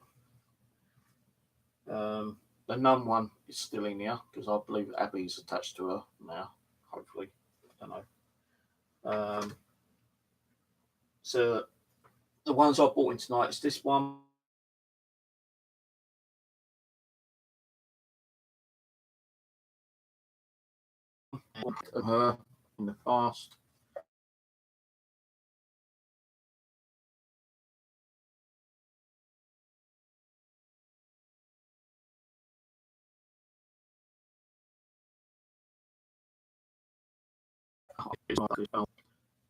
The nun one is still in here because I believe Abby's attached to her now. Hopefully, I don't know. So the ones I bought in tonight is this one. And her in the past.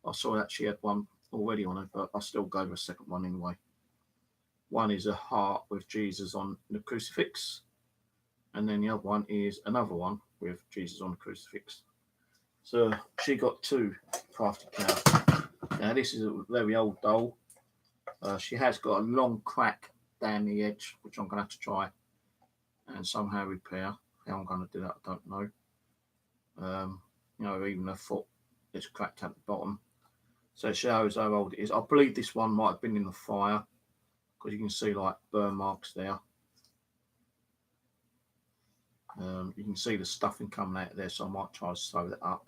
I saw that she had one already on her, but I still gave her a second one anyway. One is a heart with Jesus on the crucifix, and then the other one is another one with Jesus on the crucifix. So she got 2 crafted cows. Now this is a very old doll. She has got a long crack down the edge, which I'm going to have to try and somehow repair. How I'm going to do that, I don't know. You know, even her foot is cracked at the bottom. So it shows how old it is. I believe this one might have been in the fire because you can see like burn marks there. You can see the stuffing coming out of there, so I might try to sew that up.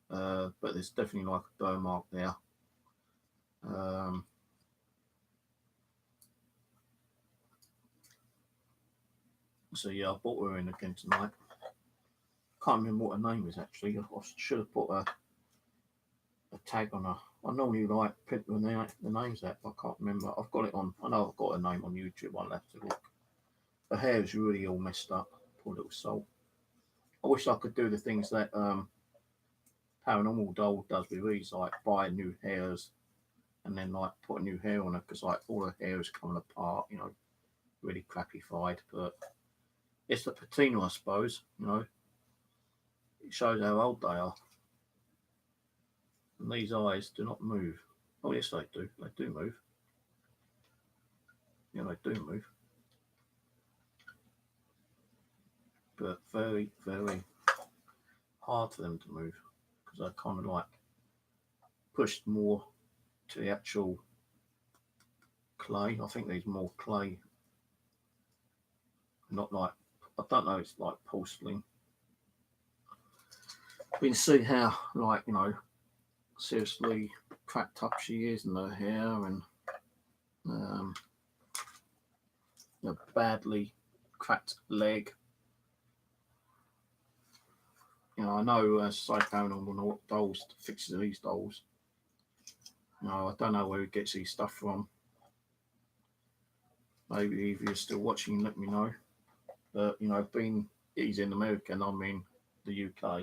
But there's definitely like a burn mark there. So yeah, I bought her in again tonight. Can't remember what her name is actually. I should have put a tag on her. I normally like print the names out, but I can't remember. I've got it on. I know I've got her name on YouTube. I'll have to look. Her hair is really all messed up. Poor little soul. I wish I could do the things that Paranormal Doll does with these, like buy new hairs and then like put a new hair on her, because like all her hair is coming apart, you know, really crappified. But it's the patina, I suppose, you know. It shows how old they are. And these eyes do not move. Oh yes, they do. They do move. Yeah, they do move. But very, very hard for them to move because they're kind of like pushed more to the actual clay. I think there's more clay. Not like, I don't know, it's like porcelain. We can see how, like, you know, seriously cracked up she is in her hair and a badly cracked leg. You know, I know Psychonormal Dolls fixes these dolls. You know, I don't know where he gets these stuff from. Maybe if you're still watching, let me know. But, you know, he's in America and I'm in the UK,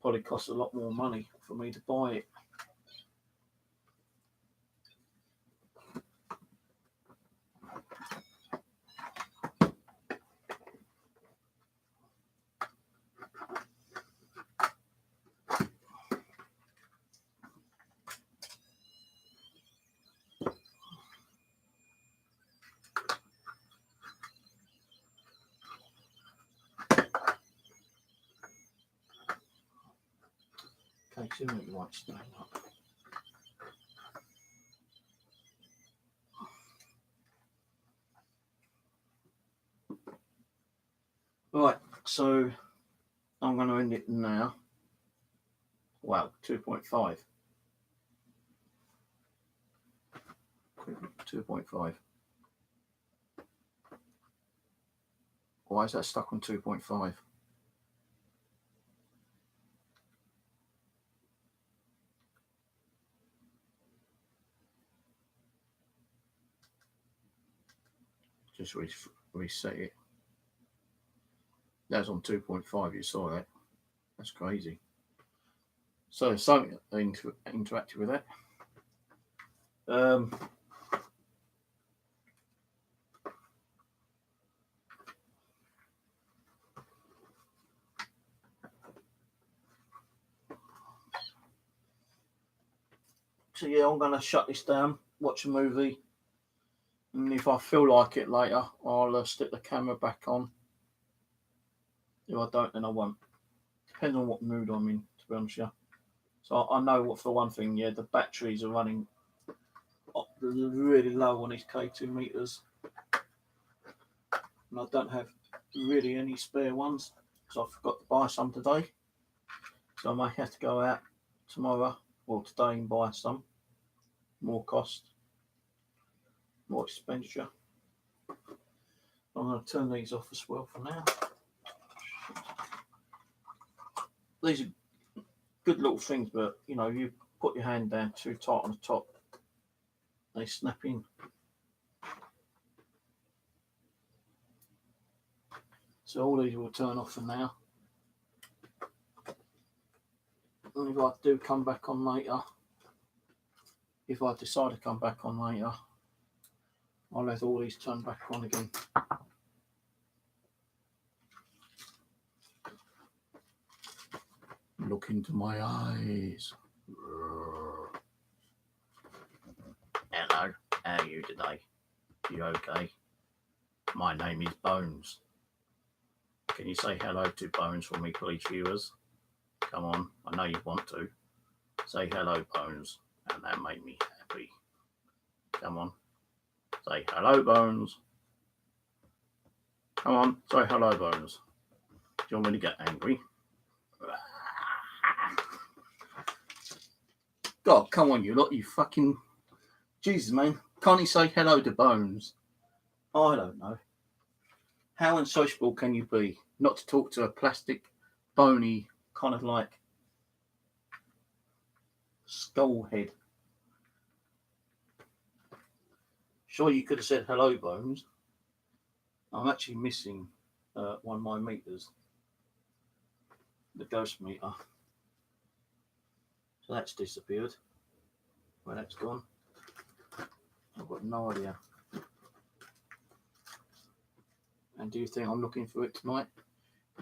probably costs a lot more money for me to buy it. See what you want to stand up. Right, so I'm going to end it now. Wow, 2.5. 2.5. Why is that stuck on 2.5? Just reset it. That's on 2.5. You saw that. That's crazy. So something interactive with that. So yeah, I'm gonna shut this down, watch a movie, and if I feel like it later, I'll stick the camera back on. If I don't, then I won't. Depends on what mood I'm in, to be honest with you. So I know what, for one thing, yeah, the batteries are running really low on these K2 meters, and I don't have really any spare ones because I forgot to buy some today. So I might have to go out tomorrow or today and buy some. More cost, more expenditure. I'm going to turn these off as well for now. These are good little things, but you know, you put your hand down too tight on the top, they snap in. So all these will turn off for now. And if I do come back on later, if I decide to come back on later, I'll let all these turn back on again. Look into my eyes. Hello, how are you today? You okay? My name is Bones. Can you say hello to Bones for me, please, viewers? Come on, I know you want to. Say hello, Bones, and that made me happy. Come on, say hello, Bones. Come on, say hello, Bones. Do you want me to get angry? God, come on, you lot, you fucking... Jesus, man. Can't he say hello to Bones? I don't know. How unsociable can you be not to talk to a plastic, bony, kind of like skull head? Sure, you could have said hello, Bones. I'm actually missing one of my meters, the ghost meter. So that's disappeared. Where that's gone, I've got no idea. And do you think I'm looking for it tonight?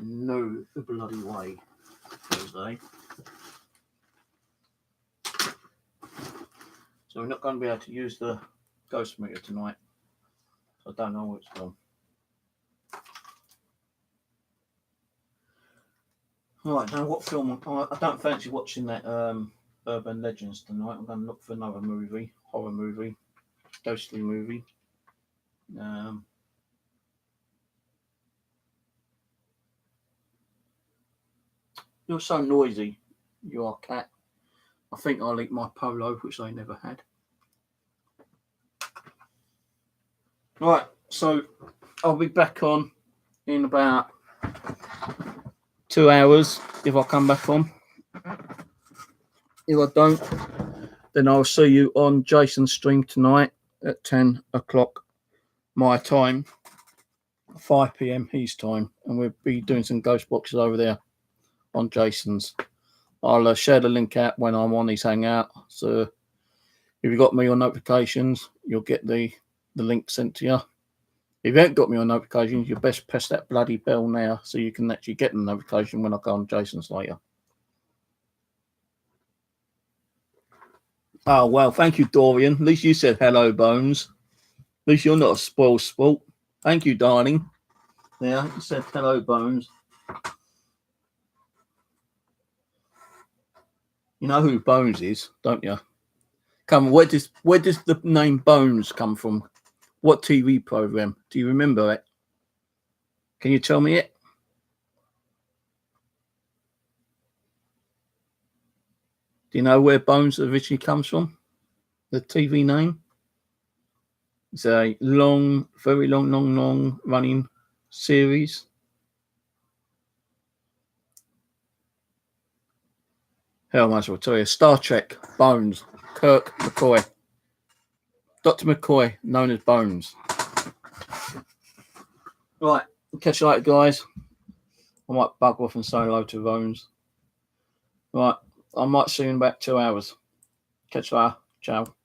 No bloody way, Thursday. So we're not going to be able to use the ghost meter tonight. I don't know where it's gone. Right, now what film? I don't fancy watching that Urban Legends tonight. I'm going to look for another movie, horror movie, ghostly movie. You're so noisy, you are, cat. I think I'll eat my polo, which I never had. Right, so I'll be back on in about 2 hours if I come back on. If I don't, then I'll see you on Jason's stream tonight at 10 o'clock my time, 5 p.m. his time, and we'll be doing some ghost boxes over there on Jason's. I'll share the link out when I'm on his hangout. So if you got me on notifications, you'll get the link sent to you. If you haven't got me on notifications, you best press that bloody bell now so you can actually get the notification when I go on Jason's later. Oh, well, thank you, Dorian. At least you said hello, Bones. At least you're not a spoiled sport. Thank you, darling. Yeah, you said hello, Bones. You know who Bones is, don't you? Come on, where does the name Bones come from? What TV program? Do you remember it? Can you tell me it? Do you know where Bones originally comes from? The TV name? It's a long, very long running series. Hell, I might as well tell you. Star Trek, Bones, Kirk McCoy. Dr. McCoy, known as Bones. Right, catch you later, guys. I might bug off and say hello to Bones. Right, I might see you in about 2 hours. Catch you later. Ciao.